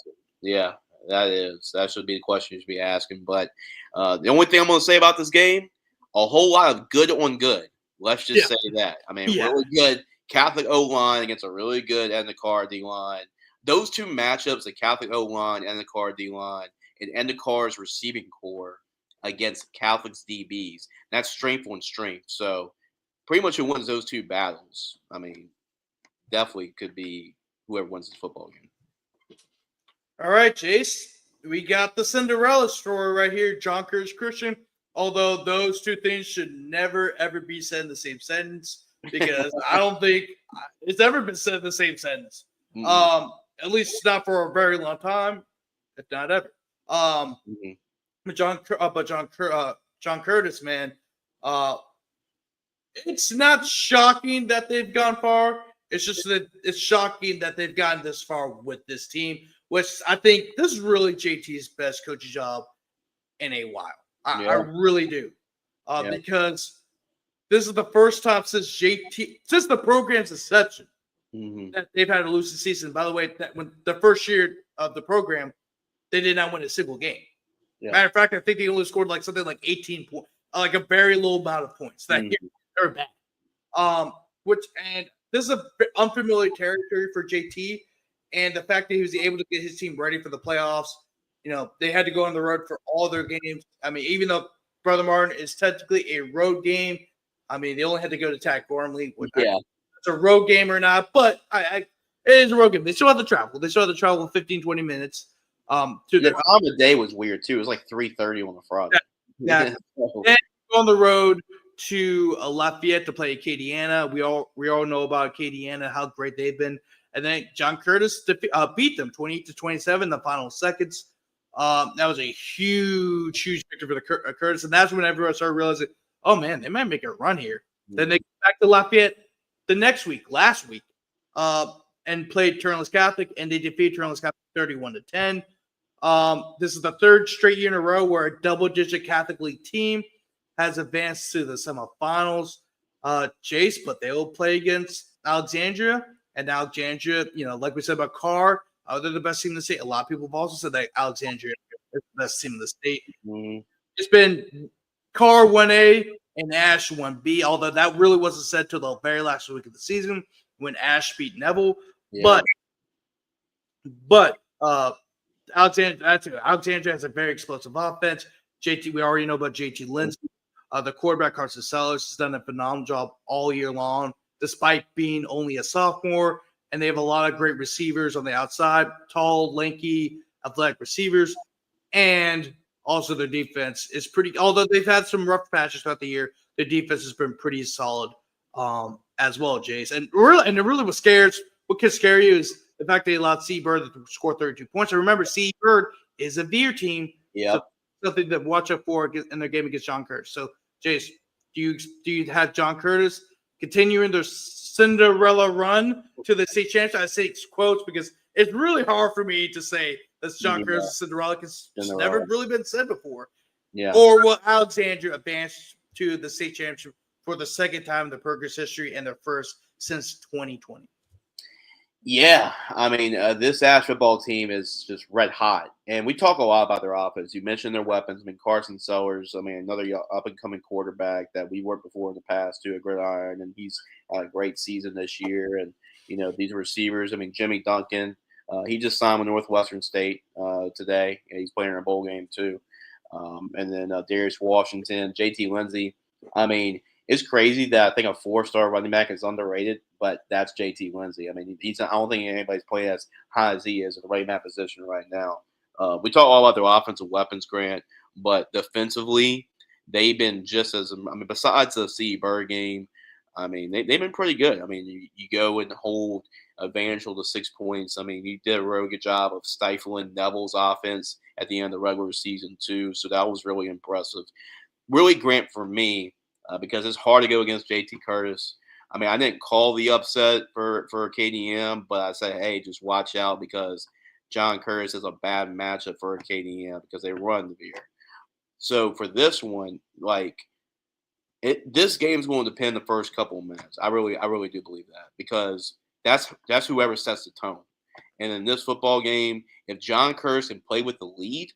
Yeah, that should be the question you should be asking. But the only thing I'm going to say about this game, a whole lot of good on good. Let's just say that. I mean, really good Catholic O-line against a really good Endicott D-line. Those two matchups, the Catholic O-line and the Carr D-line, and Endicar's receiving core against Catholic's DBs, that's strength on strength. So pretty much who wins those 2 battles, I mean, definitely could be whoever wins the football game. All right, Jace. We got the Cinderella story right here, John Curtis Christian. Although those 2 things should never, ever be said in the same sentence because I don't think it's ever been said in the same sentence. At least not for a very long time, if not ever. But John Curtis, man, it's not shocking that they've gone far. It's just that it's shocking that they've gotten this far with this team, which I think this is really JT's best coaching job in a while. I really do. Because this is the first time since the program's inception that they've had a losing season. By the way, that when the first year of the program, they did not win a single game. Yeah. Matter of fact, I think they only scored like something like 18 points, like a very low amount of points. That year, they're bad. And this is an unfamiliar territory for JT, and the fact that he was able to get his team ready for the playoffs. They had to go on the road for all their games. I mean, even though Brother Martin is technically a road game, I mean, they only had to go to Tag Gormley. It's a road game or not, but it is a road game. They still have to travel. 15, 20 minutes. To the time of day was weird too. It was like 3:30 on the Friday. Yeah. Then on the road to Lafayette to play Acadiana. We all know about Acadiana, how great they've been. And then John Curtis beat them 28-27 in the final seconds. That was a huge victory for the Curtis. And that's when everyone started realizing, oh, man, they might make a run here. Then they go back to Lafayette last week, and played Turnless Catholic, and they defeated Turnless Catholic 31-10. This is the third straight year in a row where a double-digit Catholic League team has advanced to the semifinals. Jace, but they will play against Alexandria. And Alexandria, like we said about Carr, they're the best team in the state. A lot of people have also said that Alexandria is the best team in the state. It's been Carr 1A and Ash 1B, although that really wasn't said till the very last week of the season when Ash beat Neville. Yeah. But Alexandria has a very explosive offense. JT, we already know about JT Lindsay. The quarterback, Carson Sellers, has done a phenomenal job all year long, despite being only a sophomore. And they have a lot of great receivers on the outside, tall, lanky, athletic receivers. And also their defense is pretty – although they've had some rough patches throughout the year, their defense has been pretty solid as well, Jace. And it really what can scare you is the fact they allowed Seabird to score 32 points. And remember, Seabird is a Veer team. Yeah. So something to watch out for in their game against John Curtis. So, Jace, do you have John Curtis continuing their Cinderella run to the state championship? I say quotes because it's really hard for me to say that's John Curtis' Cinderella because it's never really been said before. Yeah. Or will Alexandria advance to the state championship for the second time in the Perkins history and their first since 2020? Yeah, I mean, this Ash football team is just red hot. And we talk a lot about their offense. You mentioned their weapons. I mean, Carson Sellers, another up-and-coming quarterback that we worked before in the past, too, at Gridiron, and he's had a great season this year. And, these receivers, Jimmy Duncan, he just signed with Northwestern State today. He's playing in a bowl game, too. And then Darius Washington, JT Lindsay. It's crazy that I think a 4-star running back is underrated, but that's JT Lindsay. I don't think anybody's playing as high as he is at the running back position right now. We talk all about their offensive weapons, Grant, but defensively, they've been just as – besides the C. Bird game, they've been pretty good. You go and hold Evangel to 6 points. You did a really good job of stifling Neville's offense at the end of the regular season, too, so that was really impressive. Really, Grant, for me, because it's hard to go against JT Curtis. I didn't call the upset for KDM, but I said, hey, just watch out because John Curtis is a bad matchup for KDM because they run the Veer. So for this one, this game's going to depend the first couple of minutes. I really do believe that because that's whoever sets the tone. And in this football game, if John Curtis can play with the lead,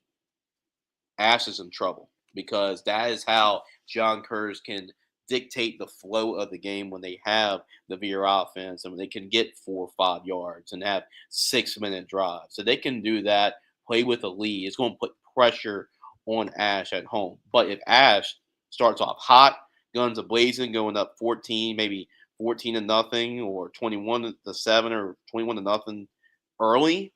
Ash is in trouble because that is how John Curtis can dictate the flow of the game when they have the Veer offense and when they can get 4 or 5 yards and have 6-minute drives. So they can do that, play with a lead. It's going to put pressure on Ash at home. But if Ash starts off hot, guns a-blazing, going up 14, maybe 14-0 or 21-7 or 21-0 early,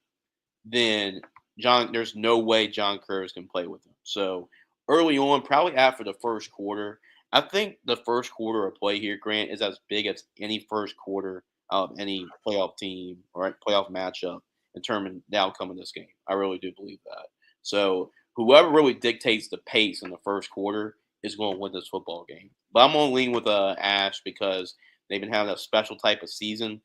then there's no way John Curtis can play with him. So early on, probably after the first quarter, I think the first quarter of play here, Grant, is as big as any first quarter of any playoff team or playoff matchup in terms of the outcome of this game. I really do believe that. So whoever really dictates the pace in the first quarter is going to win this football game. But I'm going to lean with Ash because they've been having a special type of season.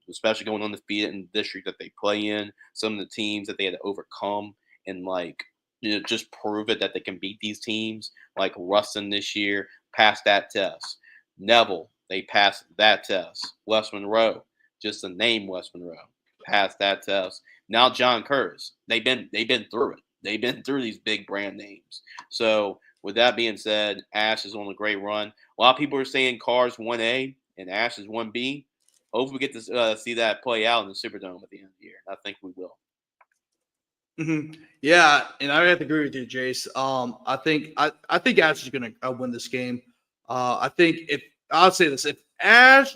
especially going undefeated in the district that they play in. Some of the teams that they had to overcome and just prove it that they can beat these teams. Like Ruston this year passed that test. Neville, they passed that test. West Monroe, just the name West Monroe, passed that test. Now John Curtis, they've been through it. They've been through these big brand names. So with that being said, Ash is on a great run. A lot of people are saying Carr's 1A and Ash is 1B. Hopefully we get to see that play out in the Superdome at the end of the year. I think we will. Mm-hmm. Yeah, and I have to agree with you, Jace. I think Ash is going to win this game. I think I'll say this: if Ash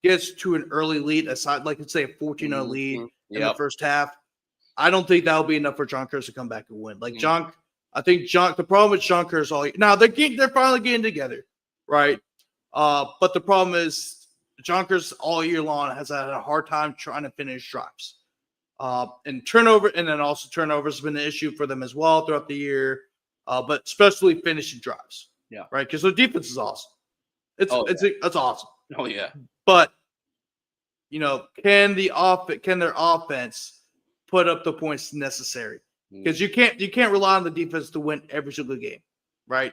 gets to an early lead, aside like let's say a 14-0 lead in the first half, I don't think that'll be enough for John Curtis to come back and win. Like I think the problem with John Curtis now they're finally getting together, right? But the problem is John Curtis all year long has had a hard time trying to finish drives. And turnovers have been an issue for them as well throughout the year, but especially finishing drives. Yeah. Right. Because their defense is awesome. It's awesome. Oh yeah. But can their offense put up the points necessary? Because you can't rely on the defense to win every single game, right?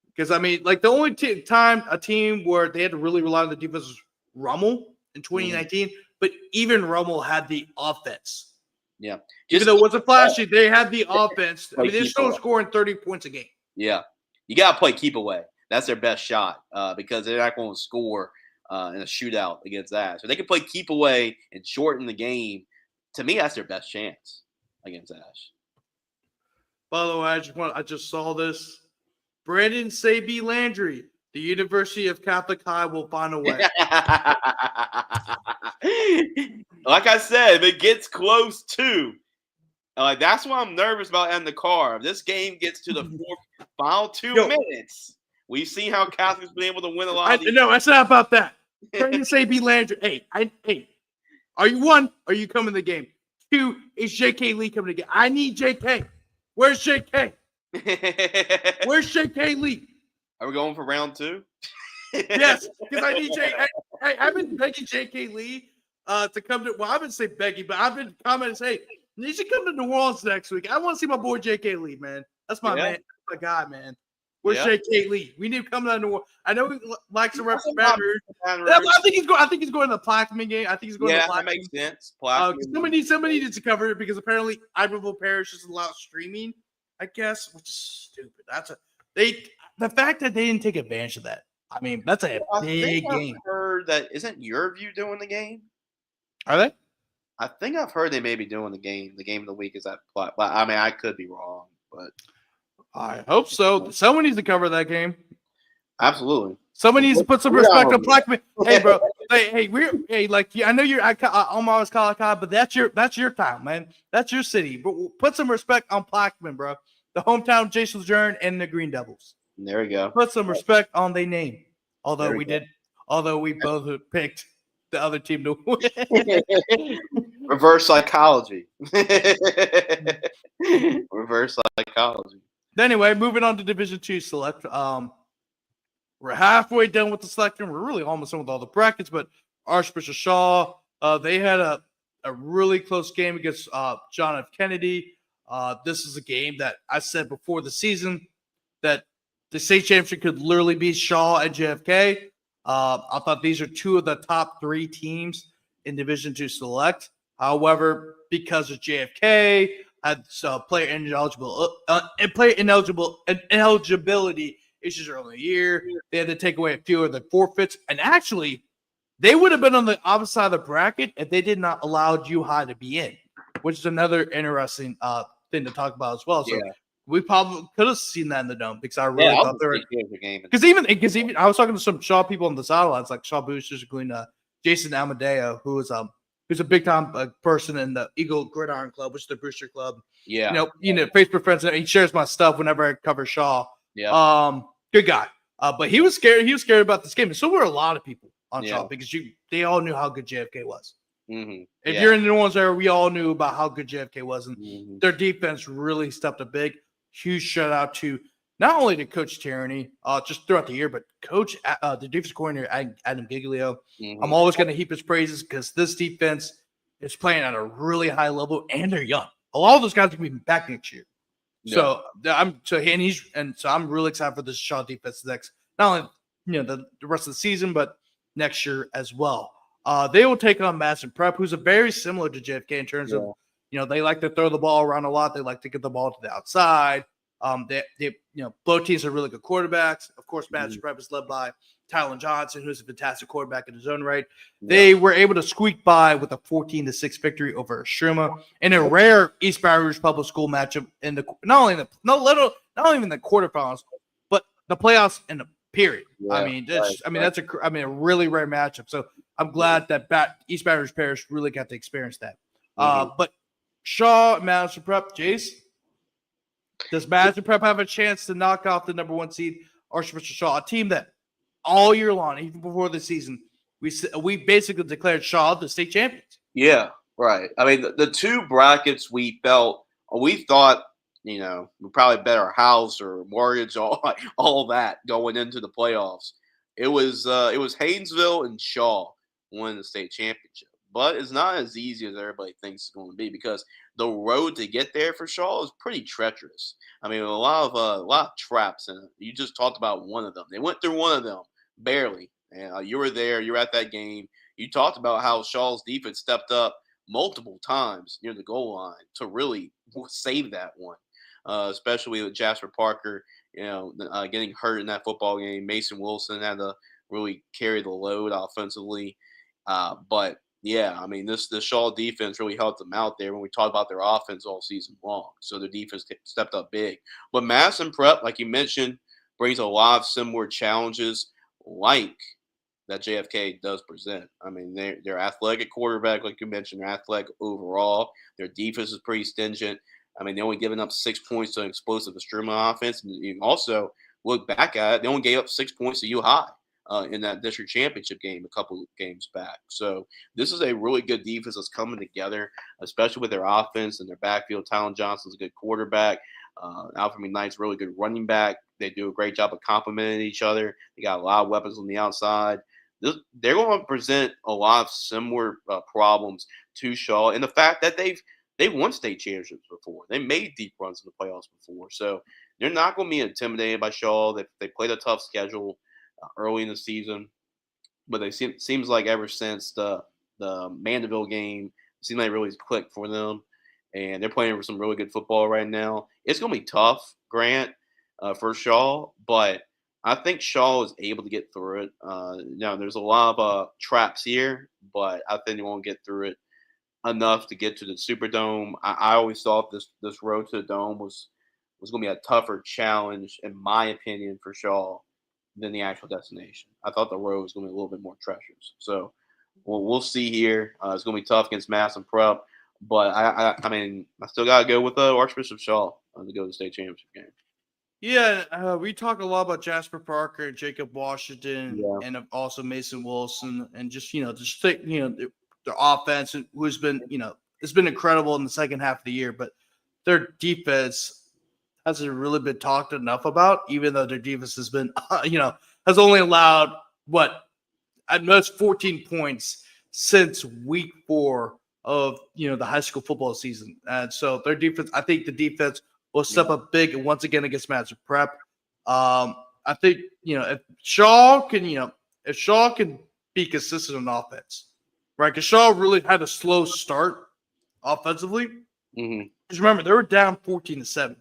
Because I mean, like the only time a team where they had to really rely on the defense was Rummel in 2019. But even Rummel had the offense. Yeah. Even though it wasn't flashy, they had the offense. I mean, they're still scoring 30 points a game. Yeah. You got to play keep away. That's their best shot because they're not going to score in a shootout against that. So they can play keep away and shorten the game. To me, that's their best chance against Ash. By the way, I just saw this. Brandon Saby Landry, the University of Catholic High will find a way. Like I said, if it gets close to, that's why I'm nervous about ending the car. If this game gets to the final 2 minutes, we've seen how Catholic's been able to win a lot. No, it's not about that. Brandon Saby Landry. Hey, are you coming to the game? 2, is JK Lee coming to the game? I need JK. Where's JK? Where's JK Lee? Are we going for round 2? Yes, because I need JK. Hey, I've been begging JK Lee to come to. Well, I've been saying begging, but I've been commenting saying you should come to New Orleans next week. I want to see my boy JK Lee, man. That's my man. That's my guy, man. Where's JK Lee? We need to come to New Orleans. I know he likes to represent Baton Rouge. I think he's going to the Plaquemine game. I think he's going to the Plaquemine. That makes sense. Somebody needs to cover it because apparently Iberville Parish doesn't allow streaming. I guess, which is stupid. The fact that they didn't take advantage of that. I mean, that's a big game. I've heard that isn't Your View doing the game? Are they? I think I've heard they may be doing the game. The game of the week is at But I mean, I could be wrong, but I hope so. Someone needs to cover that game. Absolutely. Someone needs to put some respect on Plaquemine. Hey, bro. I know you're Omaha's College High, but that's your town, man. That's your city. But put some respect on Plaquemine, bro. The hometown of Jace Lejeune and the Green Devils. There we go. Put some respect on their name. Although we both picked the other team to win. Reverse psychology. Reverse psychology. Anyway, moving on to Division II select. We're halfway done with the selection. We're really almost done with all the brackets, but Archbishop Shaw, they had a really close game against John F. Kennedy. This is a game that I said before the season that the state championship could literally be Shaw and JFK. I thought these are 2 of the top 3 teams in Division II select. However, because of JFK had player ineligibility issues early in the year, they had to take away a few of the forfeits. And actually, they would have been on the opposite side of the bracket if they did not allow U High to be in, which is another interesting thing to talk about as well. So we probably could have seen that in the dome because I really thought they were the game. Because even I was talking to some Shaw people on the sidelines, like Shaw boosters, including Jason Amadeo, who's a big time person in the Eagle Gridiron Club, which is the booster club. Yeah, Facebook friends. He shares my stuff whenever I cover Shaw. Yeah, good guy. But he was scared. He was scared about this game, and so were a lot of people on Shaw because they all knew how good JFK was. Mm-hmm. If you're in the New Orleans area, we all knew about how good JFK was, and their defense really stepped up big. Huge shout out to not only to Coach Tyranny, just throughout the year, but Coach the defense coordinator Adam Giglio. I'm always going to heap his praises because this defense is playing at a really high level, and they're young. A lot of those guys are going to be back next year. Yeah. So I'm really excited for this Shaw defense next, not only the rest of the season, but next year as well. They will take on Madison Prep, who's a very similar to JFK in terms of they like to throw the ball around a lot. They like to get the ball to the outside. Both teams are really good quarterbacks. Of course, Madison Prep is led by Tylen Johnson, who's a fantastic quarterback in his own right. They were able to squeak by with a 14-6 victory over Sherma in a rare East Baton Rouge Public School matchup in the not even the quarterfinals, but the playoffs in the period. That's a really rare matchup. So I'm glad that East Baton Rouge Parish really got to experience that. But Shaw, Madison Prep, Jace, does Madison Prep have a chance to knock off the number 1 seed Archbishop Shaw, a team that all year long, even before the season, we basically declared Shaw the state champions? Yeah, right. I mean, the 2 brackets we thought we probably bet our house or mortgage, all that going into the playoffs. It was Haynesville and Shaw winning the state championship. But it's not as easy as everybody thinks it's going to be because the road to get there for Shaw is pretty treacherous. I mean, a lot of traps in it. You just talked about one of them. They went through one of them barely. And you were there. You were at that game. You talked about how Shaw's defense stepped up multiple times near the goal line to really save that one, especially with Jasper Parker, getting hurt in that football game. Mason Wilson had to really carry the load offensively. But yeah, I mean, the Shaw defense really helped them out there when we talked about their offense all season long. So their defense stepped up big. But Madison Prep, like you mentioned, brings a lot of similar challenges like that JFK does present. I mean, they're athletic quarterback, like you mentioned. They're athletic overall. Their defense is pretty stingent. I mean, they only given up 6 points to an explosive Estruma offense. And you also look back at it, they only gave up 6 points to U High. In that district championship game a couple games back. So this is a really good defense that's coming together, especially with their offense and their backfield. Tylen Johnson's a good quarterback. Alfred McKnight's a really good running back. They do a great job of complementing each other. They got a lot of weapons on the outside. They're going to present a lot of similar problems to Shaw, and the fact that they've won state championships before. They made deep runs in the playoffs before. So they're not going to be intimidated by Shaw. They played a tough schedule early in the season, but seems like ever since the Mandeville game, it seems like it really clicked for them, and they're playing some really good football right now. It's going to be tough, Grant, for Shaw, but I think Shaw is able to get through it. There's a lot of traps here, but I think they won't get through it enough to get to the Superdome. I always thought this road to the Dome was going to be a tougher challenge, in my opinion, for Shaw than the actual destination. I thought the road was going to be a little bit more treacherous. So we'll see here. It's going to be tough against Madison Prep, but I mean, I still got to go with Archbishop Shaw to go to the state championship game. Yeah, we talk a lot about Jasper Parker and Jacob Washington, and also Mason Wilson, and the offense, who's been it's been incredible in the second half of the year, but their defense hasn't really been talked enough about, even though their defense has been, has only allowed at most 14 points since week 4 of, the high school football season. And so their defense, I think the defense will step up big and once again against Madison Prep. I think, if Shaw can be consistent on offense, right? Because Shaw really had a slow start offensively. Mm-hmm. Because remember, they were down 14-7.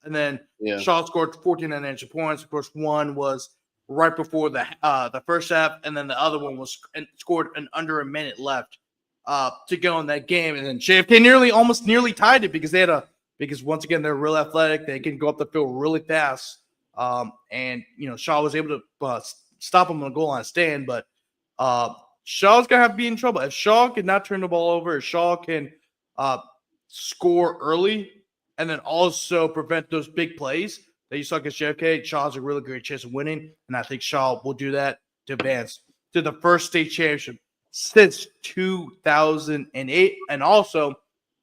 And then Shaw scored 14 unanswered points. Of course, one was right before the first half, and then the other one was scored under a minute left to go in that game. And then JFK almost nearly tied it because once again they're real athletic. They can go up the field really fast. And Shaw was able to stop them on the goal line stand, but Shaw's gonna have to be in trouble. If Shaw can not turn the ball over, if Shaw can score early and then also prevent those big plays that you saw against JFK, Shaw has a really great chance of winning. And I think Shaw will do that to advance to the first state championship since 2008. And also,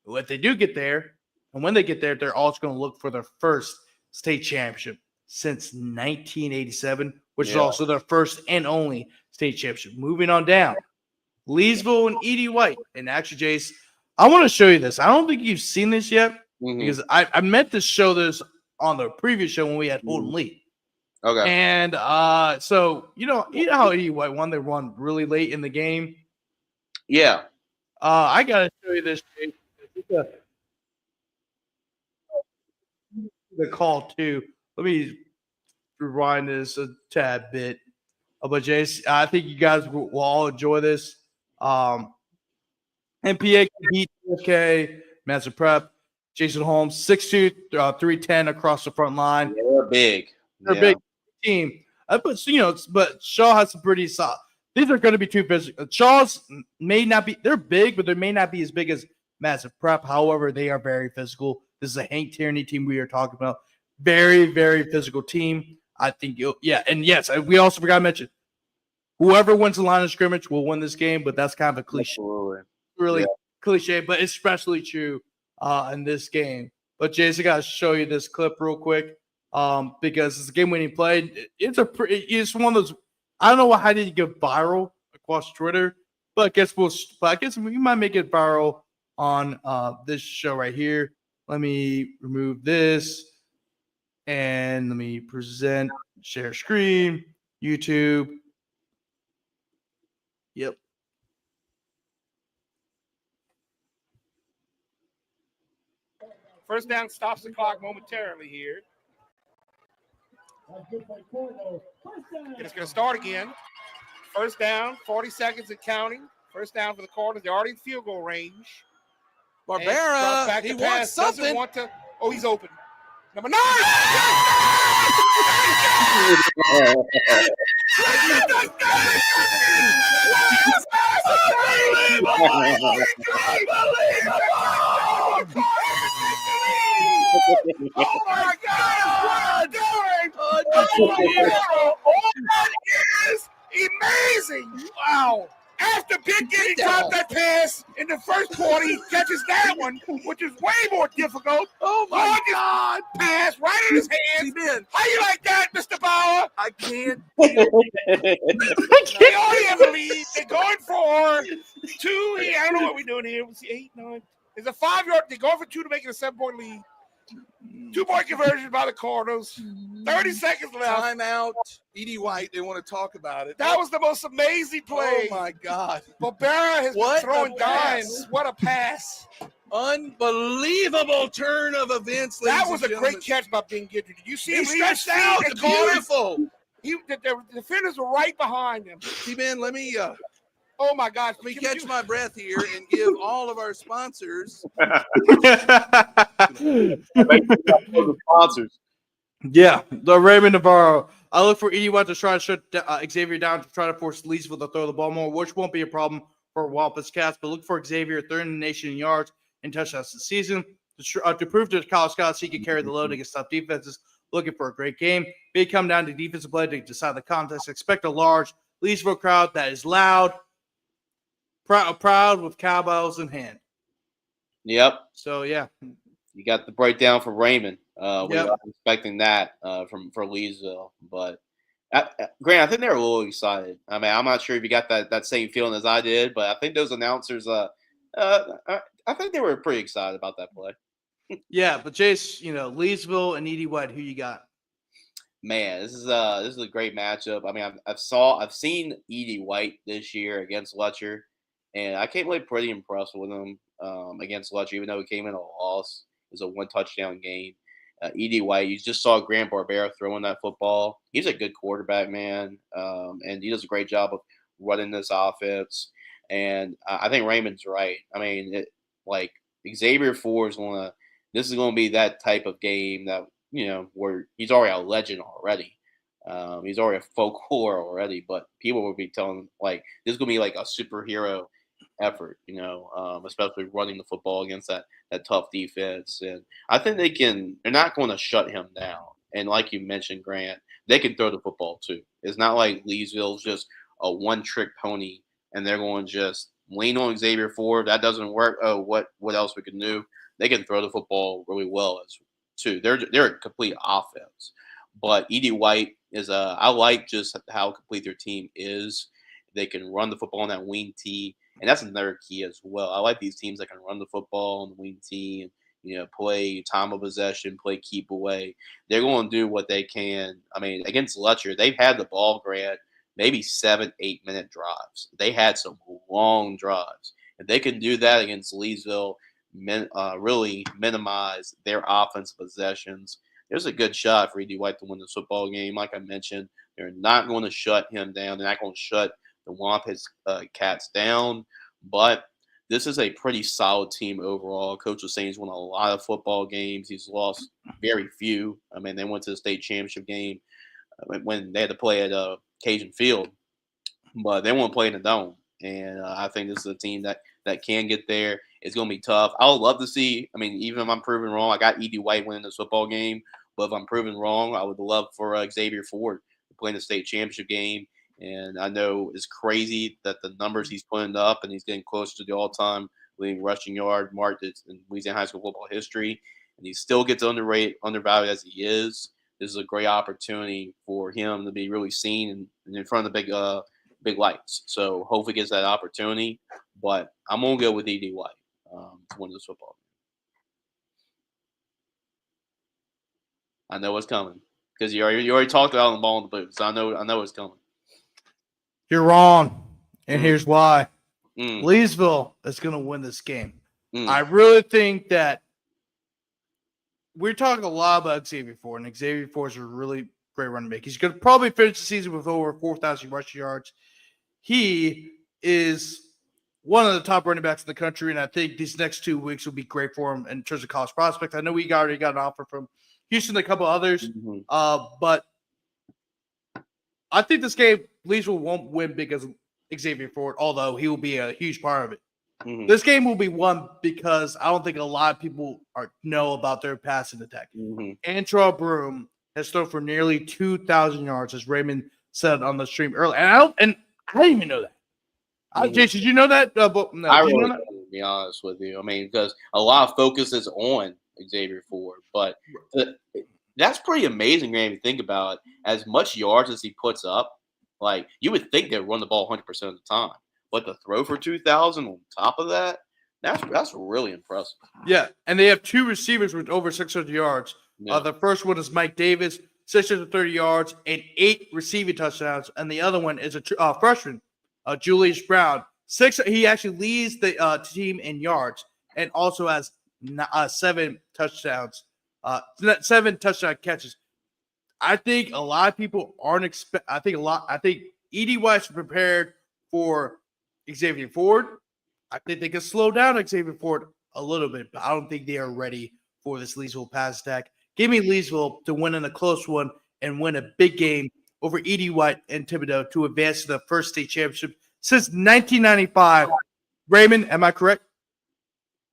if they do get there, and when they get there, they're also going to look for their first state championship since 1987, which is Yeah. also their first and only state championship. Moving on down, Leesville and Edie White. And actually, Jace, I want to show you this. I don't think you've seen this yet Mhm. because I meant to show this on the previous show when we had Holden Lee. Okay. And so you know how Edie White won. They won really late in the game. Yeah. I gotta show you this. Jace. The call too. Let me rewind this a tad bit. But Jace, I think you guys will all enjoy this. MPA beat TFK, Master Prep, Jason Holmes, 6'2", 310 across the front line. Yeah, they're big. They're a big team. But Shaw has some pretty solid. These are going to be too physical. Shaw's may not be. They're big, but they may not be as big as Massive Prep. However, they are very physical. This is a Hank Tierney team we are talking about. Very, very physical team. I think and yes, we also forgot to mention whoever wins the line of scrimmage will win this game. But that's kind of a cliche. Absolutely. Really cliche, but especially true in this game. But Jason, I gotta show you this clip real quick because it's a game-winning play. It's one of those. I don't know how did it get viral across Twitter, but I guess we might make it viral on this show right here. Let me remove this and let me present share screen YouTube. Yep. First down stops the clock momentarily here. And it's going to start again. First down, 40 seconds and counting. First down for the Cardinals. They're already in field goal range. Barbera, he wants something. Doesn't want to. Oh, he's open. Number 9. Oh my God! What are you doing? That is amazing! Wow! After Big Getty dropped that pass in the first quarter, he catches that one, which is way more difficult. Oh my God! Pass right in his hands. How you like that, Mr. Bauer? I can't. They already have a lead. They're going for 2. I don't know what we're doing here. We'll see 8, 9. There's a 5-yard. They're going for 2 to make it a 7-point lead. 2-point conversion by the Cardinals. 30 seconds left. Timeout. Edie White, they want to talk about it. That was the most amazing play. Oh, my God. Barbera has been throwing pass. dimes. What a pass. Unbelievable turn of events, That ladies was and a great gentlemen. catch by Ben Guidry. Did you see He him leave his stretched out. feet It's and beautiful. the defenders were right behind him. T-Man, let me Oh, my gosh. catch my breath here and give all of our sponsors. Sponsors. Yeah, the Raymond Navarro. I look for Edie White to try to shut Xavier down to try to force Leesville to throw the ball more, which won't be a problem for Wampus Cats. But look for Xavier, third in the nation in yards and touchdowns this season. To prove to the college scouts he can carry the load against tough defenses. Looking for a great game. May come down to defensive play to decide the contest. Expect a large Leesville crowd that is loud, proud with cowbells in hand. Yep. So, yeah. You got the breakdown for Raymond. We Yep. were expecting that for Leesville, but Grant, I think they're a little excited. I mean, I'm not sure if you got that same feeling as I did, but I think those announcers, I think they were pretty excited about that play. Yeah, but Jace, Leesville and Edie White, who you got? Man, this is a great matchup. I mean, I've seen Edie White this year against Letcher, and I came away pretty impressed with him against Letcher, even though he came in a loss. It was a 1-touchdown game. Edie White, you just saw Grant Barbera throwing that football. He's a good quarterback, man, and he does a great job of running this offense. And I think Raymond's right. I mean, Xavier Ford this is going to be that type of game that, where he's already a legend already. He's already a folklore already, but people will be telling this is going to be like a superhero effort, especially running the football against that tough defense. And I think they're not going to shut him down. And like you mentioned, Grant, they can throw the football too. It's not like Leesville's just a one-trick pony and they're going to just lean on Xavier Ford. That doesn't work. Oh, what else we can do? They can throw the football really well too. They're a complete offense. But E.D. White is I like just how complete their team is. They can run the football on that wing tee, and that's another key as well. I like these teams that can run the football on the wing tee and play time of possession, play keep away. They're going to do what they can. I mean, against Letcher, they've had the ball grab maybe 7-8 minute drives. They had some long drives. If they can do that against Leesville, really minimize their offensive possessions, there's a good shot for E.D. White to win this football game. Like I mentioned, they're not going to shut him down. They're not going to shut the Wampus Cats down. But this is a pretty solid team overall. Coach was saying he's won a lot of football games. He's lost very few. I mean, they went to the state championship game when they had to play at Cajun Field, but they won't play in the Dome. And I think this is a team that can get there. It's going to be tough. I would love to see, I mean, even if I'm proven wrong, I got E.D. White winning this football game. But if I'm proven wrong, I would love for Xavier Ford to play in the state championship game. And I know it's crazy that the numbers he's putting up, and he's getting closer to the all-time leading rushing yard mark in Louisiana high school football history. And he still gets undervalued as he is. This is a great opportunity for him to be really seen and in front of the big lights. So hopefully he gets that opportunity. But I'm going to go with E.D. White to win this football game. I know it's coming because you already talked about the ball in the booth. So I know it's coming. You're wrong, and here's why. Mm. Leesville is going to win this game. Mm. I really think that we're talking a lot about Xavier Ford, and Xavier Ford is a really great running back. He's going to probably finish the season with over 4,000 rushing yards. He is one of the top running backs in the country, and I think these next 2 weeks will be great for him in terms of college prospects. I know we already got an offer from Houston, a couple others, but I think this game, Leesville won't win because of Xavier Ford, although he will be a huge part of it. Mm-hmm. This game will be won because I don't think a lot of people know about their passing attack. Antrell Broom has thrown for nearly 2,000 yards, as Raymond said on the stream earlier. And I didn't even know that. Jace, did you know that? No, I really don't, to be honest with you. I mean, because a lot of focus is on Xavier Ford, but that's pretty amazing, man, if you think about it. As much yards as he puts up, like, you would think they'd run the ball 100% of the time. But to throw for 2,000 on top of that, that's really impressive. Yeah, and they have two receivers with over 600 yards. Yeah. The first one is Mike Davis, 630 yards and 8 receiving touchdowns. And the other one is a freshman, Julius Brown. He actually leads the team in yards and also has 7 touchdowns, 7 touchdown catches. I think a lot of people aren't I think E.D. White's prepared for Xavier Ford. I think they can slow down Xavier Ford a little bit, but I don't think they are ready for this Leesville pass attack. Give me Leesville to win in a close one and win a big game over E.D. White and Thibodeau to advance to the first state championship since 1995. Raymond, am I correct?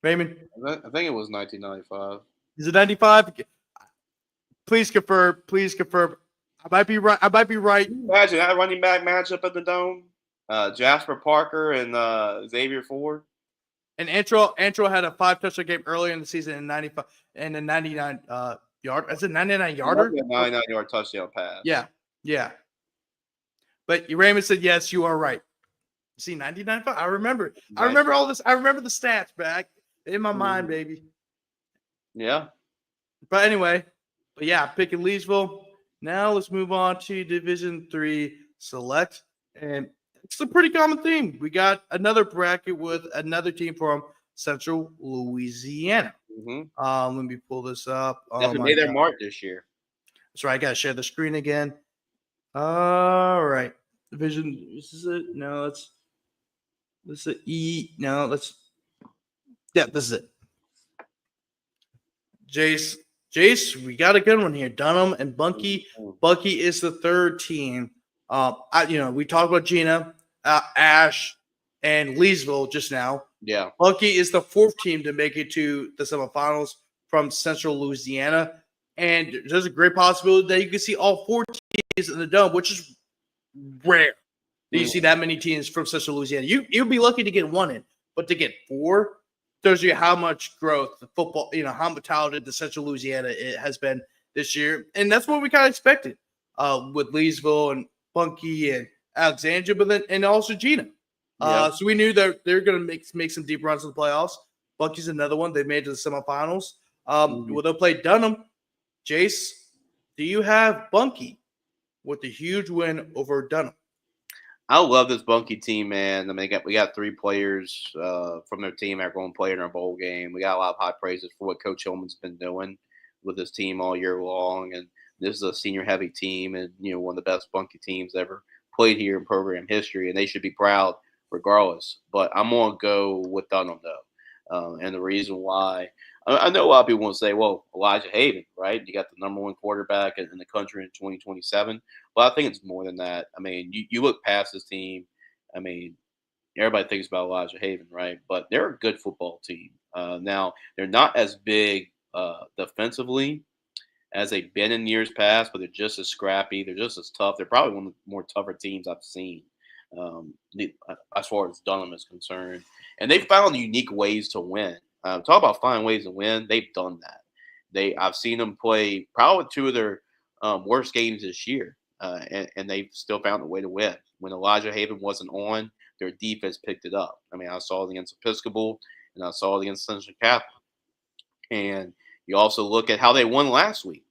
Raymond? I think it was 1995. Is it 95? Please confirm. Please confirm. I might be right. Imagine that running back matchup at the Dome. Jasper Parker and Xavier Ford. And Antrell had a 5 touchdown game earlier in the season in 95 and a 99 yard. Is it 99 yarder? 99-yard touchdown pass. Yeah. But Raymond said yes, you are right. See, 99. I remember. I remember all this. I remember the stats back in my mind, baby. Yeah. But anyway, picking Leesville. Now let's move on to Division III Select, and it's a pretty common theme. We got another bracket with another team from Central Louisiana. Let me pull this up. Definitely made their mark this year. That's right. I got to share the screen again. All right. Division. This is it. No, this is E. No, this is it. Jace, we got a good one here. Dunham and Bunkie. Bunkie is the third team. We talked about Gina, Ash, and Leesville just now. Yeah. Bunkie is the fourth team to make it to the semifinals from Central Louisiana. And there's a great possibility that you can see all 4 teams in the Dome, which is rare. You see that many teams from Central Louisiana. You'd be lucky to get 1 in, but to get 4 tells you how much growth the football, how talented the Central Louisiana has been this year, and that's what we kind of expected with Leesville and Bunky and Alexandria, but then and also Gina. So we knew that they're going to make some deep runs in the playoffs. Bunky's another one. They made it to the semifinals. Well, they'll play Dunham. Jace, do you have Bunky with a huge win over Dunham? I love this Bunky team, man. I mean, we got 3 players from their team that are going to play in our bowl game. We got a lot of high praises for what Coach Hillman's been doing with his team all year long. And this is a senior-heavy team and, one of the best Bunky teams ever played here in program history, and they should be proud regardless. But I'm going to go with Dunham, though. And the reason why – I know a lot of people want to say, well, Elijah Haven, right? You got the number 1 quarterback in the country in 2027. But I think it's more than that. I mean, you look past this team. I mean, everybody thinks about Elijah Haven, right? But they're a good football team. Now, they're not as big defensively as they've been in years past, but they're just as scrappy. They're just as tough. They're probably one of the more tougher teams I've seen as far as Dunham is concerned. And they found unique ways to win. Talk about finding ways to win. They've done that. I've seen them play probably 2 of their worst games this year, and they've still found a way to win. When Elijah Haven wasn't on, their defense picked it up. I mean, I saw it against Episcopal, and I saw it against Central Catholic. And you also look at how they won last week.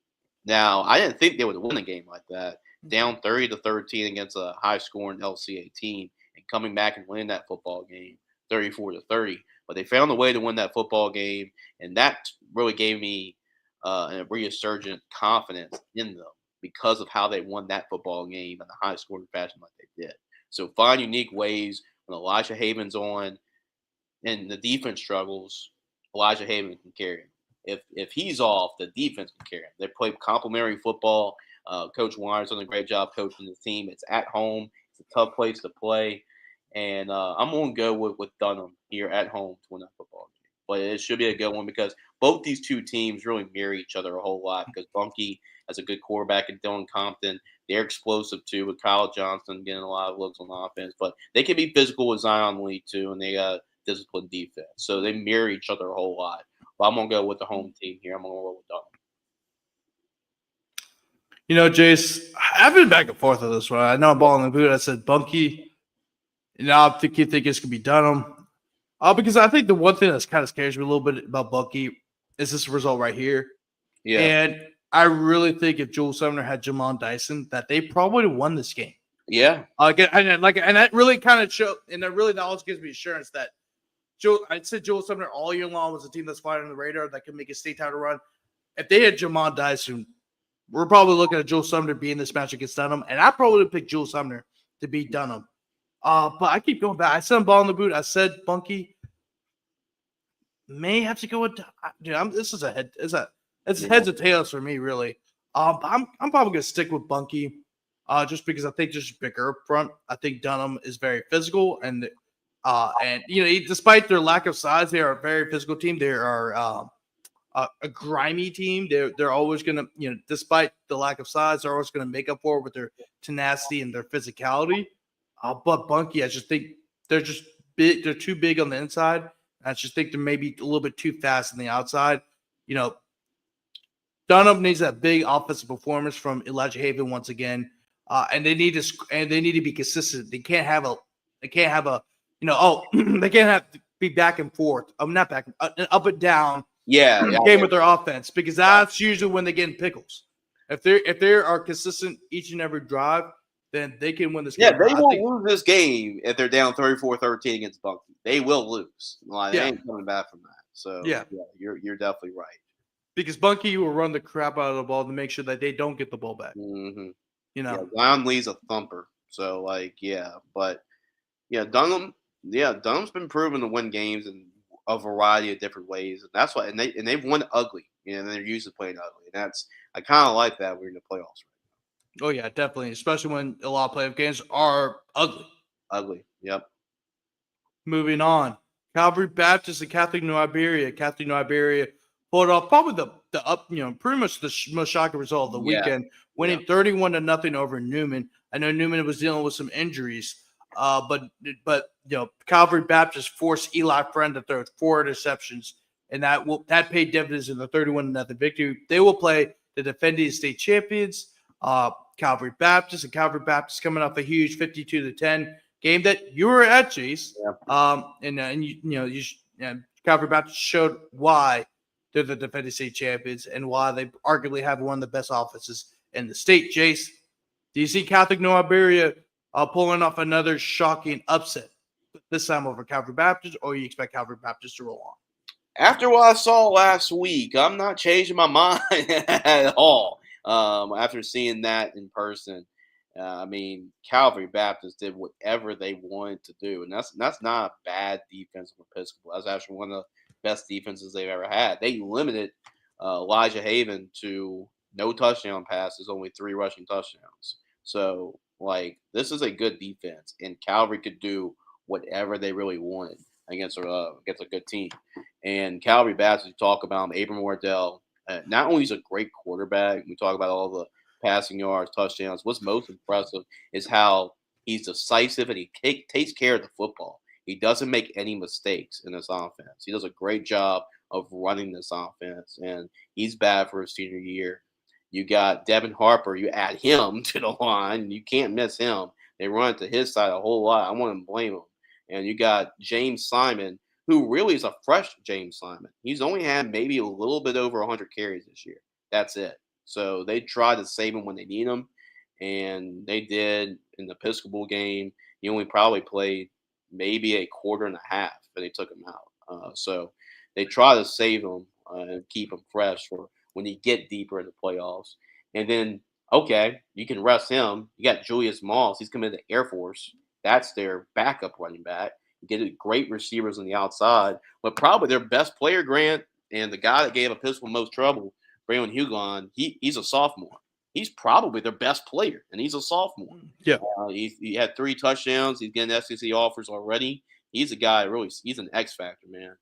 Now, I didn't think they would win a game like that, down 30-13 against a high-scoring LCA team, and coming back and winning that football game, 34-30. But they found a way to win that football game, and that really gave me a resurgent confidence in them because of how they won that football game in a high-scoring fashion like they did. So find unique ways when Elijah Haven's on and the defense struggles, Elijah Haven can carry him. If he's off, the defense can carry him. They play complementary football. Coach Wire's done a great job coaching the team. It's at home. It's a tough place to play. And I'm going to go with Dunham here at home to win that football game. But it should be a good one because both these 2 teams really mirror each other a whole lot because Bunky has a good quarterback in Dylan Compton. They're explosive, too, with Kyle Johnson getting a lot of looks on offense. But they can be physical with Zion Lee, too, and they got disciplined defense. So they mirror each other a whole lot. But I'm going to go with the home team here. I'm going to roll with Dunham. Jace, I've been back and forth on this one. I know I'm balling the boot. I said Bunky. I think this could be Dunham. Because I think the one thing that's kind of scares me a little bit about Bunky is this result right here. Yeah. And I really think if Joel Sumner had Jamon Dyson, that they probably would have won this game. Yeah. And that really kind of showed, and that really also gives me assurance that I'd say Joel Sumner all year long was a team that's flying on the radar that could make a state title run. If they had Jamon Dyson, we're probably looking at Joel Sumner being this match against Dunham, and I probably would pick Joel Sumner to beat Dunham. But I keep going back. I said ball in the boot. I said Bunky may have to go with. Dude, this is it's heads or tails for me, really. I'm probably gonna stick with Bunky, just because I think there's bigger up front. I think Dunham is very physical, and despite their lack of size, they are a very physical team. They are a grimy team. They're always gonna, despite the lack of size, they're always gonna make up for it with their tenacity and their physicality. But Bunky, I just think they're just big. They're too big on the inside. I just think they're maybe a little bit too fast on the outside. Dunham needs that big offensive performance from Elijah Haven once again, and they need to be consistent. They can't have they can't have to be back and forth. Not back, up and down. Game with their offense, because that's usually when they get in pickles. If they are consistent each and every drive, then they can win this game. Yeah, they won't lose this game if they're down 34-13 against Bunky. They will lose. They ain't coming back from that. So you're definitely right. Because Bunky will run the crap out of the ball to make sure that they don't get the ball back. Mm-hmm. Zion Lee's a thumper. So Dunham's been proven to win games in a variety of different ways, and that's why. And they've won ugly. And they're used to playing ugly. And I kind of like that. We're in the playoffs. Oh, yeah, definitely. Especially when a lot of playoff games are ugly. Ugly, yep. Moving on. Calvary Baptist and Catholic New Iberia. Catholic New Iberia pulled off probably pretty much the most shocking result of the weekend, winning 31-0 over Newman. I know Newman was dealing with some injuries, but Calvary Baptist forced Eli Friend to throw 4 interceptions, and that paid dividends in the 31-0 victory. They will play the defending state champions, Calvary Baptist, and Calvary Baptist coming off a huge 52-10 game that you were at, Jace. Calvary Baptist showed why they're the defending state champions and why they arguably have one of the best offenses in the state. Jace, do you see Catholic New Iberia pulling off another shocking upset this time over Calvary Baptist, or you expect Calvary Baptist to roll on? After what I saw last week, I'm not changing my mind at all. After seeing that in person, Calvary Baptist did whatever they wanted to do, and that's not a bad defense for Episcopal. That's actually one of the best defenses they've ever had. They limited Elijah Haven to no touchdown passes, only 3 rushing touchdowns. So, this is a good defense, and Calvary could do whatever they really wanted against a good team. And Calvary Baptist, we talk about him, Abram Wardell. Not only is he a great quarterback, we talk about all the passing yards, touchdowns. What's most impressive is how he's decisive and he takes care of the football. He doesn't make any mistakes in this offense. He does a great job of running this offense, and he's bad for his senior year. You got Devin Harper. You add him to the line. You can't miss him. They run it to his side a whole lot. I wouldn't blame him. And you got James Simon, who really is a fresh James Simon. He's only had maybe a little bit over 100 carries this year. That's it. So they tried to save him when they need him, and they did in the Episcopal game. He only probably played maybe a quarter and a half, but they took him out. So they try to save him and keep him fresh for when you get deeper in the playoffs. And then, okay, you can rest him. You got Julius Moss. He's coming to the Air Force. That's their backup running back. You get great receivers on the outside, but probably their best player, Grant, and the guy that gave Episcopal most trouble, Braylon Hugon, he's a sophomore. He's probably their best player, and he's a sophomore. Yeah. He had 3 touchdowns. He's getting SEC offers already. He's a guy he's an X factor, man.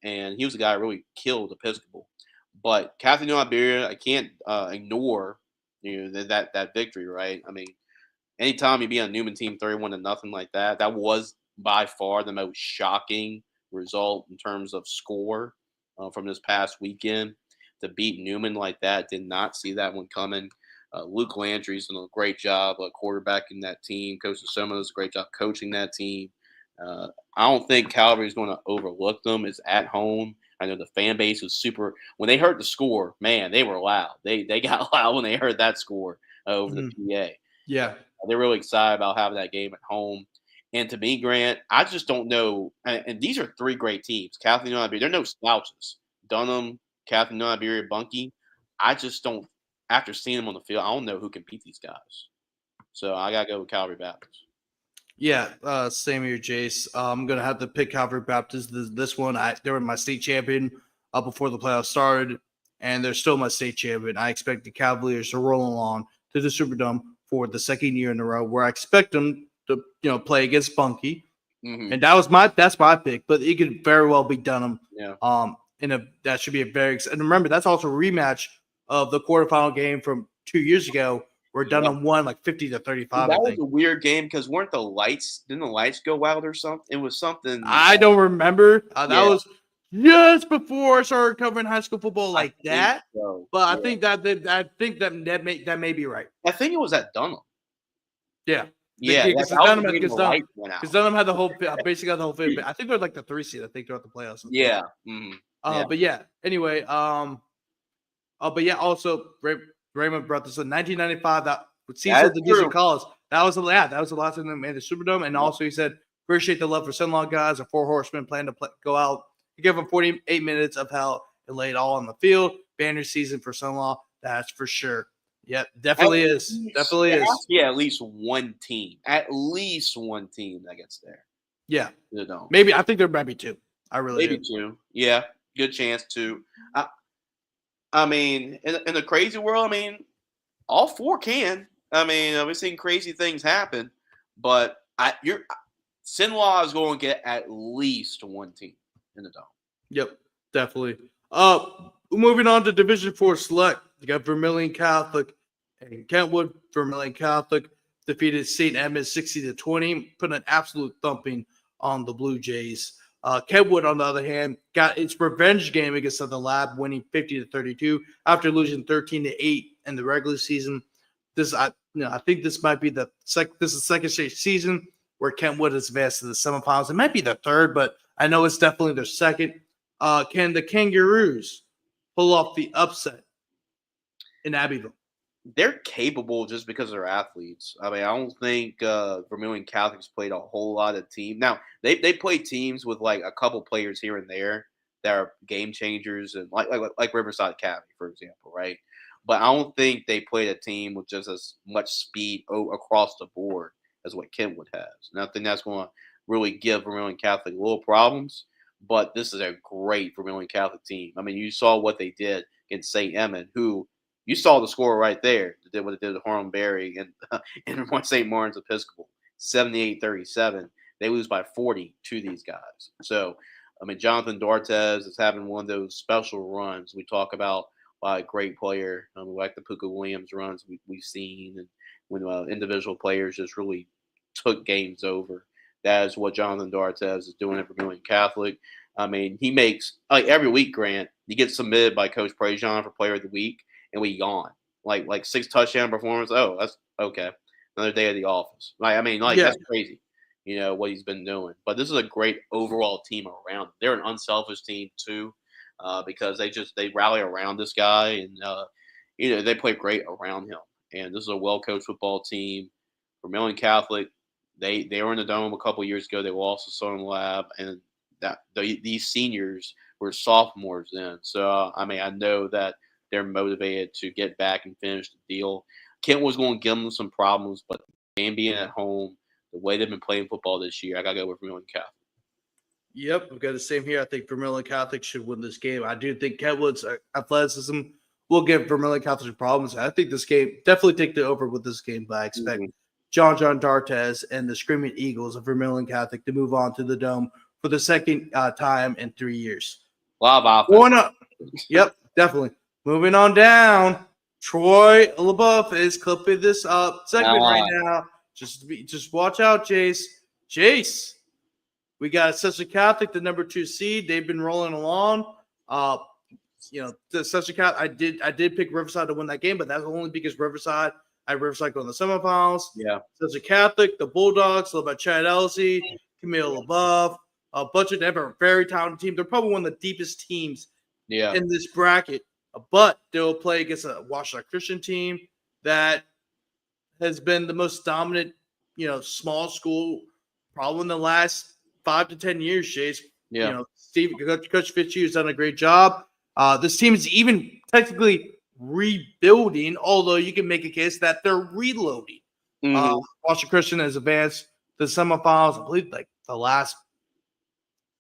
And he was a guy that really killed Episcopal. But Catholic New Iberia, I can't ignore that victory, right? Anytime you be on a Newman team 31-0 like that, that was by far the most shocking result in terms of score from this past weekend. To beat Newman like that, did not see that one coming. Luke Landry's done a great job quarterbacking that team. Coach Soma does a great job coaching that team. I don't think Calvary's going to overlook them. It's at home. I know the fan base was super. When they heard the score, man, they were loud. They got loud when they heard that score over the PA. Yeah. They're really excited about having that game at home. And to me, Grant, I just don't know. And these are 3 great teams. Catholic New Iberia, they're no slouches. Dunham, Catholic New Iberia, Bunkie. I just don't, after seeing them on the field, I don't know who can beat these guys. So I got to go with Calvary Baptist. Yeah, same here, Jace. I'm going to have to pick Calvary Baptist this one. They were my state champion before the playoffs started, and they're still my state champion. I expect the Cavaliers to roll along to the Superdome for the second year in a row, where I expect them to play against Bunkie. Mm-hmm. And that's my pick, but it could very well be Dunham. Yeah. That should be a very – and remember, that's also a rematch of the quarterfinal game from 2 years ago where Dunham won 50-35. That was a weird game because didn't the lights go out or something? It was something. I don't remember. That was just before I started covering high school football like that. So. But I think that may be right. I think it was at Dunham. Yeah. Yeah, because Dunham had the whole basically got the whole thing. I think they're the 3 seed. I think throughout the playoffs. Yeah. Mm-hmm. But yeah. Anyway. But yeah. Also, Raymond brought this in 1995. That with Cecil the Decent College. That was the last time they made the Superdome. And also, he said, appreciate the love for Sunlaw guys. The 4 horsemen plan to go out. He gave them 48 minutes of hell and lay it all on the field. Banner season for Sunlaw. That's for sure. Yep, definitely is. Yeah, at least one team. At least one team that gets there. Yeah. No. Maybe. I think there might be 2. I really maybe do. 2. Yeah, good chance 2. In the crazy world, all 4 can. We've seen crazy things happen, but Sinlaw is going to get at least 1 team in the dome. Yep, definitely. Moving on to Division 4 Select. You got Vermilion Catholic and Kentwood. Vermilion Catholic defeated St. Edmunds 60-20, putting an absolute thumping on the Blue Jays. Kenwood, on the other hand, got its revenge game against the Lab, winning 50-32 after losing 13-8 in the regular season. I think this might be the second straight season where Kentwood has advanced to the semifinals. It might be the third, but I know it's definitely their second. Can the Kangaroos pull off the upset in Abbeville? They're capable just because they're athletes. I mean, I don't think Vermilion Catholics played a whole lot of teams. Now, they play teams with like a couple players here and there that are game changers, and like Riverside Academy, for example, right? But I don't think they played a team with just as much speed across the board as what Kentwood has. And I think that's going to really give Vermilion Catholic little problems. But this is a great Vermilion Catholic team. I mean, you saw what they did against St. Emmen, who you saw the score right there. They did what they did to Harlem Berry and St. Martin's Episcopal, 78-37. They lose by 40 to these guys. So, I mean, Jonathan D'Artes is having one of those special runs we talk about by a great player, like the Puka Williams runs we've seen, and when individual players just really took games over. That is what Jonathan D'Artes is doing at Vermilion Catholic. I mean, he makes like every week, Grant, he gets submitted by Coach Prejean for Player of the Week, and we gone like 6 touchdown performance. Oh, that's okay. Another day at the office. That's crazy. You know what he's been doing. But this is a great overall team around. They're an unselfish team too, because they rally around this guy, and they play great around him. And this is a well coached football team. Vermilion Catholic, they were in the Dome a couple years ago. They were also Southern Lab, and these seniors were sophomores then. So I know that they're motivated to get back and finish the deal. Kent was going to give them some problems, but game being at home, the way they've been playing football this year, I got to go with Vermilion Catholic. Yep, I've got the same here. I think Vermilion Catholic should win this game. I do think Kentwood's athleticism will give Vermilion Catholic problems. I think this game definitely take the over with this game, but I expect John D'Artes and the Screaming Eagles of Vermilion Catholic to move on to the Dome for the second time in 3 years. A lot of offense. Going up. Yep, definitely. Moving on down. Troy LaBeouf is clipping this segment right now. Just watch out, Jace. Jace, we got Assessor Catholic, the number 2 seed. They've been rolling along. The Assessor Catholic, I did pick Riverside to win that game, but that's only because I had Riverside going to the semifinals. Yeah. Assessor Catholic, the Bulldogs, led by Chad Elsey, Camille LaBeouf, a bunch of them are a very talented team. They're probably one of the deepest teams in this bracket. But they'll play against a Washington Christian team that has been the most dominant, small school probably in the last 5 to 10 years, Jace. Yeah. Coach Fitzhugh has done a great job. This team is even technically rebuilding, although you can make a case that they're reloading. Washington Christian has advanced to the semifinals, I believe, like the last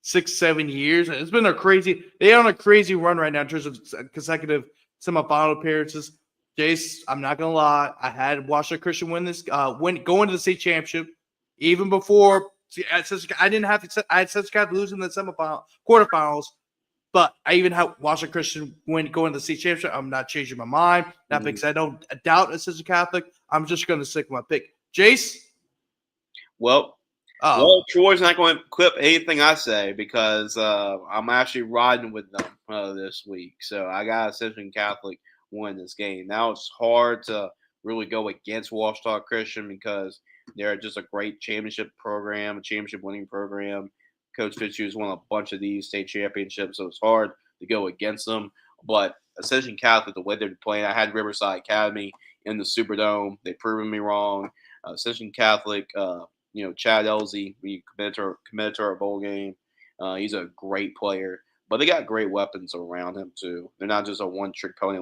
6-7 years. It's been they're on a crazy run right now in terms of consecutive semifinal appearances. Jace, I'm not gonna lie, I had Washington Christian win this, going to the state championship, even before. I had Central Catholic losing the quarterfinals, but I even had Washington Christian going to the state championship. I'm not changing my mind, not because I don't doubt Central Catholic. I'm just going to stick with my pick. Jace, Well, Troy's not going to clip anything I say because I'm actually riding with them this week. So I got Ascension Catholic win this game. Now it's hard to really go against Washita Christian because they're just a great championship program, a championship winning program. Coach Fitzhugh has won a bunch of these state championships, so it's hard to go against them. But Ascension Catholic, the way they're playing, I had Riverside Academy in the Superdome. They've proven me wrong. Ascension Catholic, Chad Elsey, we committed to our bowl game. He's a great player, but they got great weapons around him too. They're not just a one-trick pony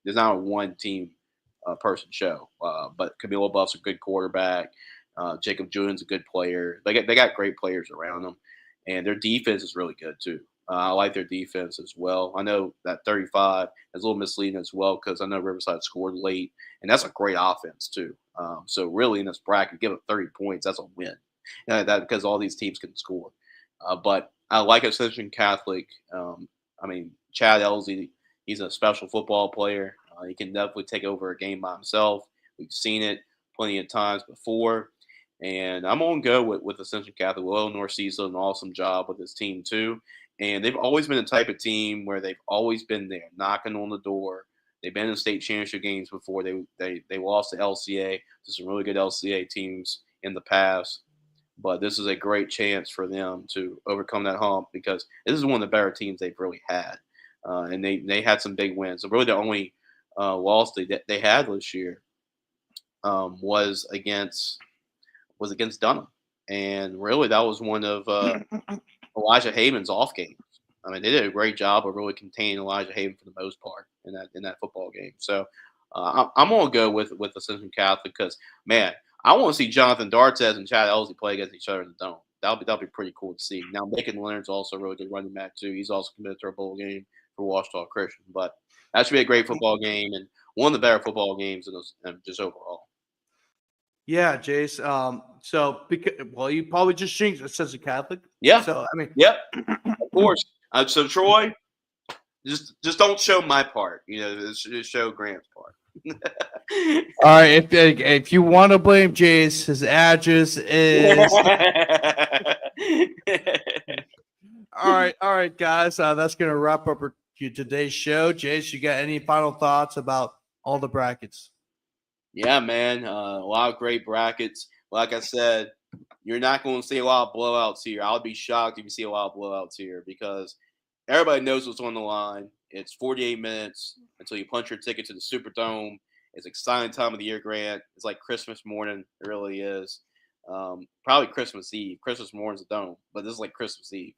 there's not a one-team person show. But Camille Buff's a good quarterback. Jacob Julian's a good player. They got great players around them, and their defense is really good too. I like their defense as well. I know that 35 is a little misleading as well because I know Riverside scored late, and that's a great offense too. So really in this bracket, give it 30 points, that's a win. That because all these teams can score. But I like Ascension Catholic. Chad Elsey, he's a special football player. He can definitely take over a game by himself. We've seen it plenty of times before. And I'm going to go with Ascension Catholic. Will Northeast did an awesome job with his team too. And they've always been the type of team where they've always been there, knocking on the door. They've been in state championship games before. They lost to LCA to some really good LCA teams in the past. But this is a great chance for them to overcome that hump because this is one of the better teams they've really had. And they had some big wins. So really the only loss they had this year was against Dunham. And really that was one of Elijah Haven's off games. I mean, they did a great job of really containing Elijah Haven for the most part in that football game. So I'm going to go with Ascension Catholic because, man, I want to see Jonathan Dartez and Chad Elsie play against each other in the dome. That'll be pretty cool to see. Now, Macon Leonard's also a really good running back too. He's also committed to a bowl game for Washita Christian. But that should be a great football game and one of the better football games just overall. Yeah, Jace. You probably just changed it says a Catholic. Yeah. So I mean, yep, of course. So Troy, just don't show my part. Just show Grant's part. All right. If you want to blame Jace, his address is. All right, guys. That's gonna wrap up today's show. Jace, you got any final thoughts about all the brackets? Yeah, man. A lot of great brackets. Like I said, you're not going to see a lot of blowouts here. I'll be shocked if you see a lot of blowouts here because everybody knows what's on the line. It's 48 minutes until you punch your ticket to the Superdome. It's an exciting time of the year, Grant. It's like Christmas morning. It really is. Probably Christmas Eve. Christmas morning's a dome, but this is like Christmas Eve.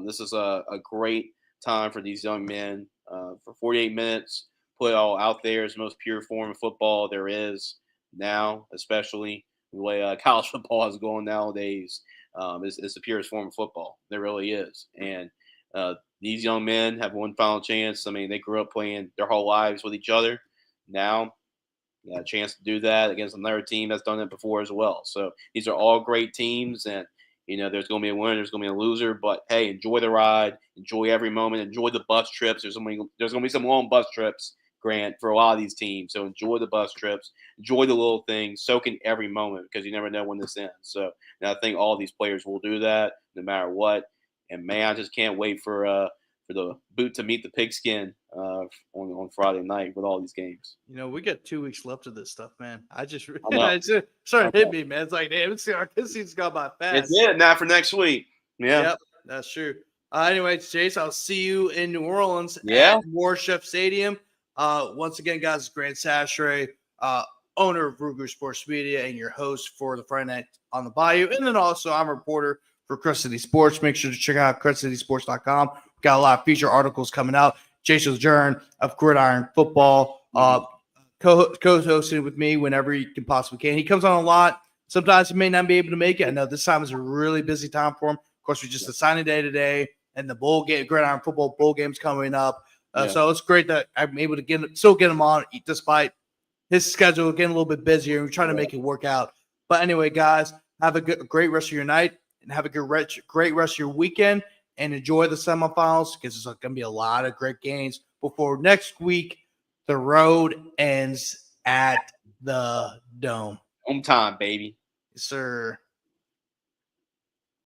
This is a great time for these young men. For 48 minutes, put it all out there. It's the most pure form of football there is now, especially the way college football is going nowadays. It's the purest form of football. There really is. And these young men have one final chance. I mean, they grew up playing their whole lives with each other. Now, you got a chance to do that against another team that's done it before as well. So these are all great teams, and there's going to be a winner, there's going to be a loser. But hey, enjoy the ride, enjoy every moment, enjoy the bus trips. There's going to be some long bus trips, Grant, for a lot of these teams. So enjoy the bus trips, enjoy the little things, soak in every moment because you never know when this ends. So I think all these players will do that no matter what. And man, I just can't wait for the boot to meet the pigskin on Friday night with all these games. We got 2 weeks left of this stuff, man. It just I started hitting me, man. It's like, damn, this season's gone by fast. It's it, not for next week. Yeah. Yep, that's true. Anyways, Jace, I'll see you in New Orleans at Warchef Stadium. Once again, guys, Grant Sashray, owner of Ruger Sports Media and your host for the Friday Night on the Bayou. And then also I'm a reporter for Crest City Sports. Make sure to check out crestcitysports.com. We've got a lot of feature articles coming out. Jason Adjourn of Gridiron Football, co-hosting with me whenever he can possibly can. He comes on a lot. Sometimes he may not be able to make it. I know this time is a really busy time for him. Of course, we just assigned a day today, and the bowl game, Gridiron Football bowl game's coming up. So it's great that I'm able to still get him on despite his schedule getting a little bit busier. We're trying to make it work out. But anyway, guys, have a great rest of your night and have a great rest of your weekend and enjoy the semifinals because there's going to be a lot of great games before next week. The road ends at the Dome. Home time, baby. Yes, sir.